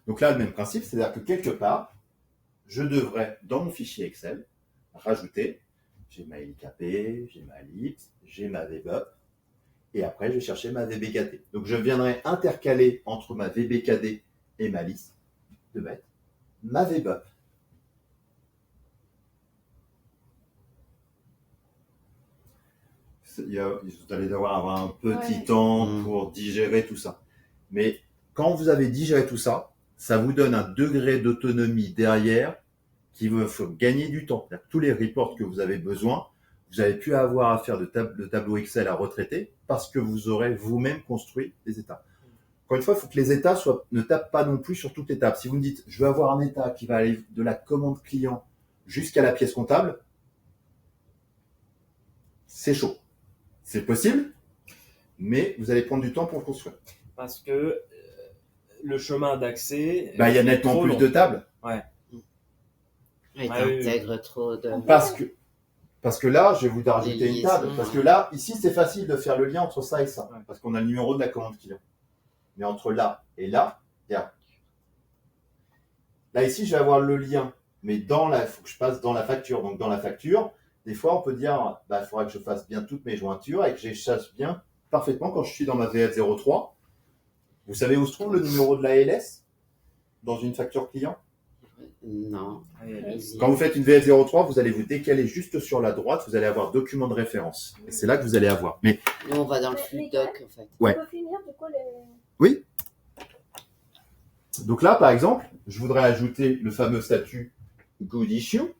Donc là, le même principe, c'est-à-dire que quelque part, je devrais, dans mon fichier Excel, rajouter, j'ai ma LKP, j'ai ma LIPS, j'ai ma VBUP, Et après, je vais chercher ma VBKD. Donc, je viendrai intercaler entre ma VBKD et ma liste de bêtes ma VBUP. Vous allez devoir avoir un petit temps pour digérer tout ça. Mais quand vous avez digéré tout ça, ça vous donne un degré d'autonomie derrière qui vous faut gagner du temps. Tous les reports que vous avez besoin, vous n'avez plus à avoir à faire de tableau Excel à retraiter parce que vous aurez vous-même construit les états. Encore une fois, il faut que les états ne tapent pas non plus sur toute étape. Si vous me dites, je veux avoir un état qui va aller de la commande client jusqu'à la pièce comptable, c'est chaud. C'est possible, mais vous allez prendre du temps pour le construire. Parce que le chemin d'accès. Il y a nettement plus de tables. Ouais. Oui, t'intègres trop de. Parce que là, je vais vous rajouter une table. Parce que là, ici, c'est facile de faire le lien entre ça et ça. Ouais. Parce qu'on a le numéro de la commande client. Mais entre là et là, il y a. Là, ici, je vais avoir le lien. Mais il faut que je passe dans la facture. Donc, dans la facture, des fois, on peut dire, il faudra que je fasse bien toutes mes jointures et que j'échasse bien parfaitement quand je suis dans ma VL03. Vous savez où se trouve le numéro de la LS dans une facture client? Non. Quand vous faites une VL03, vous allez vous décaler juste sur la droite, vous allez avoir document de référence. Et c'est là que vous allez avoir. Mais nous, on va dans le flux doc, en fait. Ouais. On peut finir, du coup, Oui. Donc là, par exemple, je voudrais ajouter le fameux statut Good Issue,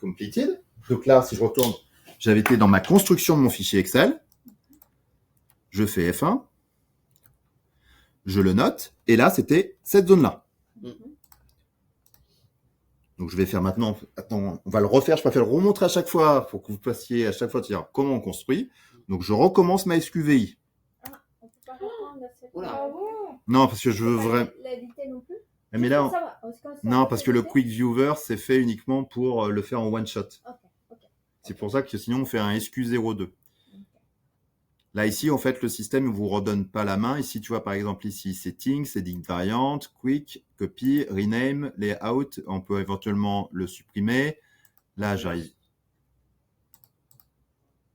Completed. Donc là, si je retourne, j'avais été dans ma construction de mon fichier Excel. Je fais F1. Je le note. Et là, c'était cette zone-là. Donc, je vais faire maintenant, attends, on va le refaire. Je préfère le remontrer à chaque fois pour que vous passiez à chaque fois dire comment on construit. Donc, je recommence ma SQVI. On peut pas reprendre cette. Oula. Non, parce que je veux vraiment. L'éditer non plus. Mais là, non, parce que le Quick Viewer, c'est fait uniquement pour le faire en one shot. Okay. C'est pour ça que sinon, on fait un SQ02. Là, ici, en fait, le système ne vous redonne pas la main. Ici, tu vois, par exemple, ici, Settings, Edit Variant, Quick, Copy, Rename, Layout. On peut éventuellement le supprimer. Là, j'arrive.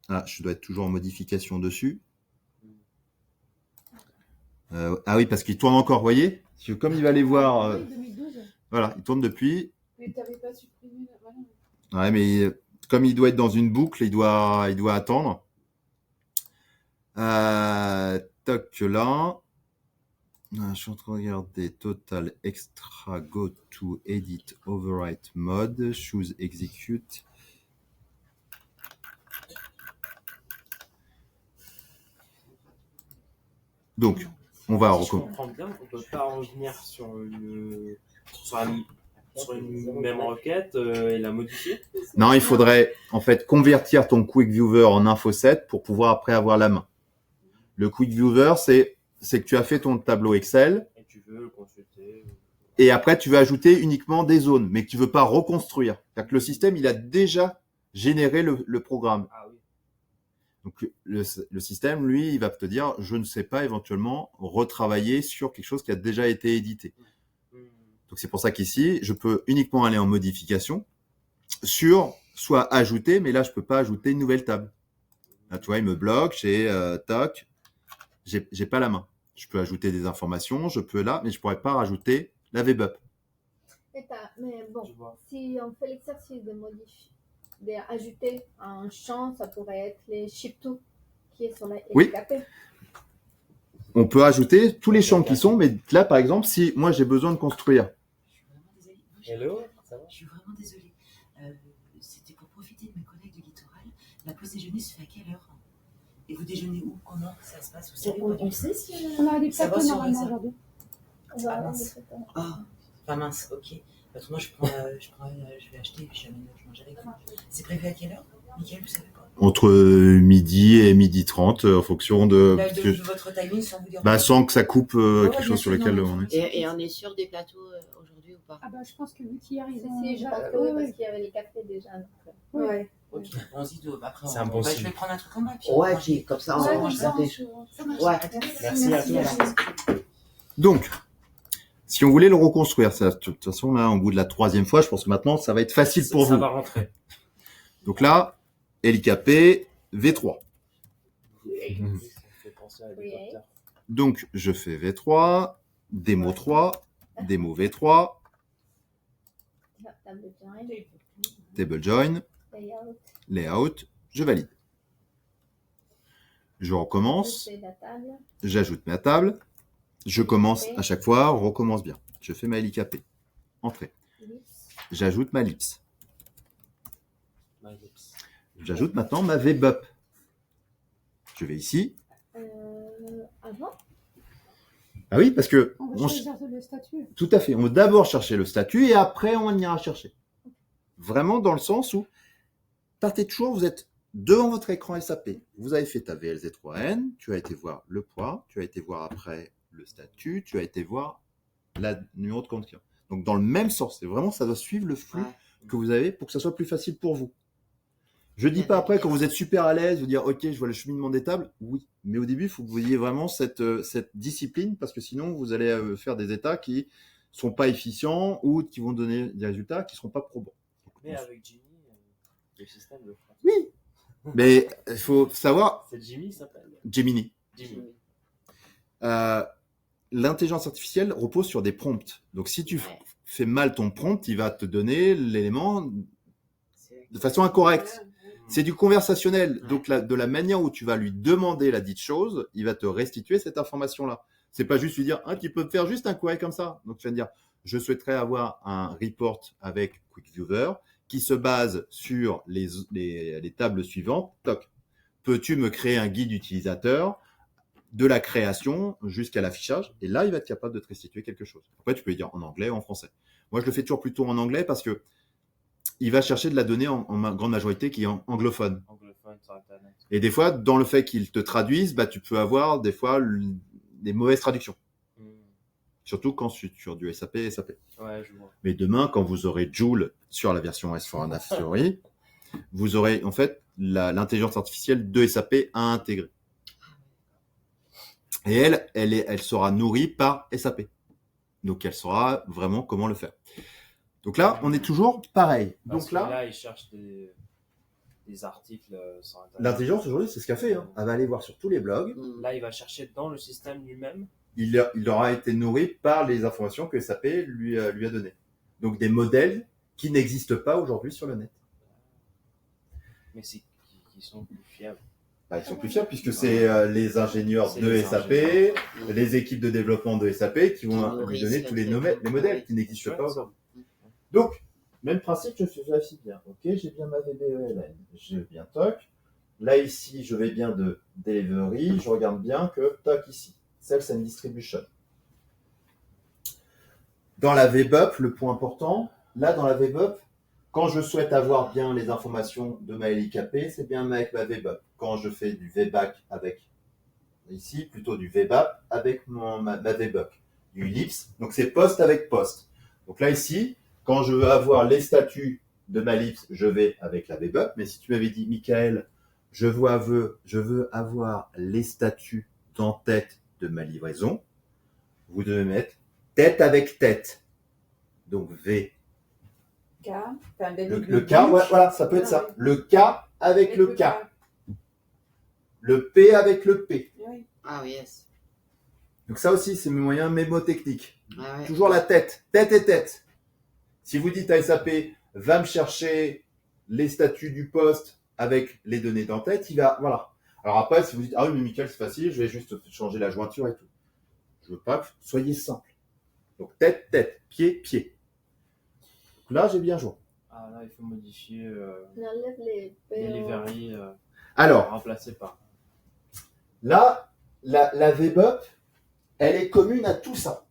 Ah, je dois être toujours en modification dessus. Ah oui, parce qu'il tourne encore, vous voyez? Parce que comme il va aller voir... 2012. Voilà, il tourne depuis. Mais tu n'avais pas supprimé. Voilà. Ouais, mais comme il doit être dans une boucle, il doit attendre. Toc là. Je suis en train de regarder Total Extra Go to Edit Overwrite Mode. Choose Execute. Donc, on va Si je comprends bien, on ne peut pas revenir sur une même requête et la modifier. Non, il faudrait en fait convertir ton Quick Viewer en Info7 pour pouvoir après avoir la main. Le Quick Viewer, c'est que tu as fait ton tableau Excel. Et tu veux le consulter. Et après, tu veux ajouter uniquement des zones, mais que tu veux pas reconstruire. C'est-à-dire que le système, il a déjà généré le programme. Ah oui. Donc, le système, lui, il va te dire, je ne sais pas éventuellement retravailler sur quelque chose qui a déjà été édité. Donc, c'est pour ça qu'ici, je peux uniquement aller en modification sur soit ajouter, mais là, je peux pas ajouter une nouvelle table. Là, tu vois, il me bloque, toc. J'ai pas la main. Je peux ajouter des informations, je peux là, mais je pourrais pas rajouter la VBUP. Mais bon, si on fait l'exercice de modifier, d'ajouter un champ, ça pourrait être les ship-to qui est sur la LKP. Oui. On peut ajouter tous les champs qui sont, mais là, par exemple, si moi j'ai besoin de construire. Hello, ça va? Je suis vraiment désolée. C'était pour profiter de mes collègues du littoral. La pause déjeuner se fait à quelle heure? Et vous déjeunez où? Comment ça se passe? Vous savez On sait si on a des Ça va plateaux sur normalement réserve. aujourd'hui. Ah mince. Ah, pas mince, ok. Parce que moi, je vais acheter et puis je mange avec vous. C'est prévu à quelle heure? Mickaël, vous savez pas? Entre midi et midi 30, en fonction de... Là, de votre timing, sans vous dire. sans que ça coupe Ouais, quelque bien chose sur sûr, lequel non, on est. Et on est sur des plateaux aujourd'hui ou pas? Ah bah je pense que vu qu'hier ils Si, ont... je pense que oui, parce qu'il y avait les cafés déjà. Ouais. Ok, on-y après. C'est un bon Je signe. vais prendre un truc en bas. Puis Ouais, puis comme ça, on Ouais, mange comme ça. ça, ça marche. Ouais. Merci à tous. Donc, si on voulait le reconstruire, ça, de toute façon, là, au bout de la 3e fois, je pense que maintenant, ça va être facile pour Ça vous. va rentrer. Donc là, LKP V3. penser à l'hélicoptère. Donc, je fais V3, démo 3, démo V3, Table join, table join, layout, layout, je valide. Je recommence, je fais la table, j'ajoute ma table, je commence à chaque fois, on recommence bien. Je fais ma LIKP. Entrée. ellipse, J'ajoute ma lips. My lips. J'ajoute maintenant ma VBUP. Je vais ici. avant, Ah oui, parce que On va on- choisir le statut. tout à fait, on va d'abord chercher le statut et après on ira chercher. Vraiment dans le sens où partez toujours, vous êtes devant votre écran SAP. Vous avez fait ta VLZ3N, tu as été voir le poids, tu as été voir après le statut, tu as été voir le numéro de compte client. Donc dans le même sens, c'est vraiment ça doit suivre le flux Ouais. que vous avez pour que ça soit plus facile pour vous. Je dis pas après quand vous êtes super à l'aise, vous dire ok, je vois le cheminement des tables, oui. Mais au début, il faut que vous ayez vraiment cette discipline parce que sinon vous allez faire des états qui sont pas efficients ou qui vont donner des résultats qui seront pas probants. Mais avec Jimmy, le système le fera. Oui. Mais il faut savoir, C'est Jimmy, ça s'appelle Gemini, Jimmy. l'intelligence artificielle repose sur des prompts. Donc si tu Ouais. fais mal ton prompt, il va te donner l'élément de façon incorrecte. C'est du conversationnel. Ouais. Donc, de la manière où tu vas lui demander la dite chose, il va te restituer cette information-là. C'est pas juste lui dire, ah, tu peux me faire juste un query comme ça. Donc, tu vas me dire, je souhaiterais avoir un report avec QuickViewer qui se base sur les tables suivantes. Toc. Peux-tu me créer un guide utilisateur de la création jusqu'à l'affichage? Et là, il va être capable de te restituer quelque chose. Après, tu peux lui dire en anglais ou en français. Moi, je le fais toujours plutôt en anglais parce que il va chercher de la donnée en grande majorité qui est anglophone. Anglophone sur Internet. Et des fois, dans le fait qu'il te traduise, bah, tu peux avoir des fois des mauvaises traductions. Surtout quand c'est sur du SAP. Ouais, je vois. Mais demain, quand vous aurez Joule sur la version S4HANA Fiori, vous aurez en fait l'intelligence artificielle de SAP à intégrer. Et elle sera nourrie par SAP. Donc, elle saura vraiment comment le faire. Donc là, on est toujours pareil. Parce Donc que là, il cherche des articles sur Internet. l'intelligence aujourd'hui, c'est ce qu'elle fait. Hein. Elle va aller voir sur tous les blogs. Là, il va chercher dans le système lui-même. Il aura été nourri par les informations que SAP lui a données. Donc des modèles qui n'existent pas aujourd'hui sur le net. Mais qui sont plus fiables. Bah, ils sont plus fiables puisque c'est les ingénieurs C'est de les SAP, ingénieurs. les équipes de développement de SAP qui vont lui nourrissent donner le tous les truc. modèles qui n'existent pas aujourd'hui. Donc, même principe, je fais aussi bien. Ok, j'ai bien ma VBELN, j'ai bien TOC. Là, ici, je vais bien de delivery, je regarde bien que TOC ici, Sales and Distribution. Dans la VBUP, le point important, là, dans la VBUP, quand je souhaite avoir bien les informations de ma LIKP, c'est bien avec ma VBUP. Quand je fais du VBAC avec, ici, plutôt du VBAP avec ma VBUP. Du LIPS, donc c'est poste avec poste. Donc là, ici, quand je veux avoir les statuts de ma LIPS, je vais avec la VBUP. Mais si tu m'avais dit, Michael, je veux avoir les statuts d'en-tête de ma livraison, vous devez mettre tête avec tête. Donc V. K. Enfin, Le K, voilà, ça peut être ça. Le K avec le K. Le P avec le P. Oui. Ah oui, yes. Donc ça aussi, c'est mes moyens mémotechniques. Ah ouais. Toujours la tête et tête. Si vous dites à SAP, va me chercher les statuts du poste avec les données d'en-tête, il va, voilà. Alors après, si vous dites, ah oui, mais Michael, c'est facile, je vais juste changer la jointure et tout. Je veux pas que soyez simple. Donc tête, pied. Donc là, j'ai bien joué. Ah là, il faut modifier on enlève les delivery Alors, remplacé par. là, la VBUP, elle est commune à tout ça.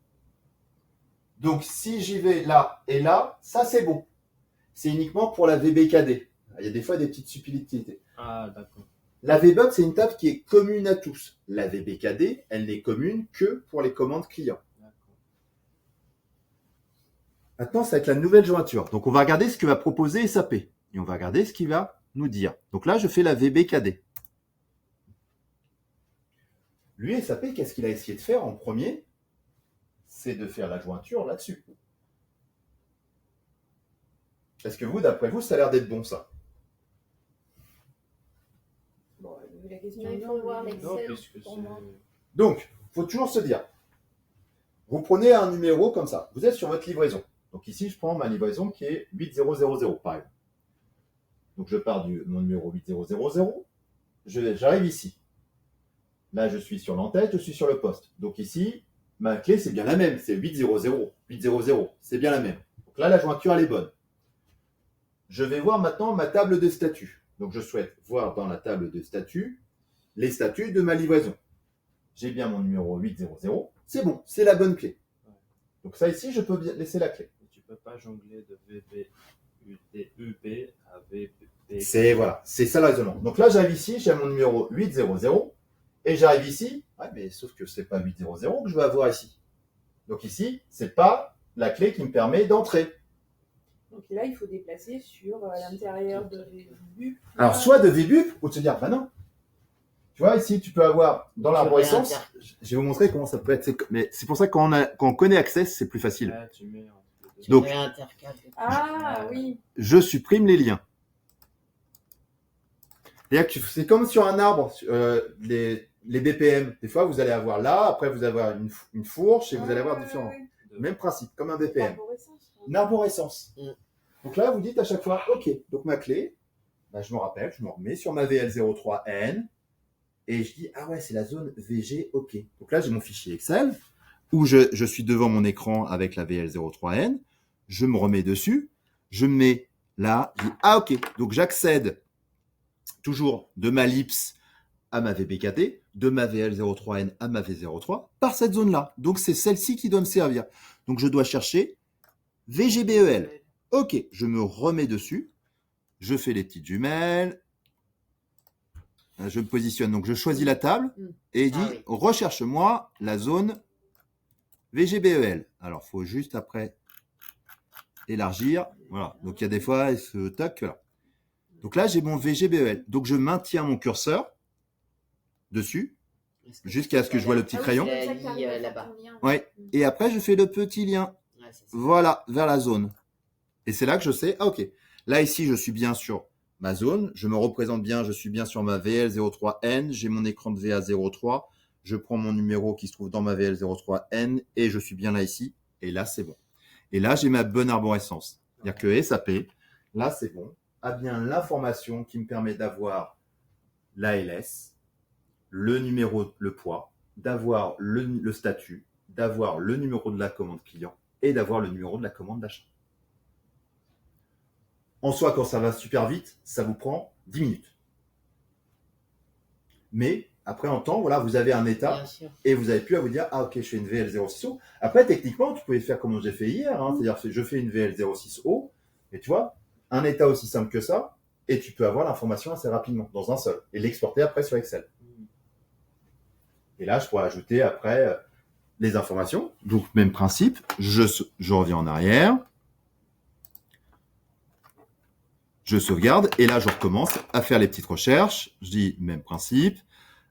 Donc, si j'y vais là et là, ça c'est bon. C'est uniquement pour la VBKD. Il y a des fois des petites subtilités. Ah, d'accord. La VBUP, c'est une table qui est commune à tous. La VBKD, elle n'est commune que pour les commandes clients. D'accord. Maintenant, c'est avec la nouvelle jointure. Donc, on va regarder ce que va proposer SAP. Et on va regarder ce qu'il va nous dire. Donc là, je fais la VBKD. Lui, SAP, qu'est-ce qu'il a essayé de faire en premier? C'est de faire la jointure là-dessus. Est-ce que vous, d'après vous, ça a l'air d'être bon, ça? Bon, vu la question Sinon, il faut voir Non, l'Excel puisque pour c'est. moi. Donc, il faut toujours se dire, vous prenez un numéro comme ça, vous êtes sur votre livraison. Donc ici, je prends ma livraison qui est 8000, par exemple. Donc je pars de mon numéro 8000, j'arrive ici. Là, je suis sur l'entête, je suis sur le poste. Donc ici, ma clé, c'est bien la même, c'est 800, c'est bien la même. Donc là, la jointure, elle est bonne. Je vais voir maintenant ma table de statut. Donc je souhaite voir dans la table de statut les statuts de ma livraison. J'ai bien mon numéro 800, c'est bon, c'est la bonne clé. Donc ça ici, je peux laisser la clé. Tu peux pas jongler de VBUP à VBP. C'est ça le raisonnement. Donc là, j'arrive ici, j'ai mon numéro 800, et j'arrive ici, ouais, mais sauf que c'est pas 800 que je vais avoir ici. Donc ici, c'est pas la clé qui me permet d'entrer. Donc là, il faut déplacer sur l'intérieur de VBUP. Alors, soit de VBUP, ou de se dire, bah non. Tu vois, ici, tu peux avoir dans l'arborescence, je vais vous montrer comment ça peut être. Mais c'est pour ça que quand on connaît Access, c'est plus facile. Là, tu mets Donc, Ah oui. je supprime les liens. C'est comme sur un arbre, les BPM. Des fois, vous allez avoir là, après, vous allez avoir une fourche et vous allez avoir différents. Même principe, comme un BPM. Une arborescence. Donc là, vous dites à chaque fois, OK, donc ma clé, bah, je me rappelle, je me remets sur ma VL03N et je dis, ah ouais, c'est la zone VG, OK. Donc là, j'ai mon fichier Excel où je suis devant mon écran avec la VL03N, je me remets dessus, je me mets là, je dis, ah OK, donc j'accède toujours de ma LIPS à ma VBKT, de ma VL03N à ma V03 par cette zone-là. Donc c'est celle-ci qui doit me servir. Donc je dois chercher VGBEL. OK, je me remets dessus, je fais les petites jumelles, je me positionne, donc je choisis la table et dit recherche-moi la zone VGBEL. Alors, il faut juste après élargir. Voilà, donc il y a des fois, il se tac là. Donc là, j'ai mon VGBEL. Donc je maintiens mon curseur dessus jusqu'à ce que je vois le petit crayon. Là-bas. Ouais. Et après, je fais le petit lien. Voilà, vers la zone. Et c'est là que je sais, ah ok, là ici, je suis bien sur ma zone, je me représente bien, je suis bien sur ma VL03N, j'ai mon écran de VA03, je prends mon numéro qui se trouve dans ma VL03N et je suis bien là ici, et là c'est bon. Et là, j'ai ma bonne arborescence. C'est-à-dire que SAP, là c'est bon, a bien l'information qui me permet d'avoir l'ALS, le numéro, le poids, d'avoir le statut, d'avoir le numéro de la commande client et d'avoir le numéro de la commande d'achat. En soi, quand ça va super vite, ça vous prend 10 minutes. Mais après, en temps, voilà, vous avez un état et vous avez pu à vous dire, ah ok, je fais une VL06O. Après, techniquement, tu pouvais faire comme j'ai fait hier, hein, c'est-à-dire je fais une VL06O et tu vois, un état aussi simple que ça et tu peux avoir l'information assez rapidement dans un seul et l'exporter après sur Excel. Et là, je pourrais ajouter après les informations. Donc, même principe, je reviens en arrière. Je sauvegarde et là, je recommence à faire les petites recherches. Je dis même principe,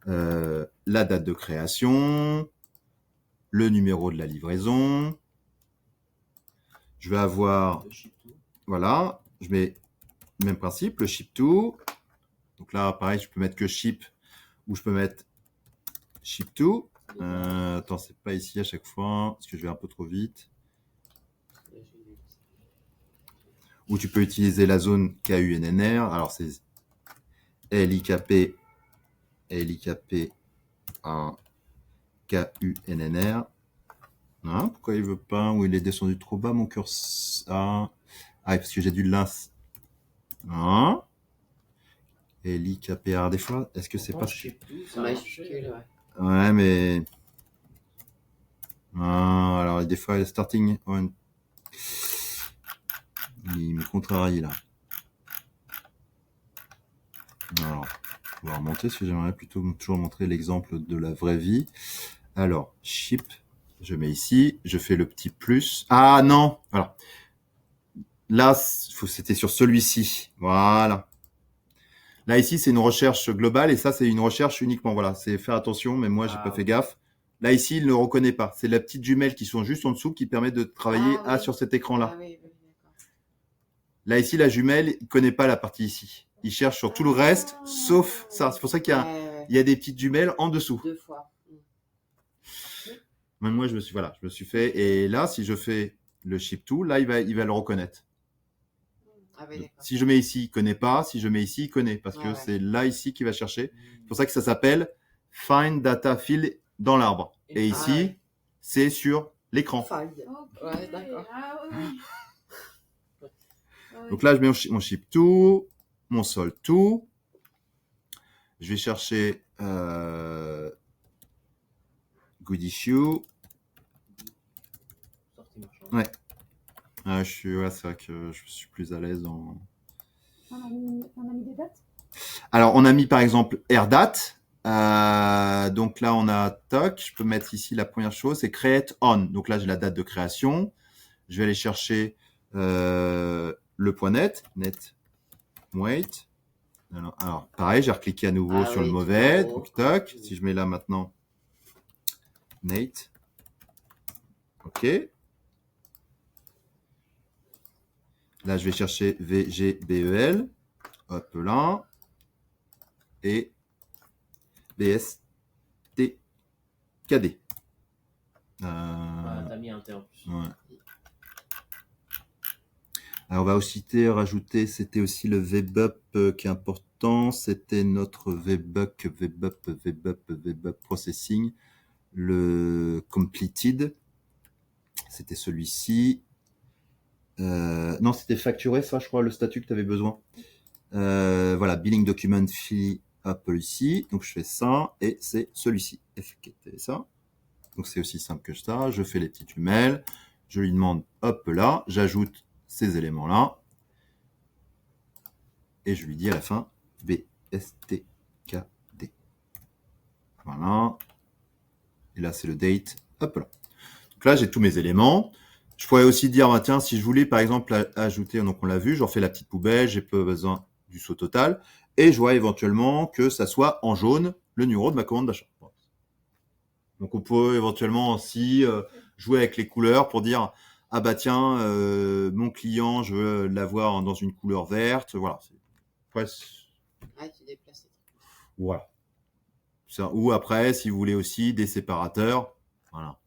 la date de création, le numéro de la livraison. Je vais avoir, voilà, je mets même principe, le ship to. Donc là, pareil, je peux mettre que ship ou je peux mettre ship to. Attends, c'est pas ici à chaque fois parce que je vais un peu trop vite. Ou tu peux utiliser la zone KUNNR. Alors, c'est LIKP, KUNNR. Hein, pourquoi il veut pas? Ou il est descendu trop bas, mon curseur? Ah, parce que j'ai du lance. Hein? LIKPR, des fois, est-ce que c'est pas... Ouais, mais... Ah, alors, des fois, starting... Il me contrarie là. Alors, on va remonter parce que j'aimerais plutôt toujours montrer l'exemple de la vraie vie. Alors, ship, je mets ici, je fais le petit plus. Ah non, voilà. Là, c'était sur celui-ci. Voilà. Là, ici, c'est une recherche globale et ça, c'est une recherche uniquement. Voilà, c'est faire attention, mais moi, j'ai pas fait gaffe. Là, ici, il ne reconnaît pas. C'est la petite jumelle qui sont juste en dessous qui permet de travailler sur cet écran-là. Là, ici, la jumelle, il ne connaît pas la partie ici. Il cherche sur tout le reste, sauf ça. C'est pour ça qu'il y a il y a des petites jumelles en dessous. 2 fois. Même moi, je me suis fait. Et là, si je fais le ship to, là, il va le reconnaître. Ah oui, d'accord. Si je mets ici, il connaît pas. Si je mets ici, il connaît. Parce que Ouais. c'est là, ici, qu'il va chercher. C'est pour ça que ça s'appelle Find Data Field dans l'arbre. Et ici, ouais. c'est sur l'écran. Find. Ok. Ouais, d'accord. Ah oui. Donc là, je mets mon ship to, mon sol to. Je vais chercher good issue. Sortie marchande. Ouais. Ah, c'est vrai que je suis plus à l'aise dans... On a mis des dates. Alors, on a mis par exemple AirDat. Donc là, on a toc. Je peux mettre ici la première chose, c'est create on. Donc là, j'ai la date de création. Je vais aller chercher le point net wait. Alors, pareil, j'ai recliqué à nouveau sur le mauvais. Donc toc. Si je mets là maintenant Nate. OK. Là, je vais chercher VGBEL. Hop là. Et BSTKD. T'as mis un T en plus. Ouais. Alors, on va aussi rajouter, c'était aussi le VBUP qui est important. C'était notre VBUP Processing, le Completed. C'était celui-ci. Non, c'était facturé, ça, je crois, le statut que tu avais besoin. Voilà, Billing Document Fee, hop, ici. Donc, je fais ça, et c'est celui-ci. FKT, ça. Donc, c'est aussi simple que ça. Je fais les petites jumelles. Je lui demande, hop, là. J'ajoute ces éléments-là. Et je lui dis à la fin, BSTKD. Voilà. Et là, c'est le date. Hop là. Donc là, j'ai tous mes éléments. Je pourrais aussi dire, bah, tiens, si je voulais, par exemple, ajouter, donc on l'a vu, j'en fais la petite poubelle, j'ai pas besoin du saut total. Et je vois éventuellement que ça soit en jaune le numéro de ma commande d'achat. Donc, on peut éventuellement aussi jouer avec les couleurs pour dire, ah bah tiens, mon client, je veux l'avoir dans une couleur verte. Voilà. Ouais, tu déplaces. Voilà. Ça, ou après, si vous voulez aussi des séparateurs. Voilà.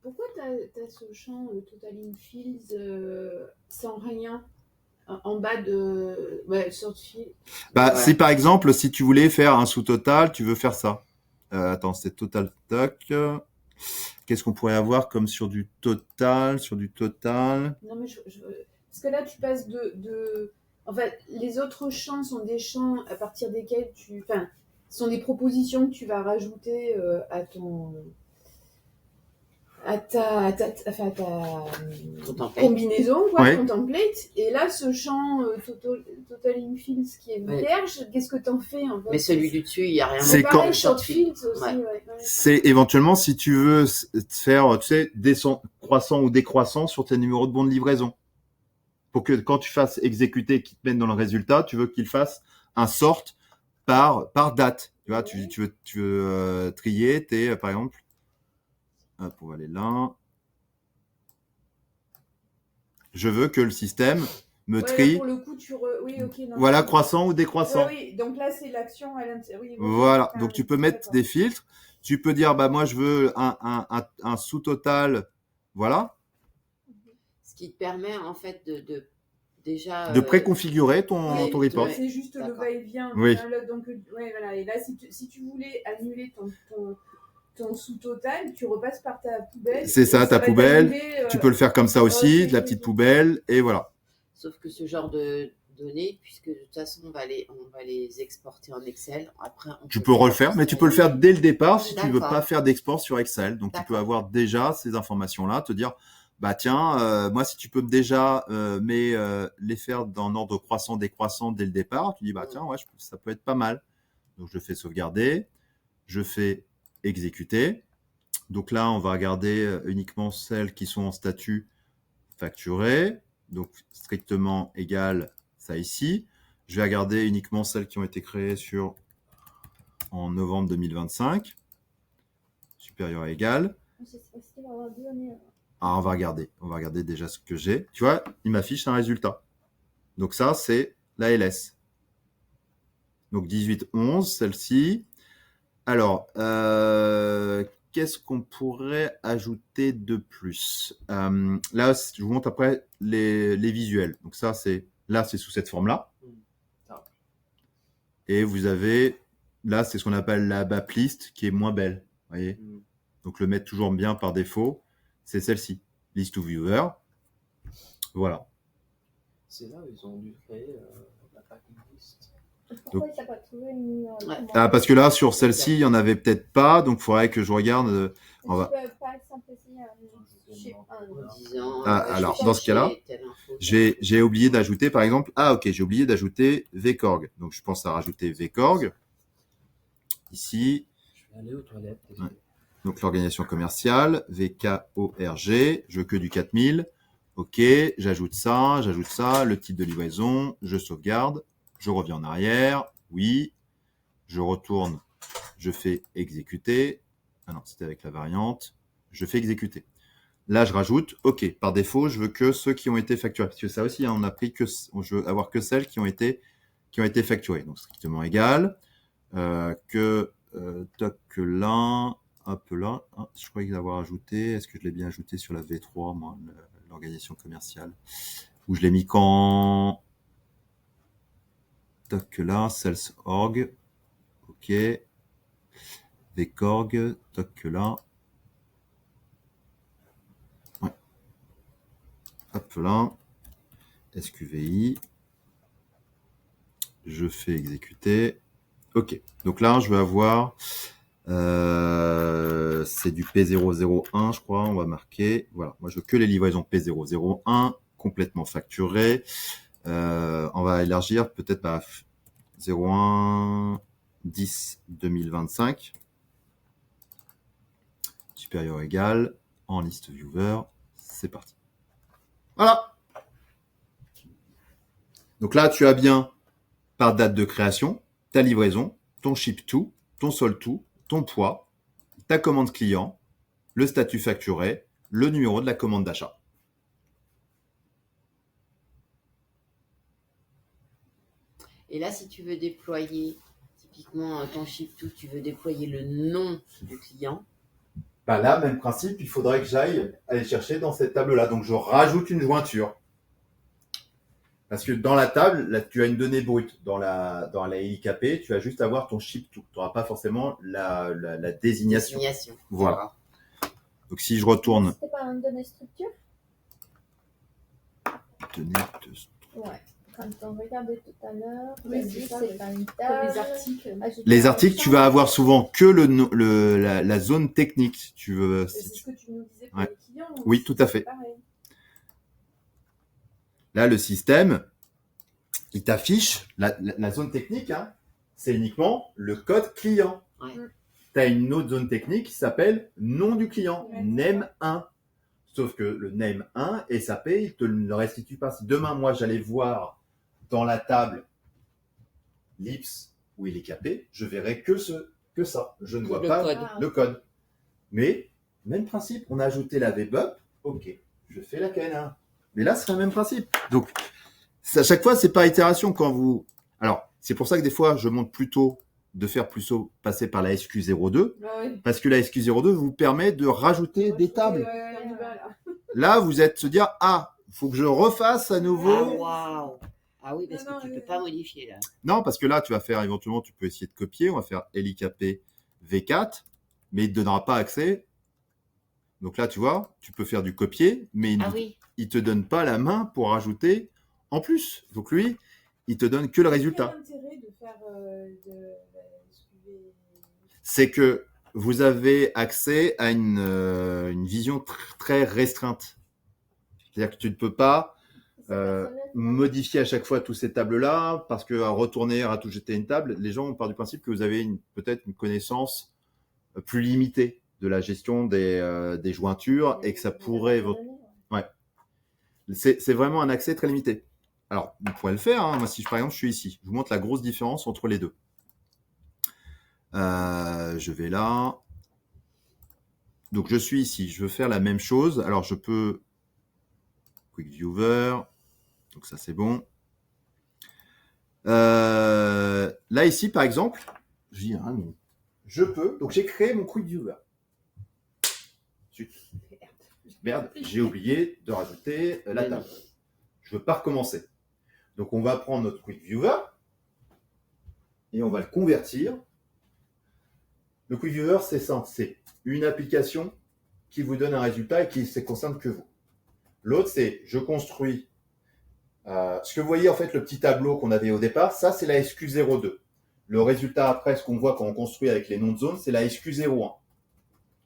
Pourquoi tu as ce champ Totaling Fields sans rien en bas de sort field? Bah, Ouais. si par exemple, si tu voulais faire un sous-total, tu veux faire ça. Attends, c'est total toc. Qu'est-ce qu'on pourrait avoir comme sur du total? Non, mais parce que là, tu passes de... En fait, les autres champs sont des champs à partir desquels tu... Enfin, sont des propositions que tu vas rajouter à ton... à ta combinaison, quoi, Ouais. ton template. Et là, ce champ Totaling Fields qui est vierge, qu'est-ce que t'en fais en fait? Mais celui du dessus, il n'y a rien. C'est pareil, quand- short fields aussi. Ouais. Ouais. C'est éventuellement si tu veux faire, tu sais, croissant ou décroissant sur tes numéros de bon de livraison. Pour que quand tu fasses exécuter, qu'il te mette dans le résultat, tu veux qu'il fasse un sort par date. Tu vois, tu veux trier tes, par exemple, hop, on va aller là. Je veux que le système me trie. Là, pour le coup, oui, ok. Non, Voilà, croissant ou décroissant. Oui, donc là, c'est l'action à l'intérieur. Oui, Voilà, donc tu peux mettre des filtres. Tu peux dire, bah moi, je veux un sous-total. Voilà. Ce qui te permet, en fait, de déjà... De préconfigurer ton report. C'est juste le D'accord. va-et-vient. Oui. Donc, voilà. Et là, si tu voulais annuler ton sous-total, tu repasses par ta poubelle. C'est ça, ta va poubelle. t'annuler, Tu peux le faire comme ça aussi, de la petite poubelle, et voilà. Sauf que ce genre de données, puisque de toute façon, on va les exporter en Excel. Après, Tu peux refaire, mais tu peux le faire dès le départ si tu veux D'accord. pas faire d'export sur Excel. Donc, tu peux D'accord. avoir déjà ces informations-là, te dire, bah tiens, moi, si tu peux déjà les faire dans ordre croissant, décroissant dès le départ, tu dis, bah tiens, ouais, ça peut être pas mal. Donc, je fais sauvegarder, je fais exécuter. Donc là, on va regarder uniquement celles qui sont en statut facturé, donc strictement égal ça ici. Je vais regarder uniquement celles qui ont été créées en novembre 2025, supérieur à égal. Ah, on va regarder déjà ce que j'ai. Tu vois, il m'affiche un résultat. Donc ça, c'est la LS. Donc 18, 11, celle-ci. Alors, qu'est-ce qu'on pourrait ajouter de plus? Là, je vous montre après les visuels. Donc ça, c'est sous cette forme-là. Et vous avez, là, c'est ce qu'on appelle la map list qui est moins belle. Vous voyez? Donc le mettre toujours bien par défaut, c'est celle-ci. List to viewer. Voilà. C'est là où ils ont dû créer la packing list. Pourquoi il n'a pas trouvé une. Parce que là, sur celle-ci, il n'y en avait peut-être pas, donc il faudrait que je regarde. On va... Par exemple, ici, alors, dans ce cas-là, j'ai oublié d'ajouter, par exemple, j'ai oublié d'ajouter VKorg. Donc, je pense à rajouter VKorg. Ici. Je vais aller aux toilettes. Ouais. Donc, l'organisation commerciale, VKORG, je veux que du 4000. OK, j'ajoute ça, le type de livraison, je sauvegarde, je reviens en arrière, oui, je retourne, je fais exécuter. Ah non, c'était avec la variante, je fais exécuter. Là, je rajoute, OK, par défaut, je veux que ceux qui ont été facturés. Parce que ça aussi, on a pris que, je veux avoir que celles qui ont été facturées. Donc, strictement égal. Toc là, hop là. Ah, je croyais l'avoir ajouté. Est-ce que je l'ai bien ajouté sur la V3, moi, l'organisation commerciale? Ou je l'ai mis quand... Toc là, sales org. OK. VKorg, toc là. Ouais. Hop là. SQVI. Je fais exécuter. OK. Donc là, je vais avoir... c'est du P001, je crois. On va marquer. Voilà. Moi, je veux que les livraisons P001 complètement facturées. On va élargir peut-être à 01 10 2025. Supérieur égal. En liste viewer. C'est parti. Voilà. Donc là, tu as bien par date de création, ta livraison, ton ship to, ton sold to, ton poids, ta commande client, le statut facturé, le numéro de la commande d'achat. Et là, si tu veux déployer, typiquement ton ship to, tu veux déployer le nom du client. Bah là, même principe, il faudrait que j'aille aller chercher dans cette table-là. Donc, je rajoute une jointure. Parce que dans la table, là, tu as une donnée brute. Dans la LKP, tu vas juste avoir ton ship to. Tu n'auras pas forcément la désignation. Voilà. Donc, si je retourne. C'était pas une donnée structure? Donnée de structure. Ouais. Quand on regardait tout à l'heure, Oui, c'est ça, c'est pas une table. Les articles. Les articles, tu vas avoir souvent que la zone technique. Tu veux. C'est ce que tu nous disais pour Ouais. les clients. Oui, tout à fait. Pareil. Là, le système, il t'affiche la zone technique, hein, c'est uniquement le code client. Ouais. Tu as une autre zone technique qui s'appelle nom du client, Ouais. name 1. Sauf que le name 1, SAP, il te le restitue pas. Si demain, moi, j'allais voir dans la table l'IPS où il est capé, je verrai que ça. Je ne vois Le pas code. le code. Mais, même principe, on a ajouté la VBUP, ok, je fais la KN1. Mais là, c'est le même principe. Donc, à chaque fois, c'est par itération quand vous... Alors, c'est pour ça que des fois, je montre plutôt de faire plutôt passer par la SQ02, parce que la SQ02 vous permet de rajouter des tables. Là, vous êtes se dire, il faut que je refasse à nouveau. Ah, waouh. Ah oui, parce que tu peux pas modifier là. Non, parce que là, tu vas faire éventuellement, tu peux essayer de copier. On va faire LIKP V4, mais il ne te donnera pas accès. Donc là, tu vois, tu peux faire du copier, mais il te donne pas la main pour rajouter en plus. Donc lui, il te donne que le résultat. Quel intérêt de faire C'est que vous avez accès à une vision très restreinte. C'est-à-dire que tu ne peux pas modifier à chaque fois tous ces tables-là, parce qu'à retourner, à tout jeter une table, les gens partent du principe que vous avez peut-être une connaissance plus limitée de la gestion des jointures et que ça pourrait... Ouais. C'est vraiment un accès très limité. Alors, vous pourrez le faire. Hein. Moi, si par exemple, je suis ici, je vous montre la grosse différence entre les deux. Je vais là. Donc, je suis ici. Je veux faire la même chose. Alors, je peux... Quick Viewer. Donc, ça, c'est bon. là, ici, par exemple, je peux. Donc, j'ai créé mon quick viewer. Ensuite, merde, j'ai oublié de rajouter la table. Je ne veux pas recommencer. Donc, on va prendre notre quick viewer et on va le convertir. Le quick viewer, c'est simple. C'est une application qui vous donne un résultat et qui ne concerne que vous. L'autre, c'est je construis. Ce que vous voyez, en fait, le petit tableau qu'on avait au départ, ça, c'est la SQ02. Le résultat après, ce qu'on voit quand on construit avec les noms de zones, c'est la SQ01.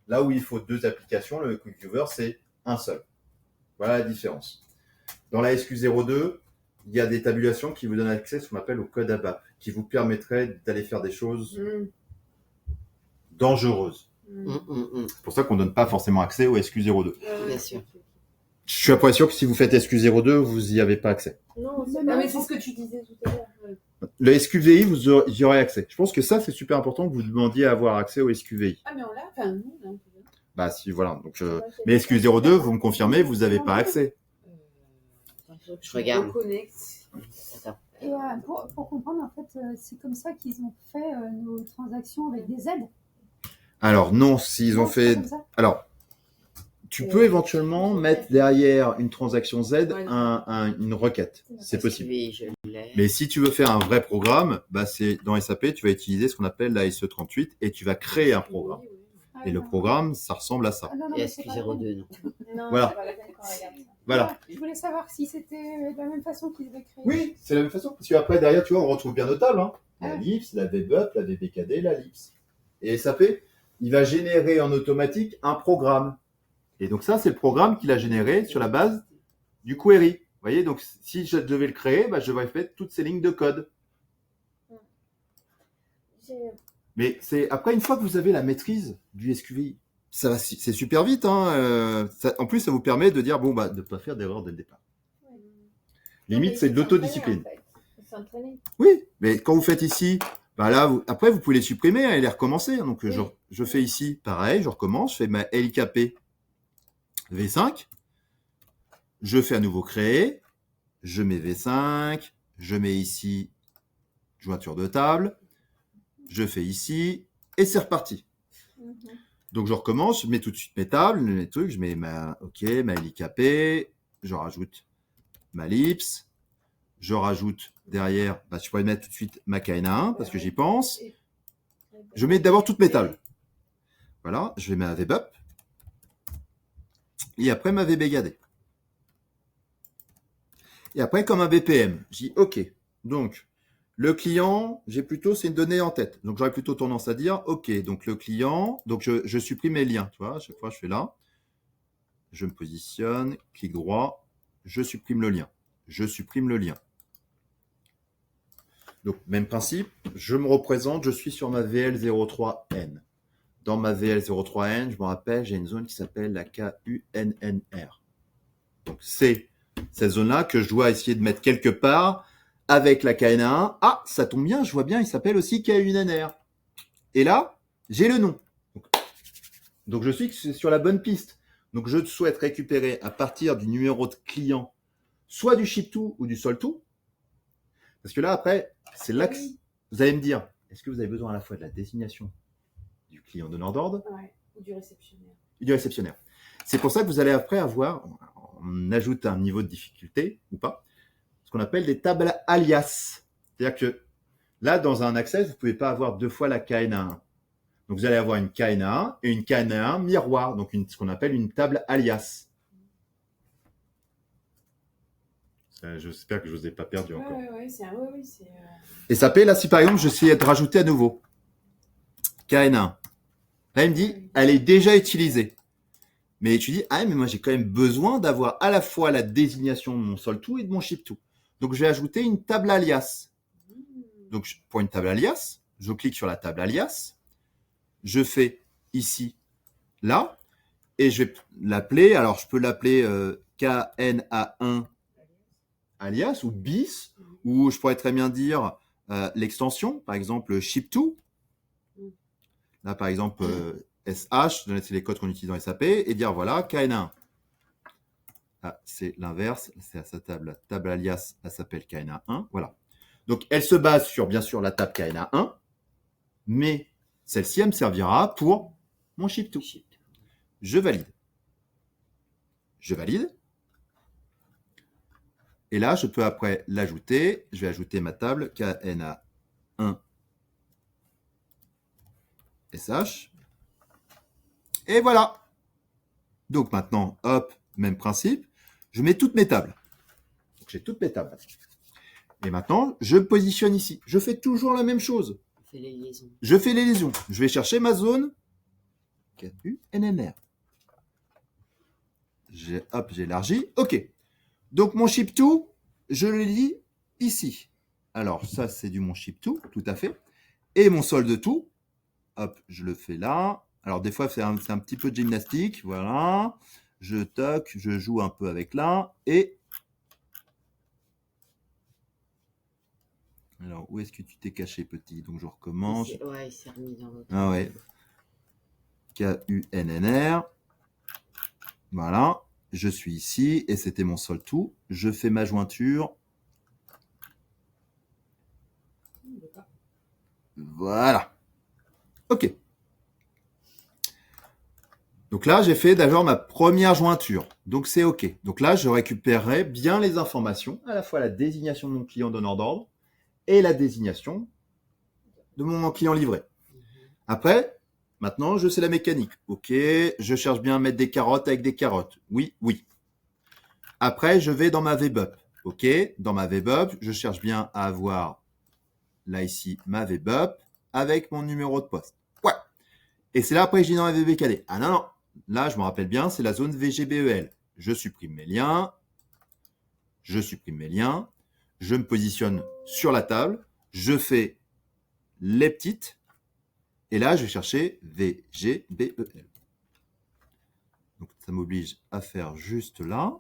Là où il faut 2 applications, le Quick Viewer, c'est un seul. Voilà la différence. Dans la SQ02, il y a des tabulations qui vous donnent accès à ce qu'on appelle au code ABAP, qui vous permettraient d'aller faire des choses dangereuses. C'est pour ça qu'on ne donne pas forcément accès au SQ02. Bien sûr. Je suis à peu près sûr que si vous faites SQ02, vous n'y avez pas accès. Non, mais c'est ce que tu disais tout à l'heure. Le SQVI, vous y aurez accès. Je pense que ça, c'est super important que vous demandiez à avoir accès au SQVI. Ah, mais on l'a, enfin, nous, là. Bah, si, voilà. Donc, mais SQ02, vous me confirmez, vous n'avez pas accès. Je regarde. Et pour comprendre, en fait, c'est comme ça qu'ils ont fait nos transactions avec des aides. Alors, non, s'ils ont fait. Alors, tu peux éventuellement mettre derrière une transaction Z une requête. C'est possible. Mais si tu veux faire un vrai programme, bah c'est dans SAP, tu vas utiliser ce qu'on appelle la SE38 et tu vas créer un programme. Et le programme, ça ressemble à ça. Et SQ02, non. Voilà. Voilà. Je voulais savoir si c'était de la même façon qu'ils avaient créé. Oui, c'est la même façon. Parce qu'après, derrière, tu vois, on retrouve bien nos tables. Hein. La LIPS, la VBUP, la VBKD, la LIPS. Et SAP, il va générer en automatique un programme. Et donc ça, c'est le programme qu'il a généré sur la base du query. Vous voyez, donc si je devais le créer, bah, je vais faire toutes ces lignes de code. Mais c'est après, une fois que vous avez la maîtrise du SQVI, ça va, c'est super vite. Hein, en plus, ça vous permet de dire, bon, bah, de ne pas faire d'erreur dès le départ. Limite, c'est de l'autodiscipline. Oui, mais quand vous faites ici, bah là, après, vous pouvez les supprimer et les recommencer. Donc, je fais ici, pareil, je recommence, je fais ma LKP V5, je fais à nouveau créer, je mets V5, je mets ici jointure de table, je fais ici, et c'est reparti. Donc je recommence, je mets tout de suite mes tables, mes trucs, je mets ma LKP, je rajoute ma LIPS, je rajoute derrière, bah, je pourrais mettre tout de suite ma KNA1 parce que j'y pense. Je mets d'abord toutes mes tables. Voilà, je vais mettre ma VBUP. Et après ma VBKD. Et après comme un BPM, je dis OK. Donc le client, c'est une donnée en tête. Donc j'aurais plutôt tendance à dire OK. Donc le client, donc je supprime mes liens. Tu vois, à chaque fois je fais là, je me positionne, clic droit, je supprime le lien. Je supprime le lien. Donc même principe, je me représente, je suis sur ma VL03N. Dans ma VL03N, je me rappelle, j'ai une zone qui s'appelle la KUNNR. Donc, c'est cette zone-là que je dois essayer de mettre quelque part avec la KNA1. Ah, ça tombe bien, je vois bien, il s'appelle aussi KUNNR. Et là, j'ai le nom. Donc, je suis sur la bonne piste. Donc, je souhaite récupérer à partir du numéro de client, soit du ship-to ou du sold-to. Parce que là, après, c'est là que vous allez me dire, est-ce que vous avez besoin à la fois de la désignation du client donneur d'ordre ou du réceptionnaire. Du réceptionnaire. C'est pour ça que vous allez après avoir, on ajoute un niveau de difficulté ou pas, ce qu'on appelle des tables alias. C'est-à-dire que là, dans un access, vous ne pouvez pas avoir 2 fois la KNA1. Donc, vous allez avoir une KNA1 et une KNA1 miroir, donc ce qu'on appelle une table alias. J'espère que je ne vous ai pas perdu encore. Et ça paie, là, si par exemple, je sais de rajouter à nouveau KNA1. Là, il me dit, elle est déjà utilisée. Mais tu dis, mais moi, j'ai quand même besoin d'avoir à la fois la désignation de mon sold-to et de mon ship-to. Donc, je vais ajouter une table alias. Donc, pour une table alias, je clique sur la table alias. Je fais ici, là. Et je vais l'appeler, alors je peux l'appeler KNA1 alias ou BIS, ou je pourrais très bien dire l'extension, par exemple ship-to. Là, par exemple, SH, c'est les codes qu'on utilise dans SAP, et dire voilà, KNA1. Ah, c'est l'inverse, c'est à sa table alias, elle s'appelle KNA1. Voilà. Donc, elle se base sur, bien sûr, la table KNA1, mais celle-ci, elle me servira pour mon ship-to. Je valide. Je valide. Et là, je peux après l'ajouter. Je vais ajouter ma table KNA1 SH. Et voilà. Donc maintenant, hop, même principe. Je mets toutes mes tables. Donc j'ai toutes mes tables. Et maintenant, je me positionne ici. Je fais toujours la même chose. Je fais les liaisons. Je vais chercher ma zone KUNNR. Hop, j'élargis. OK. Donc mon ship to, je le lis ici. Alors ça, c'est du mon ship to, tout à fait. Et mon solde to, hop, je le fais là. Alors des fois, c'est un petit peu de gymnastique. Voilà. Je toque, je joue un peu avec là. Et alors, où est-ce que tu t'es caché, petit? Donc je recommence. Ouais, il s'est remis dans l'autre. Ah ouais. KUNNR. Voilà. Je suis ici et c'était mon solde to. Je fais ma jointure. Voilà. OK. Donc là, j'ai fait d'abord ma première jointure. Donc c'est OK. Donc là, je récupérerai bien les informations, à la fois la désignation de mon client donneur d'ordre et la désignation de mon client livré. Après, maintenant, je sais la mécanique. OK, je cherche bien à mettre des carottes avec des carottes. Oui, oui. Après, je vais dans ma VBUP. OK, dans ma VBUP, je cherche bien à avoir, là ici, ma VBUP avec mon numéro de poste. Ouais. Et c'est là, après, je dis dans la VBKD. Ah non, non. Là, je me rappelle bien, c'est la zone VGBEL. Je supprime mes liens. Je supprime mes liens. Je me positionne sur la table. Je fais les petites. Et là, je vais chercher VGBEL. Donc, ça m'oblige à faire juste là.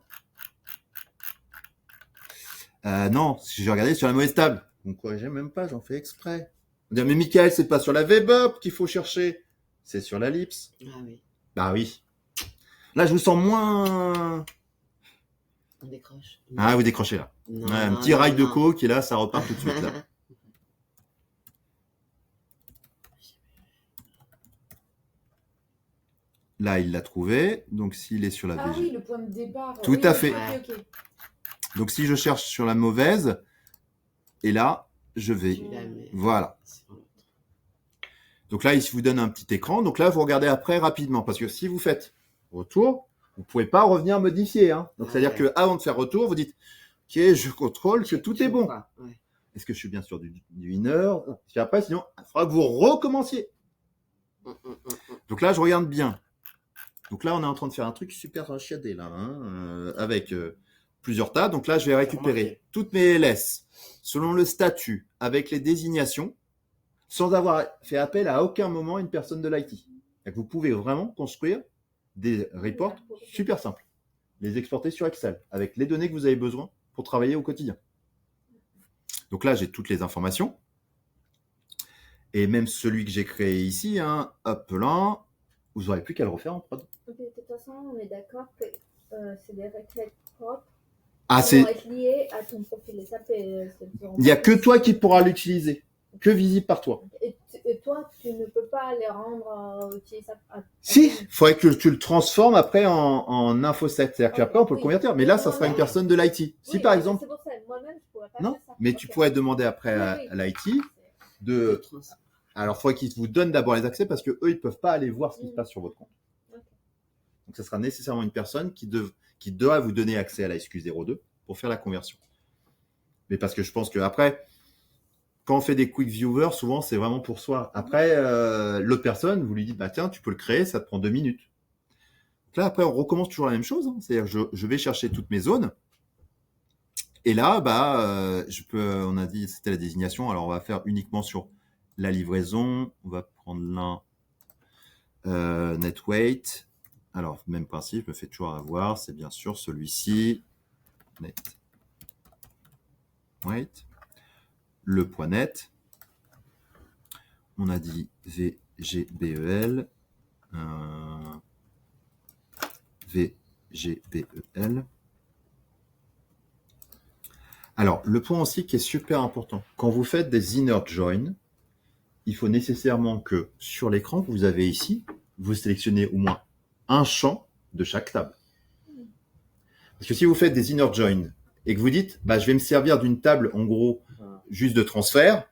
Non, si j'ai regardé sur la mauvaise table. Donc, corrigez même pas, j'en fais exprès. On dit, mais Michael, c'est pas sur la VBUP qu'il faut chercher. C'est sur la LIPS. Ah oui. Bah oui. Là, je vous sens moins... On décroche. Ah, vous décrochez là. Non, Ouais, un non, petit non, rail de non. coke et là, ça repart tout de suite. Là. Là, il l'a trouvé. Donc, s'il est sur la Ah VG. oui, le point de départ. Tout oui, à ok, fait. ok, ok. Donc, si je cherche sur la mauvaise, et là, je vais. Tu la mets Voilà. sur l'autre. Donc là, il vous donne un petit écran. Donc là, vous regardez après rapidement. Parce que si vous faites retour, vous ne pouvez pas revenir modifier. Hein. Donc, Ah c'est-à-dire ouais. qu'avant de faire retour, vous dites, OK, je contrôle que tout est bon. Ouais. Est-ce que je suis bien sûr du winner? Puis après, sinon, il faudra que vous recommenciez. Donc là, je regarde bien. Donc là, on est en train de faire un truc super chiadé là, hein, avec plusieurs tas. Donc là, je vais récupérer toutes mes LS selon le statut, avec les désignations, sans avoir fait appel à aucun moment à une personne de l'IT. Vous pouvez vraiment construire des reports super simples, les exporter sur Excel, avec les données que vous avez besoin pour travailler au quotidien. Donc là, j'ai toutes les informations. Et même celui que j'ai créé ici, hein, hop là, vous n'aurez plus qu'à le refaire en prod. Ok, de toute façon, on est d'accord que c'est des requêtes propres Ah, qui vont être liées à ton profil SAP. Il n'y a que toi qui pourras l'utiliser, que visible par toi. Et toi, tu ne peux pas les rendre utilisables. Si, il faudrait que tu le transformes après en infosec. C'est-à-dire qu'après, on peut le Oui. convertir. Mais là, ça sera une personne de l'IT. Si Oui, par exemple... c'est pour ça, moi-même, je pourrais pas Non, faire ça. mais Ok. tu pourrais demander après Oui, à l'IT de... Alors, il faudrait qu'ils vous donnent d'abord les accès parce que eux, ils peuvent pas aller voir ce qui se passe sur votre compte. Ok. Donc, ça sera nécessairement une personne qui doit vous donner accès à la SQ02 pour faire la conversion. Mais parce que je pense qu'après, quand on fait des quick viewers, souvent, c'est vraiment pour soi. Après, l'autre personne, vous lui dites, bah tiens, tu peux le créer, ça te prend 2 minutes. Donc là, après, on recommence toujours la même chose. Hein. C'est-à-dire je vais chercher toutes mes zones. Et là, on a dit, c'était la désignation. Alors, on va faire uniquement sur la livraison. On va prendre l'un net weight. Alors, même principe, je me fais toujours avoir. C'est bien sûr celui-ci. Net weight. Le poids net. On a dit VGBEL. VGBEL. Alors, le point aussi qui est super important, quand vous faites des inner join, il faut nécessairement que sur l'écran que vous avez ici, vous sélectionnez au moins un champ de chaque table. Parce que si vous faites des inner join et que vous dites, bah, je vais me servir d'une table, en gros, juste de transfert,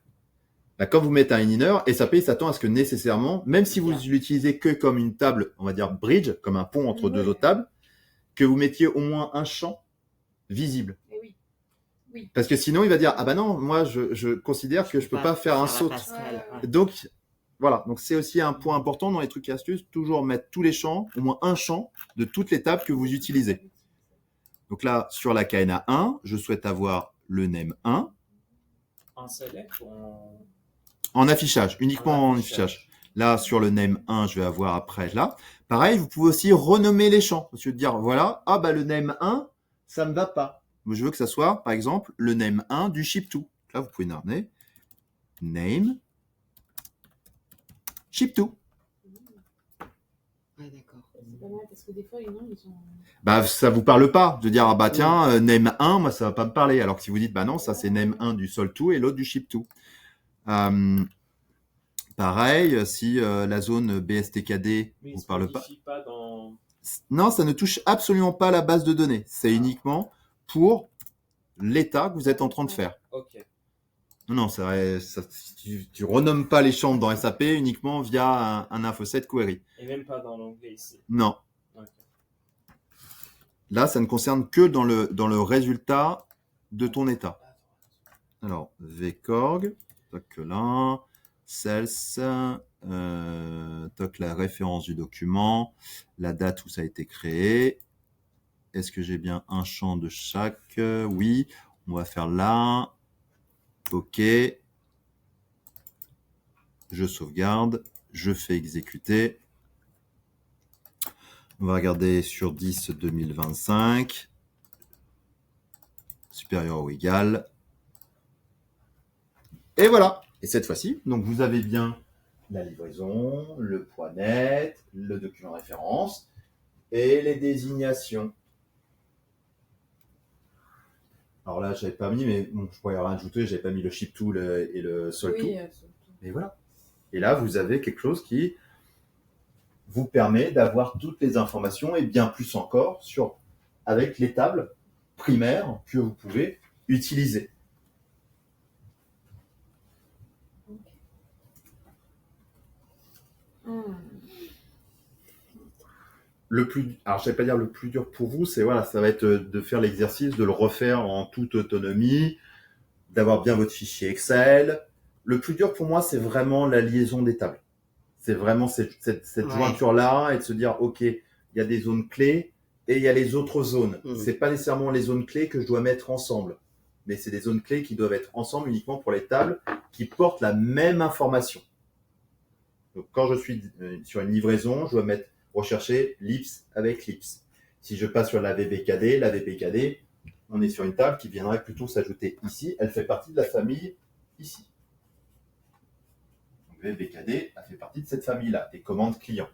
bah, quand vous mettez un inner, SAP s'attend à ce que nécessairement, même si vous l'utilisez que comme une table, on va dire bridge, comme un pont entre deux autres tables, que vous mettiez au moins un champ visible. Parce que sinon, il va dire, ah bah non, moi, je considère que je peux pas faire un saut. Donc, voilà. Donc, c'est aussi un point important dans les trucs et astuces, toujours mettre tous les champs, au moins un champ de toutes les tables que vous utilisez. Donc là, sur la KNA 1, je souhaite avoir le name 1. En select ou en affichage, uniquement en affichage. Là, sur le name 1, je vais avoir après là. Pareil, vous pouvez aussi renommer les champs. Parce que dire, voilà, ah bah le name 1, ça me va pas. Je veux que ça soit, par exemple, le name 1 du ship2. Là, vous pouvez nommer name ship2. Ouais, d'accord. C'est pas mal parce que des fois, ils sont. Bah, ça vous parle pas de dire, ah bah tiens, name 1, moi, ça va pas me parler. Alors que si vous dites, bah non, ça c'est name 1 du sol2 et l'autre du ship2. Pareil, si la zone BSTKD mais vous parle pas. pas dans... Non, ça ne touche absolument pas la base de données. C'est uniquement pour l'état que vous êtes en train de faire. Ok. Non, tu renommes pas les champs dans SAP uniquement via un infoset query. Et même pas dans l'onglet ici. Non. Okay. Là, ça ne concerne que dans le résultat de ton état. Alors, vcorg, toc là, sales, toc la référence du document, la date où ça a été créé. Est-ce que j'ai bien un champ de chaque? Oui, on va faire là. OK. Je sauvegarde. Je fais exécuter. On va regarder sur 10 2025. Supérieur ou égal. Et voilà. Et cette fois-ci, donc vous avez bien la livraison, le point net, le document référence et les désignations. Alors là, j'avais pas mis, mais bon, je pourrais y rajouter, j'avais pas mis le ship tool et le sol tool. Mais voilà. Et là, vous avez quelque chose qui vous permet d'avoir toutes les informations et bien plus encore avec les tables primaires que vous pouvez utiliser. Alors je vais pas dire le plus dur pour vous, c'est voilà, ça va être de faire l'exercice, de le refaire en toute autonomie, d'avoir bien votre fichier Excel. Le plus dur pour moi, c'est vraiment la liaison des tables. C'est vraiment cette jointure-là et de se dire, OK, il y a des zones clés et il y a les autres zones. C'est pas nécessairement les zones clés que je dois mettre ensemble, mais c'est des zones clés qui doivent être ensemble uniquement pour les tables qui portent la même information. Donc, quand je suis sur une livraison, je dois rechercher l'IPS avec l'IPS. Si je passe sur la VBKD, on est sur une table qui viendrait plutôt s'ajouter ici. Elle fait partie de la famille ici. Donc, VBKD a fait partie de cette famille-là, des commandes clients,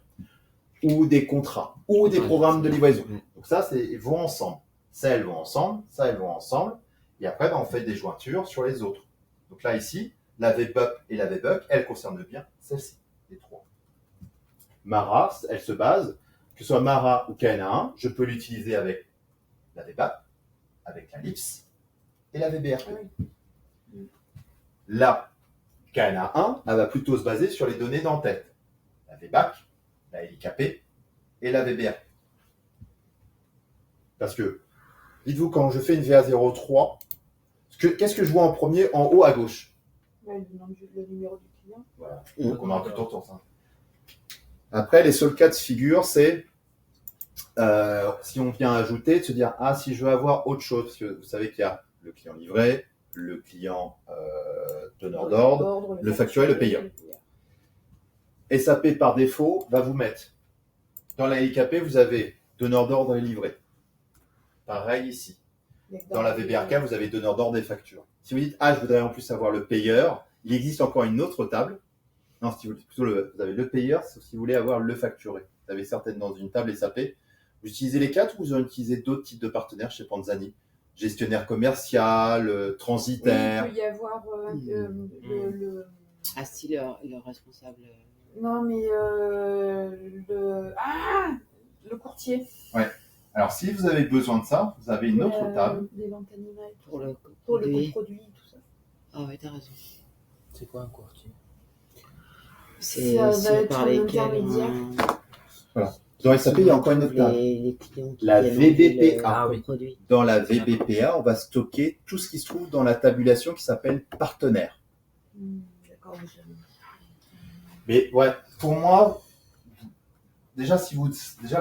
ou des contrats, ou des programmes de livraison. Donc ça, ils vont ensemble. Ça, elles vont ensemble. Ça, elles vont ensemble. Et après, on fait des jointures sur les autres. Donc là, ici, la VBUP et la VBUC, elles concernent bien celle-ci, les trois. Mara, elle se base, que ce soit Mara ou KNA1, je peux l'utiliser avec la VBAP, avec la LIPS et la VBRP. La KNA1, elle va plutôt se baser sur les données d'en-tête. La VBAC, la LIKP et la VBRP. Parce que, dites-vous, quand je fais une VA03, qu'est-ce que je vois en premier en haut à gauche? Le numéro du client. Voilà. Donc on aura plutôt le temps. Après, les seuls cas de figure, c'est si on vient ajouter, de se dire, ah, si je veux avoir autre chose, parce que vous savez qu'il y a le client livré, le client donneur d'ordre, le facturé, le payeur. SAP, par défaut, va vous mettre, dans la LKP, vous avez donneur d'ordre et livré. Pareil ici. Dans la VBRK, vous avez donneur d'ordre et facture. Si vous dites, ah, je voudrais en plus avoir le payeur, il existe encore une autre table. Non, si vous, plutôt vous avez le payeur, sauf si vous voulez avoir le facturé. Vous avez certaines dans une table SAP. Vous utilisez les quatre ou vous en utilisez d'autres types de partenaires chez Panzani? gestionnaire commercial, Oui, il transitaire. peut y avoir Ah, si, le responsable. Non, mais le courtier. Ouais. Alors, si vous avez besoin de ça, vous avez une autre table. Des ventes animales. Pour le Pour le coproduit. coproduit, tout ça. Ah ouais, t'as raison. C'est quoi un courtier? C'est Ça si va on être parlait un intermédiaire. Dans SAP, il y a encore une autre table. Les clients qui La viennent en ville, VBPA. Ah oui. produit. Dans la VBPA, on va stocker tout ce qui se trouve dans la tabulation qui s'appelle partenaire. D'accord, Mais ouais, pour moi, déjà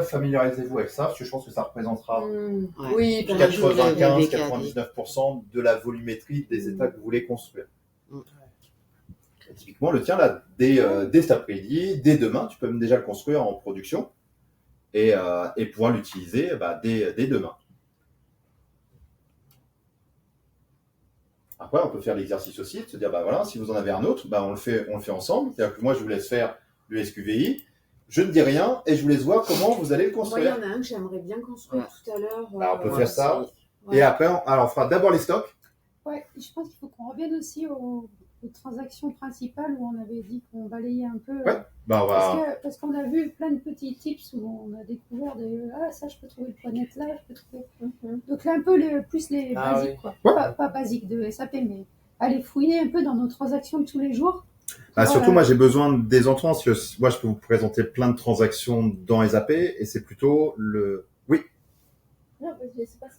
familiarisez-vous avec ça, parce que je pense que ça représentera Ouais. Oui, Dans la journée, la VBKD. 95-99% de la volumétrie des états que vous voulez construire. Mm. Et typiquement, le tien, là, dès cet après-midi, dès demain, tu peux même déjà le construire en production et pouvoir l'utiliser dès demain. Après, on peut faire l'exercice aussi de se dire, voilà, si vous en avez un autre, on le fait ensemble. C'est-à-dire que moi, je vous laisse faire le SQVI, je ne dis rien et je vous laisse voir comment vous allez le Moi, il y construire. en a un que j'aimerais bien construire tout à l'heure. On peut faire ça. Ouais. Et après, on fera d'abord les stocks. Ouais, je pense qu'il faut qu'on revienne aussi aux transactions principales où on avait dit qu'on balayait un peu. Ouais. On va... Parce qu'on a vu plein de petits tips où on a découvert ça je peux trouver le point net là, je peux trouver. Donc là un peu plus les basiques quoi. Ouais. Pas basiques de SAP mais aller fouiller un peu dans nos transactions de tous les jours. Surtout, moi, j'ai besoin des entrants. Parce que moi, je peux vous présenter plein de transactions dans SAP et c'est plutôt le. Oui.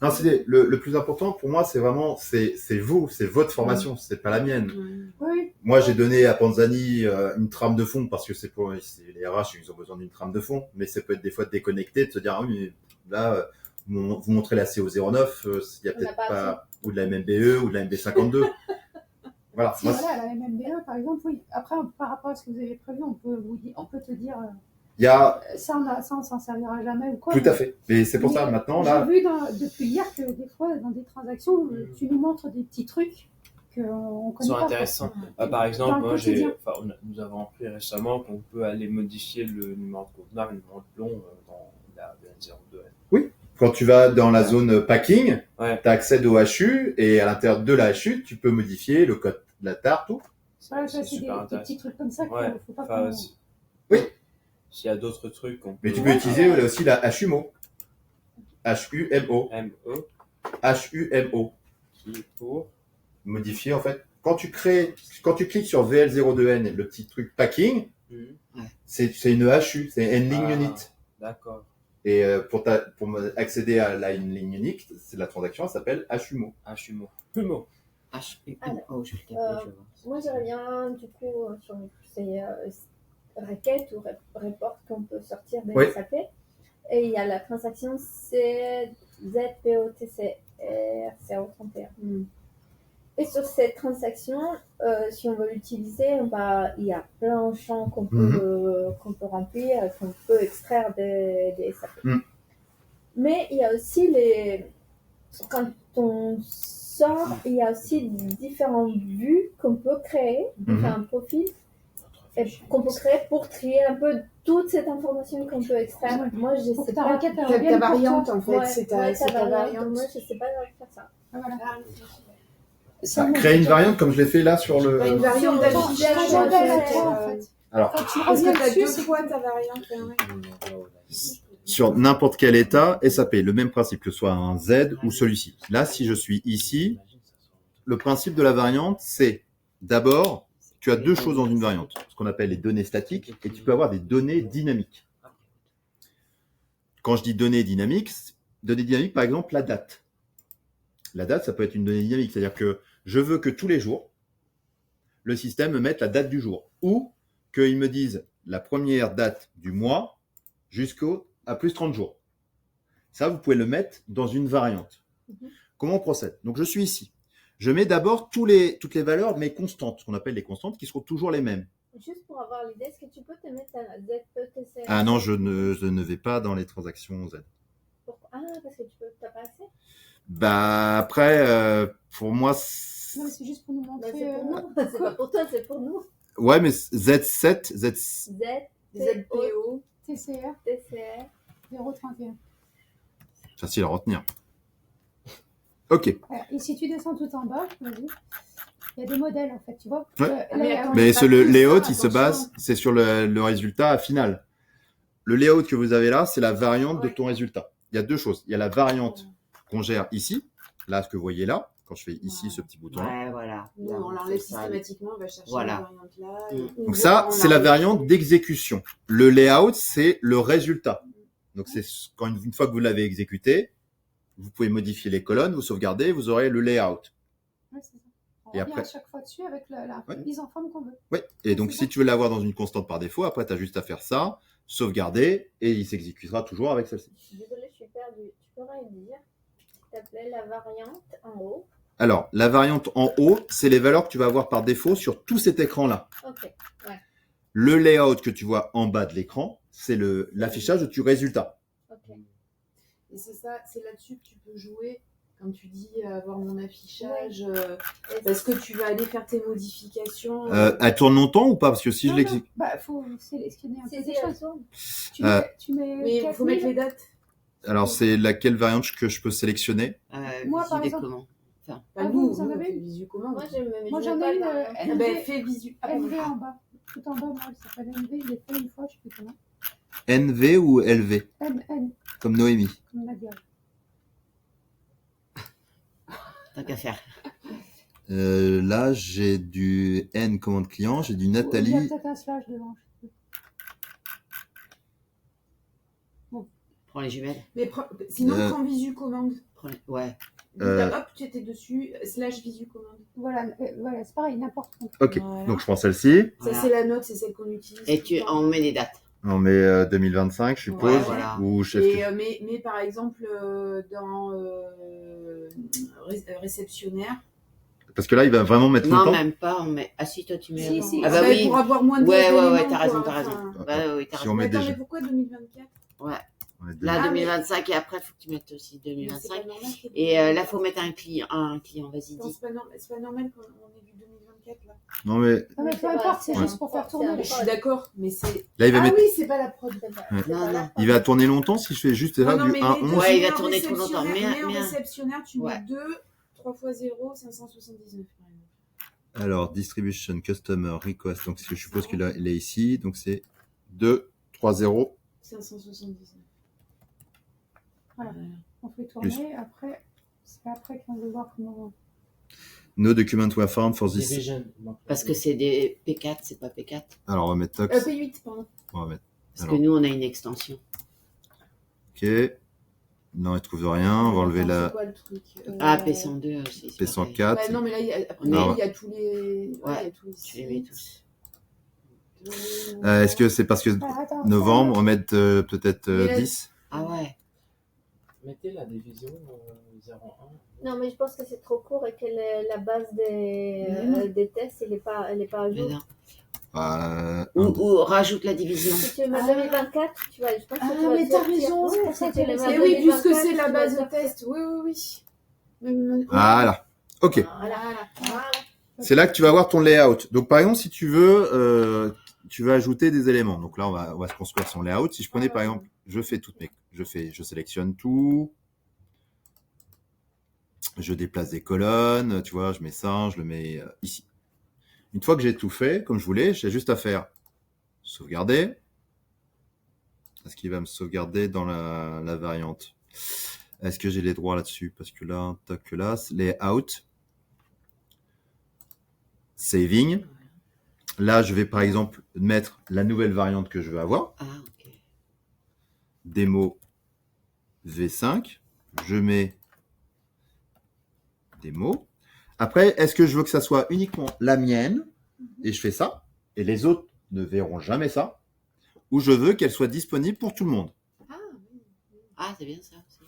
Non, c'est le plus important pour moi, c'est vraiment c'est vous, c'est votre formation, c'est pas la mienne. Oui. Moi, j'ai donné à Panzani une trame de fond parce que c'est les RH, ils ont besoin d'une trame de fond, mais ça peut être des fois déconnecté de se dire ah oui, mais là vous montrez la CO09, il y a peut-être pas ou de la MMBE ou de la MB52. Voilà. Si voilà, la MMBE par exemple, oui. Après par rapport à ce que vous avez prévu, on peut te dire il y a... ça on s'en servira jamais ou quoi. Tout à fait. Mais c'est pour ça maintenant là. J'ai vu depuis hier que des fois dans des transactions, tu nous montres des petits trucs qu'on connaît pas. C'est intéressant. Par exemple, nous avons appris récemment qu'on peut aller modifier le numéro de conteneur et le numéro de plomb dans la BN02. Oui. Quand tu vas dans la zone packing, ouais. Tu accèdes au HU et à l'intérieur de la HU, tu peux modifier le code de la tare, tout. Voilà, c'est des petits trucs comme ça qu'il ouais. faut pas Oui. S'il y a d'autres trucs, mais tu peux utiliser aussi la HUMO. HUMO. HUMO. Qui pour modifier en fait. Quand tu cliques sur VL02N, le petit truc packing, c'est une HU, c'est une ligne unit. D'accord. Et pour accéder à une ligne unique, c'est la transaction, elle s'appelle HUMO. HUMO, je vais le taper. Moi, j'aurais bien, du coup, sur ces requêtes ou reports qu'on peut sortir de SAP. Et il y a la transaction ZPOTCR031. Et sur cette transaction, si on veut l'utiliser, il y a plein de champs qu'on peut remplir, qu'on peut extraire des SAP. Mais il y a aussi quand on sort, il y a aussi différentes vues qu'on peut créer, différents profils, qu'on peut créer pour trier un peu toute cette information qu'on peut extraire. Moi, je sais pas. Ta variante, en fait, c'est ta variante. Moi, je sais pas faire ça. Voilà. Créer une variante comme je l'ai fait là sur le. Une variante d'affichage en fait. Alors, parce que tu as deux fois ta variante. Sur n'importe quel état, SAP, le même principe que ce soit un Z ou celui-ci. Là, si je suis ici, le principe de la variante, c'est d'abord, tu as deux choses dans une variante, ce qu'on appelle les données statiques, et tu peux avoir des données dynamiques. Quand je dis données dynamiques, par exemple, la date. La date, ça peut être une donnée dynamique, c'est-à-dire que je veux que tous les jours, le système me mette la date du jour, ou qu'il me dise la première date du mois à plus 30 jours. Ça, vous pouvez le mettre dans une variante. Comment on procède? Donc, je suis ici. Je mets d'abord toutes les valeurs, mais constantes, ce qu'on appelle les constantes, qui seront toujours les mêmes. Juste pour avoir l'idée, est-ce que tu peux te mettre à ZPTCR? Ah non, je ne vais pas dans les transactions Z. Pourquoi? Ah, parce que t'as pas assez? Après, pour moi... Non, c'est juste pour nous montrer... c'est pour nous, c'est pas pour toi, c'est pour nous. Ouais, mais Z7, ZPO, TCR 031. Facile à retenir. Ok. Et si tu descends tout en bas, vas-y, il y a des modèles en fait, tu vois. Ouais. Layout. Mais pas le que layout, ça, il se attention. base, c'est sur le résultat final. Le layout que vous avez là, c'est la variante de ton résultat. Il y a deux choses. Il y a la variante qu'on gère ici, là, ce que vous voyez là, quand je fais ici ce petit bouton-là. Ouais, voilà. Nous, Là, on fait l'enlève ça. systématiquement, on va chercher Voilà. la variante là. Mm. Donc ça, c'est la variante d'exécution. Le layout, c'est le résultat. Donc c'est quand une fois que vous l'avez exécuté, vous pouvez modifier les colonnes, vous sauvegardez, vous aurez le layout. Ouais, c'est ça. On Et revient après- à chaque fois dessus avec la Ouais. mise en forme qu'on veut. Oui. Et donc C'est si ça. tu veux l'avoir dans une constante par défaut, après tu as juste à faire ça, sauvegarder, et il s'exécutera toujours avec celle-ci. Désolée, je suis perdue. Tu pourrais me dire, s'il te plaît, la variante en haut. Alors, la variante en haut, c'est les valeurs que tu vas avoir par défaut sur tout cet écran-là. Ok. Le layout que tu vois en bas de l'écran, c'est l'affichage du résultat. Ok. Et c'est ça, c'est là-dessus que tu peux jouer quand tu dis avoir mon affichage, Et parce que tu vas aller faire tes modifications. Elle tourne longtemps ou pas? Parce que si je Non, l'exécute... non, bah, faut sélectionner un peu c'est des la choses. tourne. Tu mets Mais il faut mettre 4000. les dates. Alors, c'est laquelle variante que je peux sélectionner? Moi, Visu par des exemple. commandes. Bah, Ah, nous, vous en nous, avez on fait une visu commande. Moi, je me Moi, je j'en mets ai pas une la Ah variante. ben, fais visu. Ah, NV en bas. Tout en bas, moi, elle s'appelle NV. Il est fait une fois, je sais plus comment. NV ou LV? N, Comme Noémie. comme Nadia. Tant qu'à faire. Là, j'ai du N commande client, j'ai du Il y a Nathalie. peut-être un slash devant. je sais plus. Prends les jumelles. Mais sinon, Euh. prends visu commande. Ouais. Hop, tu étais dessus, / visu commande. Voilà, voilà, c'est pareil, n'importe quoi. Ok, Voilà. donc je prends celle-ci. Ça, Voilà. c'est la note, c'est celle qu'on utilise. Et tout le temps. on met des dates. On met 2025, je suppose. Ouais, voilà. Ou chef. Et, mais par exemple, dans réceptionnaire. Parce que là, il va vraiment mettre Non, longtemps. même pas. On met... Ah si, toi tu mets. Si, avant. si. Ah bah oui. Pour avoir moins de Ouais, d'éléments, t'as raison, quoi. t'as raison. Enfin, Ouais, t'as Si raison. on met mais attends, déjà. mais pourquoi 2024? Ouais. On est Là, Ah, mais- 2025 et après, il faut que tu mettes aussi Mais c'est 2025. pas normal que- Et là, il faut mettre un client. Vas-y, Non, dis. c'est pas normal qu'on ait du 2024 là. Non, mais Non, mais C'est peu pas- importe, c'est c'est juste un- pour faire c'est tourner un- les Je suis d'accord, mais c'est. là, il va Ah mettre. oui, c'est pas la prod. Ouais. Il va tourner longtemps si je fais juste là Non, du mais 1, mets 11. Ouais, il va en tourner trop longtemps. réceptionnaire, Mais en un. réceptionnaire, tu Ouais. mets 2, 3 x 0, 579. par exemple. Alors, distribution customer request. Donc, je suppose qu'il est ici. Donc, c'est 2, 3, 0. 579. Voilà. On fait tourner, après, c'est après qu'on veut voir comment. No document were found for this. Division. Parce que c'est des P4, c'est pas P4. Alors, on va mettre tox. P8, pardon. On va mettre. Parce Alors. que nous, on a une extension. Ok. Non, il trouve rien. On va enlever Attends, la c'est quoi le truc Ah, P102 aussi. c'est pareil. P104. Ouais, non, mais là, après, Non. il y a tous les. Ouais, il y a tous les tu les mets tous. sites. Est-ce que c'est parce que Ah, attends, novembre, on va mettre peut-être Mais là- 10? Ah ouais. Mettez la division 01. Non, mais je pense que c'est trop court et que la base Mais des tests, elle n'est pas à Mais jour. non. Un, Ou rajoute la division. Si tu mets Ah. 2024, tu vois, je pense que Ah, tu vas mais t'as sortir. raison, c'est Ouais, pour ça si que tu les mets Eh oui, puisque 2024, c'est la tu vas base de sortir. test. Oui, oui, oui. Voilà. Ok. Voilà. C'est là que tu vas avoir ton layout. Donc, par exemple, si tu veux ajouter des éléments. Donc là, on va se construire son layout. Si je prenais, par exemple, je sélectionne tout. Je déplace des colonnes. Tu vois, je mets ça, je le mets ici. Une fois que j'ai tout fait, comme je voulais, j'ai juste à faire sauvegarder. Est-ce qu'il va me sauvegarder dans la variante? Est-ce que j'ai les droits là-dessus? Parce que là, tac, là, layout. Saving. Là, je vais par exemple mettre la nouvelle variante que je veux avoir. Ah, ok. Démo V5. Je mets démo. Après, est-ce que je veux que ça soit uniquement la mienne? Et je fais ça. Et les autres ne verront jamais ça. Ou je veux qu'elle soit disponible pour tout le monde. Ah, c'est bien ça aussi.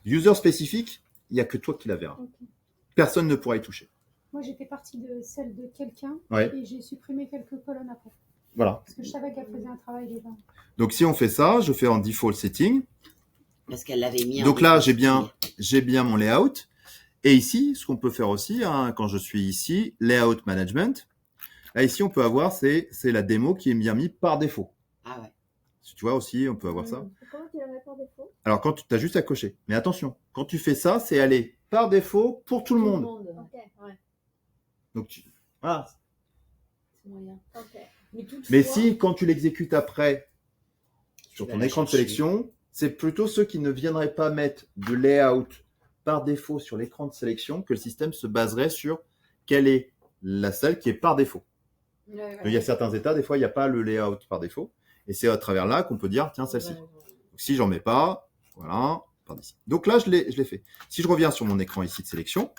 User spécifique, il n'y a que toi qui la verras. Ok. Personne ne pourra y toucher. Moi, j'étais partie de celle de quelqu'un Ouais. et j'ai supprimé quelques colonnes après. Voilà. Parce que je savais qu'elle faisait un travail déjà. Donc si on fait ça, je fais en default setting. Parce qu'elle l'avait mis en. Donc là, j'ai bien mon layout. Et ici, ce qu'on peut faire aussi, hein, quand je suis ici, layout management. Là, ici, on peut avoir, c'est la démo qui est bien mise par défaut. Ah ouais. Tu vois aussi, on peut avoir ça. Comment tu la mets par défaut? Alors, quand tu as juste à cocher. Mais attention, quand tu fais ça, c'est aller par défaut pour tout le monde. Ok, ouais, Donc, voilà. c'est moyen. Ok. Mais si, quand tu l'exécutes après, sur vas ton la écran de chercher. sélection, c'est plutôt ceux qui ne viendraient pas mettre de layout par défaut sur l'écran de sélection que le système se baserait sur quelle est la salle qui est par défaut. Ouais, Il y a certains états, des fois, il n'y a pas le layout par défaut. Et c'est à travers là qu'on peut dire, tiens, celle-ci. Ouais. Donc, si j'en mets pas, voilà, par d'ici. Donc là, je l'ai fait. Si je reviens sur mon écran ici de sélection,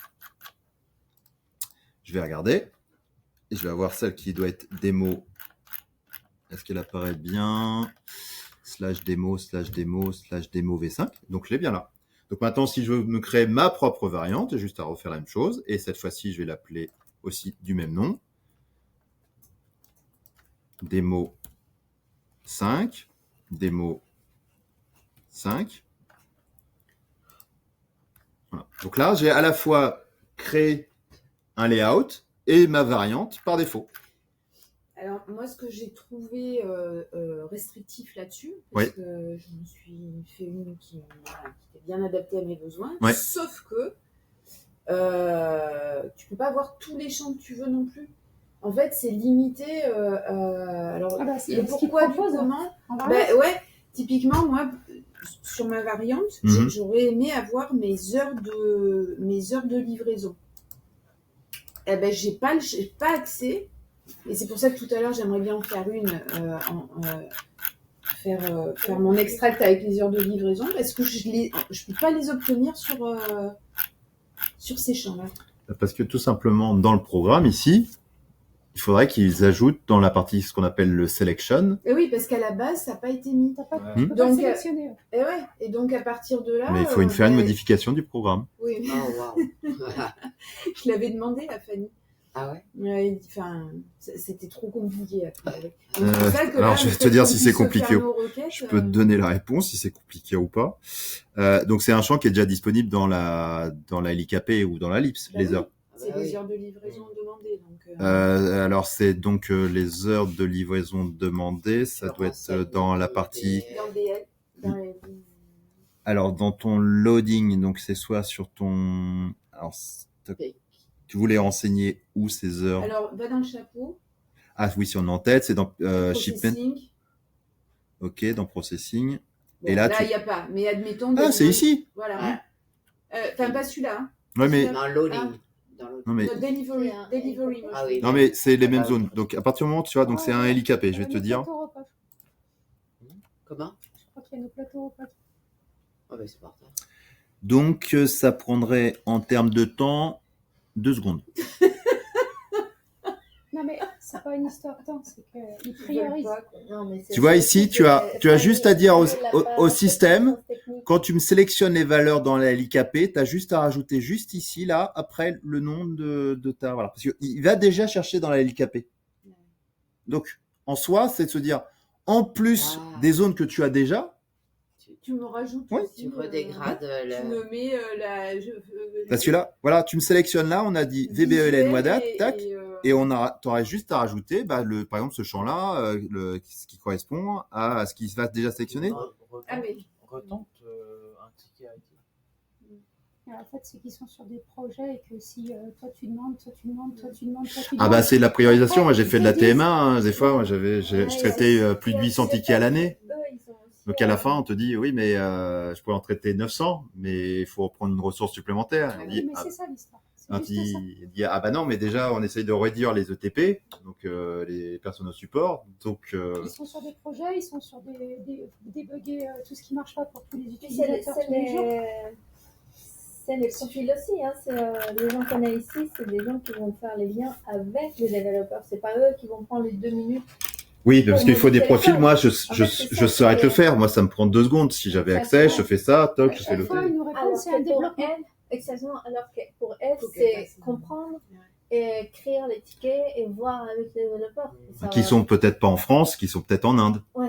je vais regarder. Et je vais avoir celle qui doit être démo. Est-ce qu'elle apparaît bien? /démo V5. Donc, je l'ai bien là. Donc maintenant, si je veux me créer ma propre variante, j'ai juste à refaire la même chose. Et cette fois-ci, je vais l'appeler aussi du même nom. Démo 5. Démo 5. Voilà. Donc là, j'ai à la fois créé un layout et ma variante par défaut. Alors, moi, ce que j'ai trouvé restrictif là-dessus, parce que je me suis fait une qui était bien adaptée à mes besoins, sauf que tu peux pas avoir tous les champs que tu veux non plus. En fait, c'est limité. Alors, le pourquoi du comment typiquement, moi, sur ma variante, j'aurais aimé avoir mes heures de livraison. Eh ben, j'ai pas accès. Et c'est pour ça que tout à l'heure, j'aimerais bien en faire faire mon extract avec les heures de livraison, parce que je peux pas les obtenir sur ces champs-là. Parce que tout simplement, dans le programme ici, il faudrait qu'ils ajoutent dans la partie ce qu'on appelle le selection. Et oui, parce qu'à la base, ça n'a pas été mis. Donc, sélectionner. Et donc à partir de là. Mais il faut faire une modification du programme. Oui. Oh, wow. Je l'avais demandé à Fanny. Ah ouais? Enfin, c'était trop compliqué après. Alors, je vais te dire si c'est compliqué. Je peux te donner la réponse si c'est compliqué ou pas. Donc, c'est un champ qui est déjà disponible dans la LIKP ou dans la LIPS, les heures. C'est les heures de livraison demandées. Donc, alors, c'est donc les heures de livraison demandées. Ça doit être dans la partie. Dans les... Alors, dans ton loading, donc c'est soit sur ton. Alors, tu voulais renseigner où ces heures? Alors, va dans le chapeau. Ah oui, si on est en tête, c'est dans shipment. Ok, dans processing. Bon, et là, il n'y a pas. Mais admettons. Ah, c'est ici. Voilà. Enfin, pas celui-là. Hein. Ouais, mais. Dans loading. Non, mais. Delivery. Ah oui. Non, mais c'est les mêmes zones. Donc, à partir du moment où tu vois, donc c'est un LIKP, je vais te dire. Comment? Je crois qu'il y a nos plateaux repas. Ah ben c'est parti. Donc, ça prendrait en termes de temps 2 secondes. Non, mais c'est pas une histoire de temps, c'est qu'ils priorisent. Tu vois ici, tu as juste à dire au système, quand tu me sélectionnes les valeurs dans la LIKP, tu as juste à rajouter juste ici, là, après le nom de ta... Voilà. Parce qu'il va déjà chercher dans la LIKP. Donc, en soi, c'est de se dire, en plus des zones que tu as déjà, tu me rajoutes. Oui. Aussi, Tu redégrades tu me mets parce que là, voilà, tu me sélectionnes là, on a dit VBELN Wadat, tac, et t'aurais juste à rajouter, par exemple, ce champ-là, ce qui correspond à ce qui va déjà sélectionner. Retente un ticket IT. En fait, c'est qu'ils sont sur des projets et que si toi tu demandes. Ah bah c'est de la priorisation. Moi j'ai fait de la TMA. Hein. Des fois, moi je traitais plus de 800 tickets à l'année. Donc à la fin, on te dit oui, mais je pourrais en traiter 900, mais il faut reprendre une ressource supplémentaire. Mais c'est ça l'histoire. Il dit ah bah non, mais déjà on essaye de réduire les ETP, donc les personnes au support. Donc ils sont sur des projets, ils sont sur débugger tout ce qui marche pas pour tous les utilisateurs tous les jours. C'est les profils aussi, hein. Les gens qu'on a ici, c'est des gens qui vont faire les liens avec les développeurs. C'est pas eux qui vont prendre les 2 minutes. Oui, parce qu'il faut des profils. Moi, je saurais te le faire. Moi, ça me prend 2 secondes. Si j'avais accès, je fais ça, toc, je fais le fait. C'est un développement. Exactement. Alors que pour elle, c'est comprendre et écrire les tickets et voir avec les développeurs. Qui sont peut-être pas en France, qui sont peut-être en Inde. Ouais.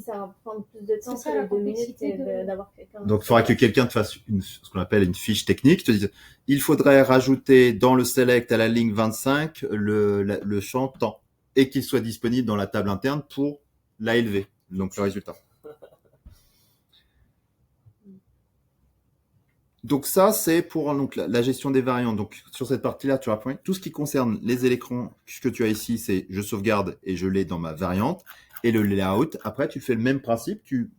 Ça va prendre plus de temps que les 2 minutes d'avoir quelqu'un. Donc, il faudra que quelqu'un te fasse ce qu'on appelle une fiche technique, te dise, il faudrait rajouter dans le select à la ligne 25 le champ temps et qu'il soit disponible dans la table interne pour l'ALV, donc le résultat. Donc ça, c'est pour donc, la gestion des variantes. Donc sur cette partie-là, tu as tout ce qui concerne les électrons que tu as ici, c'est je sauvegarde et je l'ai dans ma variante. Et le layout, après, tu fais le même principe. Tu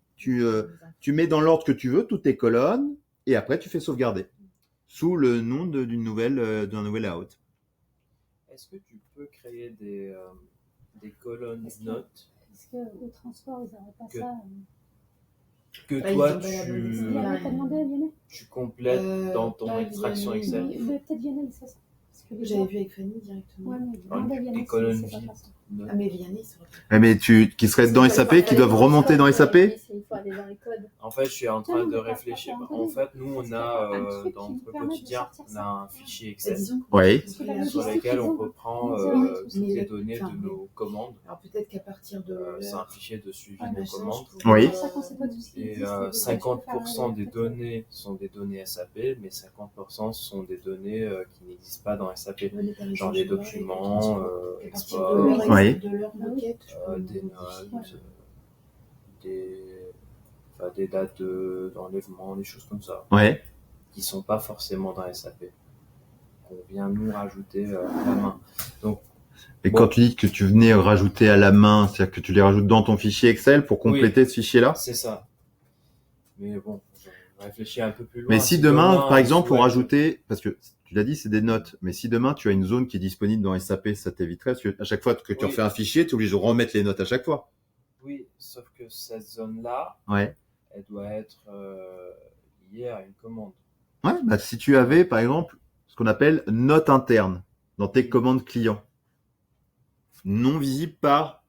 mets dans l'ordre que tu veux toutes tes colonnes et après, tu fais sauvegarder sous le nom d'un nouvel layout. Est-ce que tu peux créer des colonnes notes? Est-ce que le transport, ils n'auraient pas ça que toi, tu complètes dans ton extraction Excel. Peut-être Vianney, c'est ça. J'avais vu avec Fanny directement. Ouais, mais des colonnes c'est vides. pas ça. Ah, mais Vianney, c'est Mais qui seraient dans SAP, qui doivent remonter dans SAP? Il faut aller dans les codes. En fait, je suis en train de réfléchir. En fait, nous, on a dans notre quotidien, on a un fichier Excel Oui. sur lequel on reprend les données de nos commandes. Alors peut-être qu'à partir de. C'est un fichier de suivi de commandes. Oui. Et 50% des données sont des données SAP, mais 50% sont des données qui n'existent pas dans SAP. Genre des documents, export, Oui. De leur moquette. des notes, des dates d'enlèvement, des choses comme ça. Ouais. Qui sont pas forcément dans SAP. Qu'on vient nous rajouter à la main. Donc, et quand tu dis que tu venais rajouter à la main, c'est-à-dire que tu les rajoutes dans ton fichier Excel pour compléter ce fichier-là? C'est ça. Mais bon, je réfléchis un peu plus loin. Mais si demain, par exemple, on rajoutait, parce que tu l'as dit, c'est des notes, mais si demain tu as une zone qui est disponible dans SAP, ça t'éviterait, parce que à chaque fois que tu refais un fichier, tu es obligé de remettre les notes à chaque fois. Oui, sauf que cette zone-là, elle doit être liée à une commande. Ouais, bah si tu avais, par exemple, ce qu'on appelle note interne dans tes commandes clients, non visible par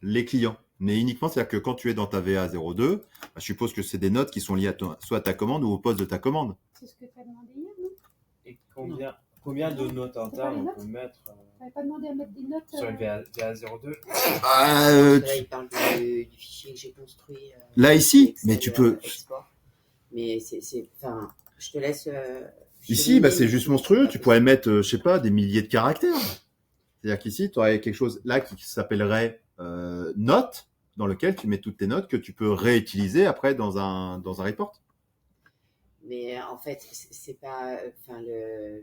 les clients, mais uniquement, c'est-à-dire que quand tu es dans ta VA02, bah, je suppose que c'est des notes qui sont liées soit à ta commande ou au poste de ta commande. C'est ce que tu as demandé hier, non? Et combien de notes internes on peut mettre Tu n'avais pas demandé à mettre des notes sur le VA02? Là, il parle du fichier que j'ai construit. Là, ici, mais tu peux. Export. Mais enfin, je te laisse. Ici, bah, c'est juste monstrueux. Tu pourrais mettre, je sais pas, des milliers de caractères. C'est-à-dire qu'ici, tu aurais quelque chose là qui s'appellerait notes, dans lequel tu mets toutes tes notes que tu peux réutiliser après dans un report. Mais en fait, c'est pas, enfin,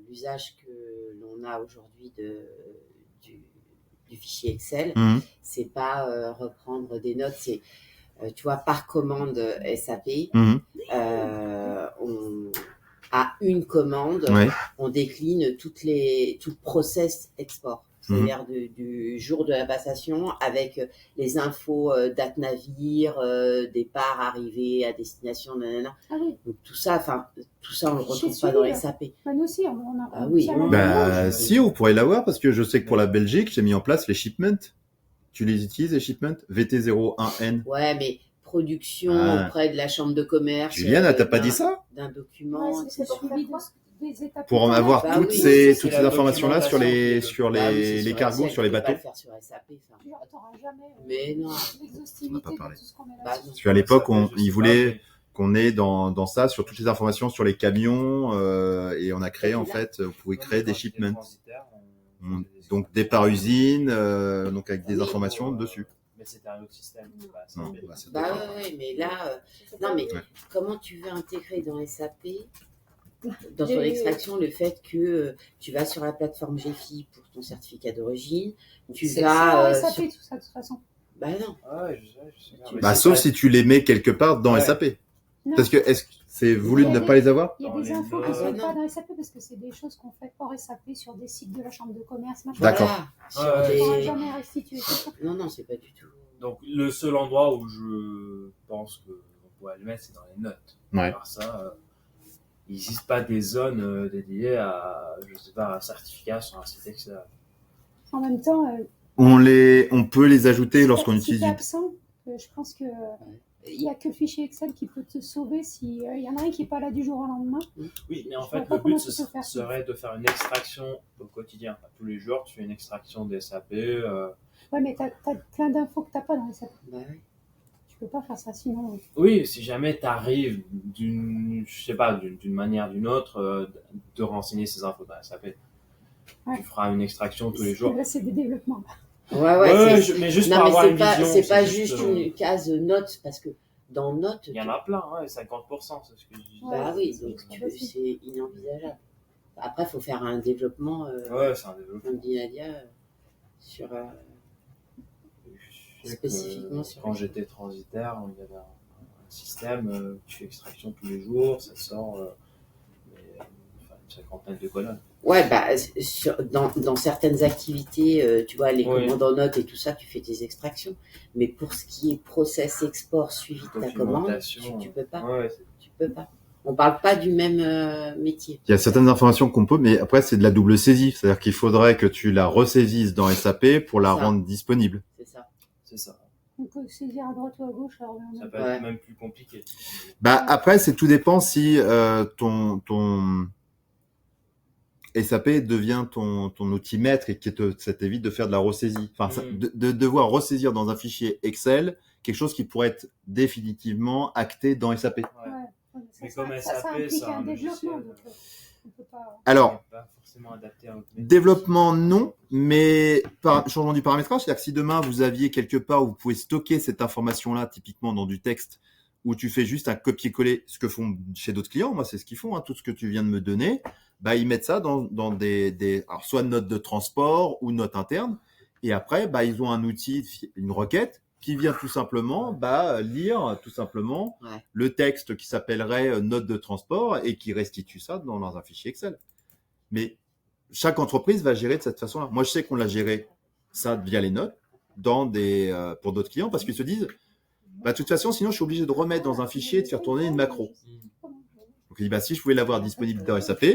l'usage que l'on a aujourd'hui du fichier Excel, c'est pas reprendre des notes, c'est, tu vois, par commande SAP, on a une commande, on décline tout le process export. C'est-à-dire du jour de la passation avec les infos date navire, départ, arrivée, à destination, nanana. Ah oui. Donc tout ça, on le retrouve pas dans les SAP. Bah nous aussi, on a. Ah oui. Bah si, vous pourrez l'avoir parce que je sais que pour la Belgique, j'ai mis en place les shipments. Tu les utilises les shipments VT01N. Ouais, mais production auprès de la chambre de commerce. Juliane, elle t'a pas dit ça? D'un document. C'est suivi des étapes. Pour avoir toutes ces informations-là sur les cargos, sur les bateaux. Tu vas le faire sur SAP, ça. Tu n'auras jamais mais non. l'exhaustivité de tout ce qu'on met là. Parce qu'à l'époque, ils voulaient qu'on ait dans ça, sur toutes les informations sur les camions, et on a créé, en fait, vous pouvez créer des shipments. Donc, départ usine, donc avec des informations dessus. Mais c'était un autre système. Oui, mais là, non, mais comment tu veux intégrer dans SAP, dans ton extraction, le fait que tu vas sur la plateforme GFI pour ton certificat d'origine, tu vas SAP, tout ça, de toute façon. Bah non. Bah, sauf si tu les mets quelque part dans SAP. Non. Parce que est-ce que c'est voulu de ne pas les avoir? Il y a des infos qui ne sont pas dans SAP parce que c'est des choses qu'on fait hors SAP sur des sites de la chambre de commerce. D'accord. On ne pourra jamais restituer. Non, c'est pas du tout. Donc le seul endroit où je pense qu'on pourrait le mettre, c'est dans les notes. Alors ça, il n'existe pas des zones dédiées à, je sais pas, un certificat sur un site Excel. En même temps, on peut les ajouter lorsqu'on utilise. Si t'es absent, je pense que il n'y a que le fichier Excel qui peut te sauver s'il y en a un qui n'est pas là du jour au lendemain. Oui, mais en fait, le but serait de faire une extraction au quotidien. Tous les jours, tu fais une extraction des SAP. Ouais, mais tu as plein d'infos que tu n'as pas dans les SAP. Bah oui. Tu peux pas faire ça sinon. Oui, si jamais tu arrives d'une manière ou d'une autre de renseigner ces infos dans SAP, tu feras une extraction tous les jours. Là, c'est des développements. Ouais, mais juste pour avoir une vision. C'est pas juste une case notes parce que dans Notes. Il y en a plein, 50%, c'est ce que je dis. Bah oui, donc c'est inenvisageable. Après, il faut faire un développement, c'est un développement. comme dit Nadia, sur, spécifiquement sur... Quand j'étais transitaire, il y avait un système, tu fais extraction tous les jours, ça sort une cinquantaine de colonnes. Ouais, dans certaines activités, tu vois, les commandes en notes et tout ça, tu fais tes extractions. Mais pour ce qui est process, export, suivi de ta commande, tu peux pas. Tu peux pas. On parle pas du même métier. Il y a certaines informations qu'on peut, mais après, c'est de la double saisie. C'est-à-dire qu'il faudrait que tu la ressaisisses dans SAP pour la rendre disponible. C'est ça. On peut saisir à droite ou à gauche. Alors ça peut être même plus compliqué. Après, tout dépend si ton SAP devient ton outil maître et ça t'évite de faire de la ressaisie. Enfin, de devoir ressaisir dans un fichier Excel quelque chose qui pourrait être définitivement acté dans SAP. Mais comme SAP, implique un développement. Donc, on peut pas... Alors, pas forcément adapté à développement, non, mais changement du paramétrage, c'est-à-dire que si demain vous aviez quelque part où vous pouvez stocker cette information-là, typiquement dans du texte, où tu fais juste un copier-coller, ce que font chez d'autres clients, moi c'est ce qu'ils font, tout ce que tu viens de me donner, ils mettent ça dans des alors soit notes de transport ou notes internes, et après ils ont un outil, une requête qui vient tout simplement lire tout simplement le texte qui s'appellerait note de transport et qui restitue ça dans un fichier Excel. Mais chaque entreprise va gérer de cette façon-là. Moi je sais qu'on l'a géré ça via les notes pour d'autres clients parce qu'ils se disent de toute façon, sinon, je suis obligé de remettre dans un fichier et de faire tourner une macro. Donc, il dit, si je pouvais l'avoir disponible dans SAP,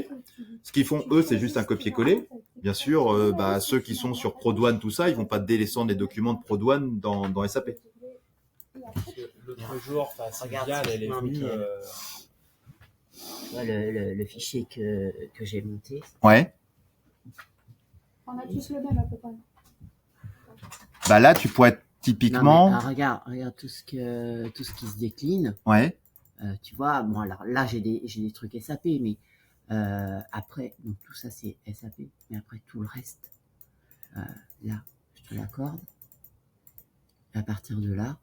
ce qu'ils font, eux, c'est juste un copier-coller. Bien sûr, ceux qui sont sur ProDouane, tout ça, ils vont pas délaissant les documents de ProDouane dans SAP. L'autre jour, Sylvia, elle est venue... le fichier que j'ai monté. Ouais. On a tous le même à peu près. Là, tu pourrais être typiquement. Non, mais, regarde tout ce qui se décline. Ouais. Tu vois, bon alors là j'ai des trucs SAP, mais après donc tout ça c'est SAP, mais après tout le reste, là je te l'accorde. À partir de là,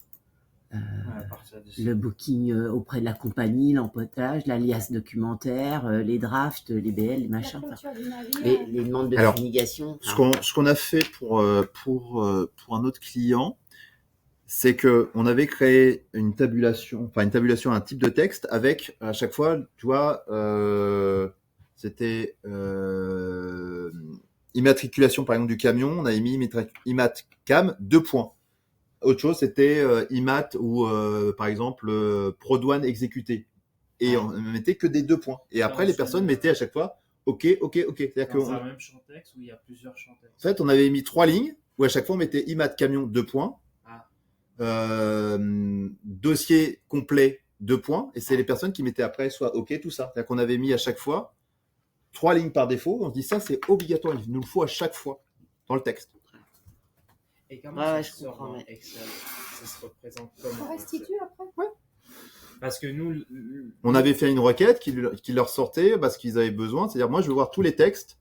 le booking auprès de la compagnie, l'empotage, l'alias documentaire, les drafts, les BL, les machins, les demandes de fumigation. Ce qu'on a fait pour un autre client, c'est que on avait créé une tabulation, un type de texte avec à chaque fois, tu vois, c'était immatriculation par exemple du camion, on avait mis immatcam 2 points. Autre chose, c'était IMAT ou par exemple ProDouane exécuté. Et on ne mettait que des 2 points. Et après, les personnes mettaient à chaque fois OK. C'est-à-dire que dans un même champ texte où il y a plusieurs champs texte. En fait, on avait mis 3 lignes où à chaque fois on mettait IMAT camion 2 points. Dossier complet 2 points. Et c'est les personnes qui mettaient après soit OK, tout ça. C'est-à-dire qu'on avait mis à chaque fois 3 lignes par défaut. On se dit ça, c'est obligatoire. Il nous le faut à chaque fois dans le texte. Et comment ça sort dans Excel ? Ça se représente comment ? On restitue après ? Ouais. Parce que nous... On avait fait une requête qui leur sortait ce qu'ils avaient besoin. C'est-à-dire, moi, je veux voir tous les textes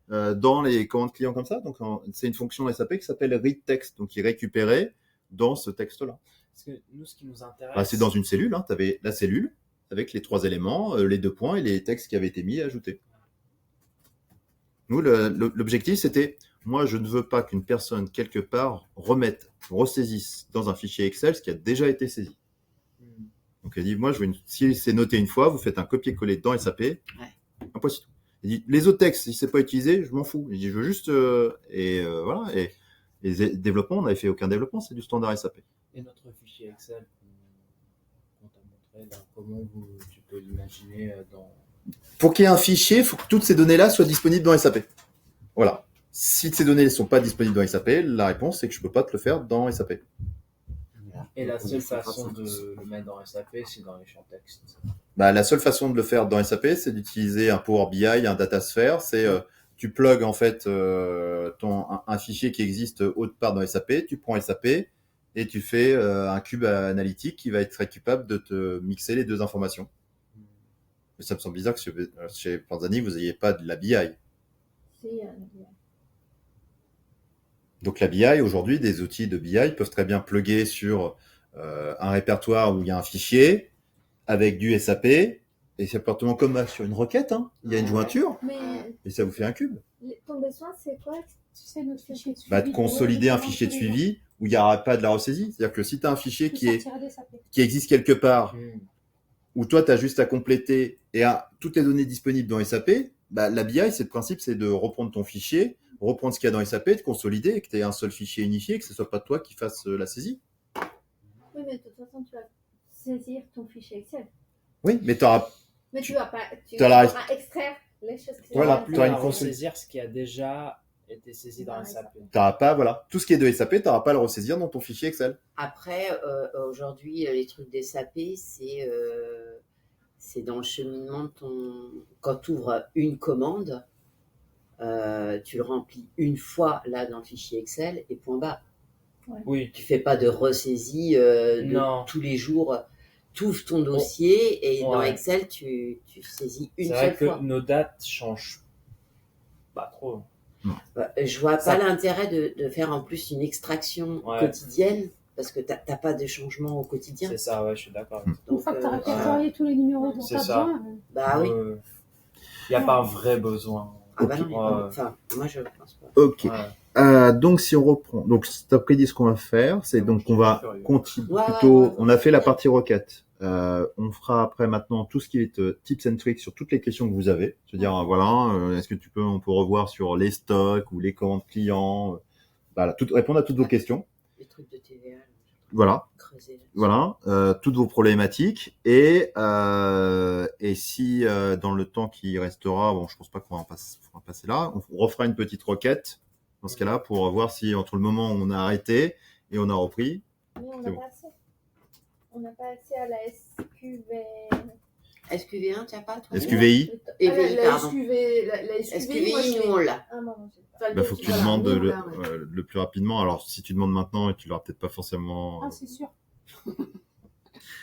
dans les commandes clients comme ça. Donc, c'est une fonction SAP qui s'appelle read text. Donc, qui récupérait dans ce texte-là. Parce que nous, ce qui nous intéresse... c'est dans une cellule. Tu avais la cellule avec les 3 éléments, les 2 points et les textes qui avaient été mis et ajoutés. Nous, l'objectif, c'était... Moi, je ne veux pas qu'une personne, quelque part, ressaisisse dans un fichier Excel ce qui a déjà été saisi. Donc, elle dit, moi, si c'est noté une fois, vous faites un copier-coller dans SAP. Un point, c'est tout. Elle dit, les autres textes, si c'est pas utilisé, je m'en fous. Elle dit, je veux juste... voilà. Et les développements, on n'avait fait aucun développement, c'est du standard SAP. Et notre fichier Excel qu'on t'a montré, comment tu peux l'imaginer dans... Pour qu'il y ait un fichier, il faut que toutes ces données-là soient disponibles dans SAP. Voilà. Si ces données ne sont pas disponibles dans SAP, la réponse c'est que je ne peux pas te le faire dans SAP. Et la seule façon de le mettre dans SAP, c'est dans les champs texte. La seule façon de le faire dans SAP, c'est d'utiliser un Power BI, un DataSphere. C'est tu plugs en fait un fichier qui existe autre part dans SAP, tu prends SAP et tu fais un cube analytique qui va être capable de te mixer les deux informations. Mais ça me semble bizarre que chez Panzani, vous n'ayez pas de la BI. Donc la BI, aujourd'hui, des outils de BI peuvent très bien plugger sur un répertoire où il y a un fichier avec du SAP, et c'est appartement comme sur une requête, hein. Il y a une jointure, Mais et ça vous fait un cube. ton besoin, c'est quoi? Tu sais, notre fichier de suivi. Bah, de consolider un fichier de suivi où il n'y aura pas de la ressaisie. C'est-à-dire que si tu as un fichier qui existe quelque part, où toi, tu as juste à compléter et toutes les données disponibles dans SAP, bah, la BI, c'est le principe, c'est de reprendre ton fichier, reprendre ce qu'il y a dans SAP, de consolider, et que tu aies un seul fichier unifié, que ce soit pas toi qui fasse la saisie. Oui, mais de toute façon, tu vas saisir ton fichier Excel. Oui, mais tu auras... Mais tu vas pas extraire les choses qui Voilà, tu vas ressaisir ce qui a déjà été saisi dans SAP. Tu n'auras pas, voilà, tout ce qui est de SAP, tu n'auras pas à le ressaisir dans ton fichier Excel. Après, aujourd'hui, les trucs des SAP, c'est dans le cheminement de ton... Quand tu ouvres une commande, tu le remplis une fois là dans le fichier Excel et point barre. Ouais. Oui. Tu fais pas de ressaisie tous les jours. Tu ouvres ton dossier et dans Excel, tu saisis une seule fois. C'est vrai que nos dates changent pas trop. Je vois pas l'intérêt de faire en plus une extraction quotidienne parce que t'as pas de changement au quotidien. C'est ça, ouais, je suis d'accord. Une fois que tu as répertorié tous les numéros dont tu as besoin. Bah oui. Il n'y a pas un vrai besoin. Ah bah non, enfin, moi je pense pas. Ok. Donc si on reprend, donc cet après-midi ce qu'on va faire, c'est donc on va continuer plutôt. On a fait la partie requête. On fera après maintenant tout ce qui est tips and tricks sur toutes les questions que vous avez. Je veux dire, voilà, est-ce que on peut revoir sur les stocks ou les commandes clients, voilà, répondre à toutes vos questions. Les trucs de TVA. Voilà. Voilà, toutes vos problématiques et si dans le temps qui restera, bon, je pense pas qu'on va passer là, on refera une petite requête dans ce cas-là pour voir si entre le moment où on a arrêté et on a repris. Mais on n'a pas accès. On n'a pas accès à la SQV1, tu n'as pas toi? SQVI. La SQVI, nous on l'a. Bah, faut que tu demandes le plus rapidement. Alors, si tu demandes maintenant, tu l'auras peut-être pas forcément. Ah, c'est sûr.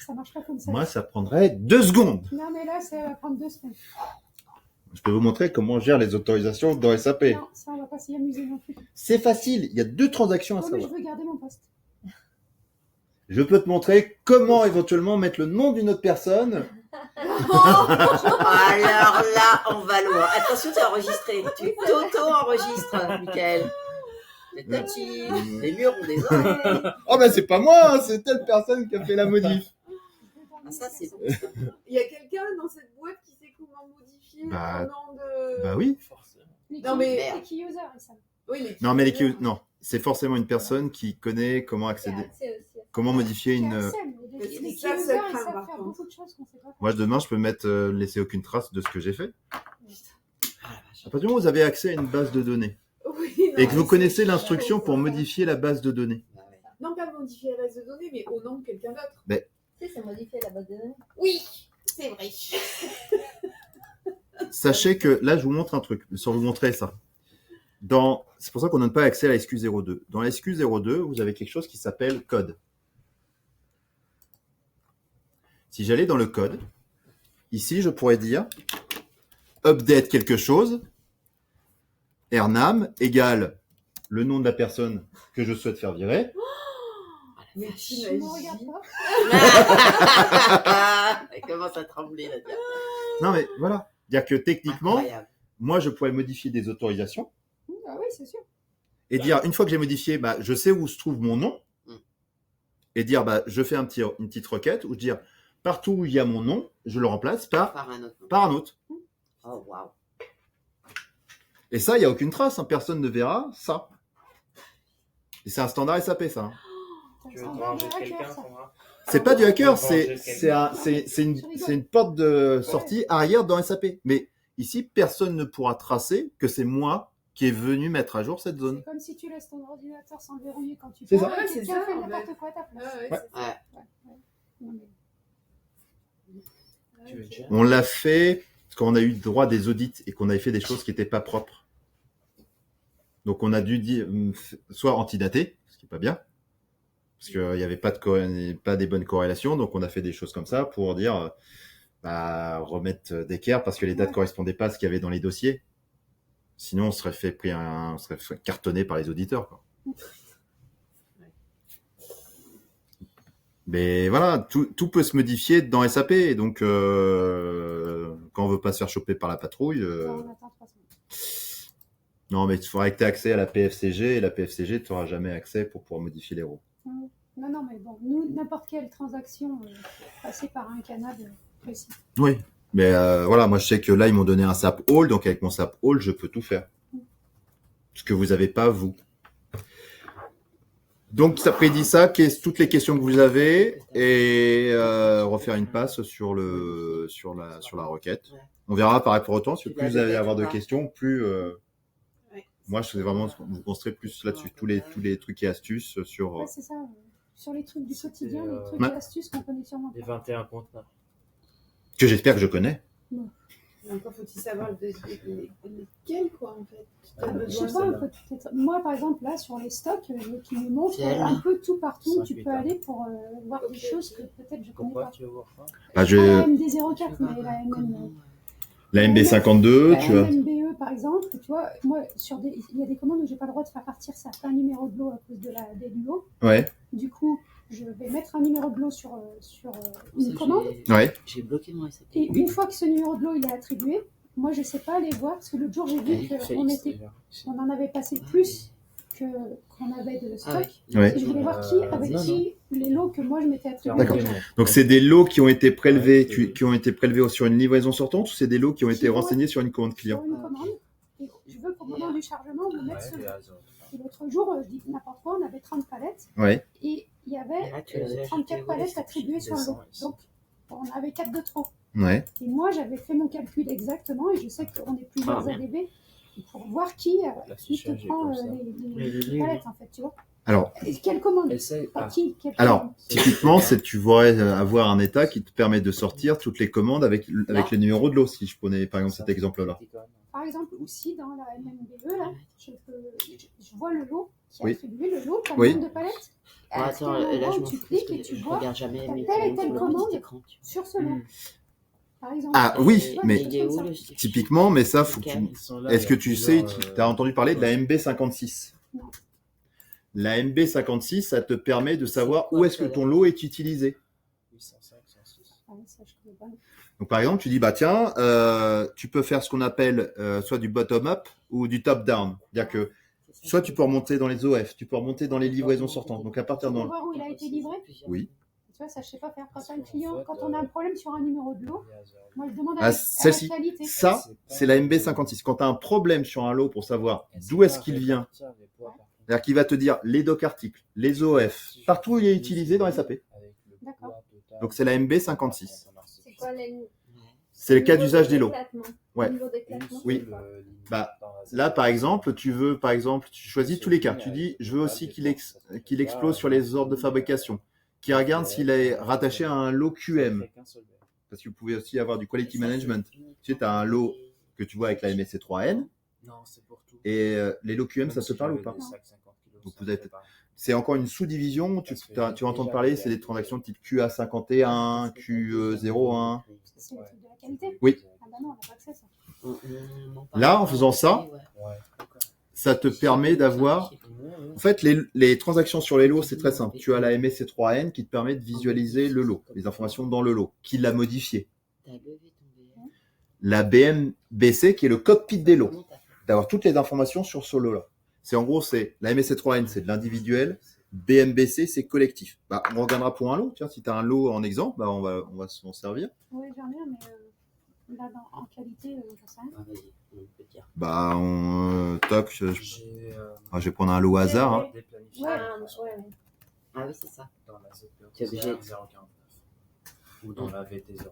Ça marche pas comme ça. Moi, ça prendrait 2 secondes. Non, mais là, ça va prendre 2 semaines. Je peux vous montrer comment on gère les autorisations dans SAP. Non, ça, on va pas s'y amuser non plus. C'est facile. Il y a 2 transactions à savoir. Mais je veux garder mon poste. Je peux te montrer comment éventuellement mettre le nom d'une autre personne. Alors là, on va loin. Attention, tu es enregistré. Tu t'auto-enregistres, Michael. C'est touchy. Les murs ont des oreilles. Oh ben c'est pas moi, hein, c'est telle personne qui a fait la modif. Ah, ça c'est bon. Il y a quelqu'un dans cette boîte qui sait comment modifier le nom de... Bah oui. Non mais... Les key users, ça. Oui, non mais non, c'est forcément une personne qui connaît comment accéder, comment modifier une... Les key users, ils savent faire beaucoup de choses qu'on sait pas. Moi demain je peux laisser aucune trace de ce que j'ai fait. À partir du moment où vous avez accès à une base de données et que vous connaissez l'instruction pour modifier la base de données. Non, pas modifier la base de données, mais au nom de quelqu'un d'autre. Mais... Tu sais, c'est modifier la base de données. Oui, c'est vrai. Sachez que là, je vous montre un truc, sans vous montrer ça. C'est pour ça qu'on ne donne pas accès à la SQ02. Dans la SQ02, vous avez quelque chose qui s'appelle code. Si j'allais dans le code, ici, je pourrais dire update quelque chose, Ernam égale le nom de la personne que je souhaite faire virer. Mais tu me regardes pas. Elle commence à trembler là. Non mais voilà, dire que techniquement, incroyable. Moi je pourrais modifier des autorisations. Ah oui, c'est sûr. Et dire une fois que j'ai modifié, bah je sais où se trouve mon nom. Et dire bah je fais une petite requête où je dis partout où il y a mon nom, je le remplace par un autre. Oh waouh. Et ça, il n'y a aucune trace, hein. Personne ne verra ça. Et c'est un standard SAP, ça. Hein. Tu veux te ranger quelqu'un, Sandra? C'est pas du hacker, c'est une porte de sortie arrière dans SAP. Mais ici, personne ne pourra tracer que c'est moi qui est venu mettre à jour cette zone. C'est comme si tu laisses ton ordinateur sans le verrouiller quand tu c'est parles. Ça. C'est ça. Fait n'importe quoi à ta place. On l'a fait quand on a eu droit des audits et qu'on avait fait des choses qui n'étaient pas propres. Donc on a dû dire soit antidater, ce qui n'est pas bien, parce qu'il n'y avait pas des bonnes corrélations, donc on a fait des choses comme ça pour dire remettre d'équerre parce que les dates ne correspondaient pas à ce qu'il y avait dans les dossiers. Sinon on serait fait cartonné par les auditeurs, quoi. Mais voilà, tout peut se modifier dans SAP. Et donc, quand on veut pas se faire choper par la patrouille, On attend 3 semaines. non, mais il faudrait que tu aies accès à la PFCG. Et la PFCG, tu n'auras jamais accès pour pouvoir modifier les rôles. Non, mais bon, nous, n'importe quelle transaction passée par un canal précis. Oui. Mais voilà, moi je sais que là, ils m'ont donné un SAP All. Donc, avec mon SAP All, je peux tout faire. Ce que vous n'avez pas, vous. Donc, après dit ça, toutes les questions que vous avez et refaire une passe sur la requête. On verra par rapport au temps. Parce que plus vous allez avoir de questions, plus moi, je vais vraiment vous concentrer plus là-dessus. Tous les trucs et astuces sur. Ouais, c'est ça. Sur les trucs du quotidien, les trucs et astuces qu'on connaît sûrement. Les 21 conteneurs. Que j'espère que je connais. Encore faut-il savoir lesquels, quoi, en fait. Je sais pas, moi, par exemple, là, sur les stocks, qui me montrent un peu tout partout où tu peux aller pour voir des choses que peut-être je connais Pourquoi pas. tu veux voir ça? Bah, La MD04, mais la MM... La MB52, tu vois. La MBE, par exemple, tu vois, moi, il y a des commandes où j'ai pas le droit de faire partir certains numéros de lot à cause des lots. Ouais. Du coup, je vais mettre un numéro de lot sur une commande. Ouais. J'ai bloqué mon SAP. Et une fois que ce numéro de lot il est attribué, moi je sais pas aller voir parce que l'autre jour j'ai vu qu'on en avait passé plus qu'on avait de stock. Ouais. Et je voulais voir qui avait pris les lots que moi je m'étais attribués. D'accord. Donc c'est des lots qui ont été prélevés, qui ont été prélevés sur une livraison sortante ou c'est des lots qui ont été renseignés sur une commande client? Sur une commande. Et je veux qu'au moment du chargement, on me mette ce lot. Et l'autre jour, je dis n'importe quoi, on avait 30 palettes. Ouais. Et il y avait 34 palettes attribuées sur le lot. Donc, on avait 4 de trop. Ouais. Et moi, j'avais fait mon calcul exactement, et je sais qu'on est plusieurs ADB pour voir qui te prend les palettes, en fait, tu vois. Alors, quelle commande Alors, typiquement, tu pourrais avoir un état qui te permet de sortir toutes les commandes avec les numéros de lot, si je prenais par exemple cet exemple-là. Par exemple, aussi dans la MMBE, là, je vois le lot qui a attribué le lot, le nombre de palettes. Attends, là, je m'en tu fous, cliques et tu vois regarde jamais mes telle et telle commande sur ce lot. Par exemple, ah oui, mais typiquement, mais ça, faut est-ce que tu sais, tu as entendu parler de la MB56? Non. La MB56, ça te permet de savoir où est-ce que ton lot est utilisé. Donc par exemple, tu dis bah tiens, tu peux faire ce qu'on appelle soit du bottom-up ou du top-down. C'est-à-dire que soit tu peux remonter dans les OF, tu peux remonter dans les livraisons sortantes. Donc à partir de voir où il a été livré. Oui. Tu vois, ça je sais pas faire. Quand on a un problème sur un numéro de lot, moi je demande à la qualité. Ça, c'est la MB56. Quand tu as un problème sur un lot pour savoir d'où est-ce qu'il vient, c'est-à-dire qu'il va te dire les doc articles, les OF, partout où il est utilisé dans SAP. D'accord. Donc c'est la MB56. C'est quoi C'est le cas d'usage des lots. Ouais. Oui. Bah, là, par exemple, tu choisis tous les cas. Tu dis, je veux aussi qu'il explose sur les ordres de fabrication, qu'il regarde s'il est rattaché à un lot QM. Parce que vous pouvez aussi avoir du quality management. Tu sais, tu as un lot que tu vois avec la MSC3N. Et les lots QM, ça se parle ou pas? Donc c'est encore une sous-division. Tu vas entendre parler, c'est des transactions type QA51, QE01. C'est le truc de la qualité? Oui. Ah bah non, on n'a pas accès à ça. Là, en faisant ça, ça te permet d'avoir... En fait, les transactions sur les lots, c'est très simple. Tu as la MSC3N qui te permet de visualiser le lot, les informations dans le lot, qui l'a modifié. La BMBC qui est le cockpit des lots, d'avoir toutes les informations sur ce lot-là. En gros, la MSC3N, c'est de l'individuel. BMBC, c'est collectif. Bah, on regardera pour un lot. Tiens, si tu as un lot en exemple, bah, on va s'en servir. Oui, j'en ai un, mais là, en qualité, je sais rien. Bah, toc, je vais prendre un lot hasard. Hein. Ah oui, c'est ça. Dans la ZPO 049 ou dans la VT02.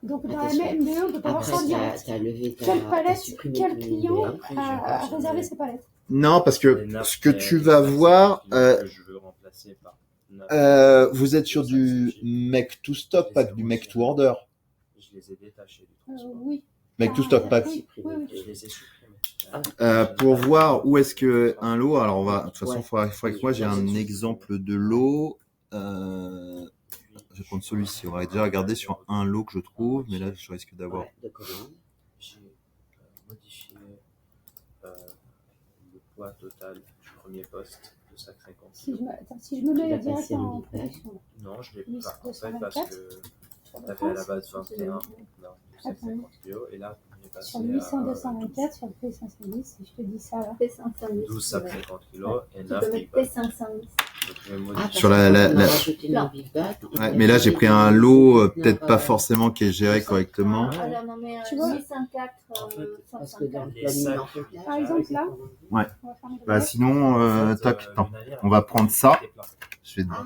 Donc, dans la MBE, on peut pas voir ça en direct. Quelle palette, quel client a réservé ses palettes? Non, parce que ce que tu vas voir, vous êtes sur du make to stock, pas du make to order. Je les ai détachés du transport. Oui. Make to stock, pas. Oui. Je les ai supprimés. Pour voir où est-ce que un lot, alors de toute façon, il faudrait que moi j'ai un exemple de lot. Je vais prendre celui-ci. On va déjà regarder sur un lot que je trouve, mais là je risque d'avoir. J'ai modifié le poids total du premier poste 2 sacs 50 Si kilos. si je me mets direct en production. Non, je l'ai Liste pas. En fait, 224. parce que t'avais à la base 21, non, 50 kilos, et là, on est passé Sur 800, 224, sur le P510, si je te dis ça là. P510. 12 sacs 50 kilos et Tu 9 peux big mettre bags. P510. Donc, je vais modifier. Sur la- Ouais, mais là, j'ai pris un lot, peut-être pas forcément qui est géré correctement. Alors, on met Tu vois 804, En fait, Parce que dans 154. le planning, en fait, Par exemple, là, Ouais. on va faire un Bah, graphe. sinon, En fait, toc, attends. une année, On va prendre ça. t'es plein. Je vais Ah,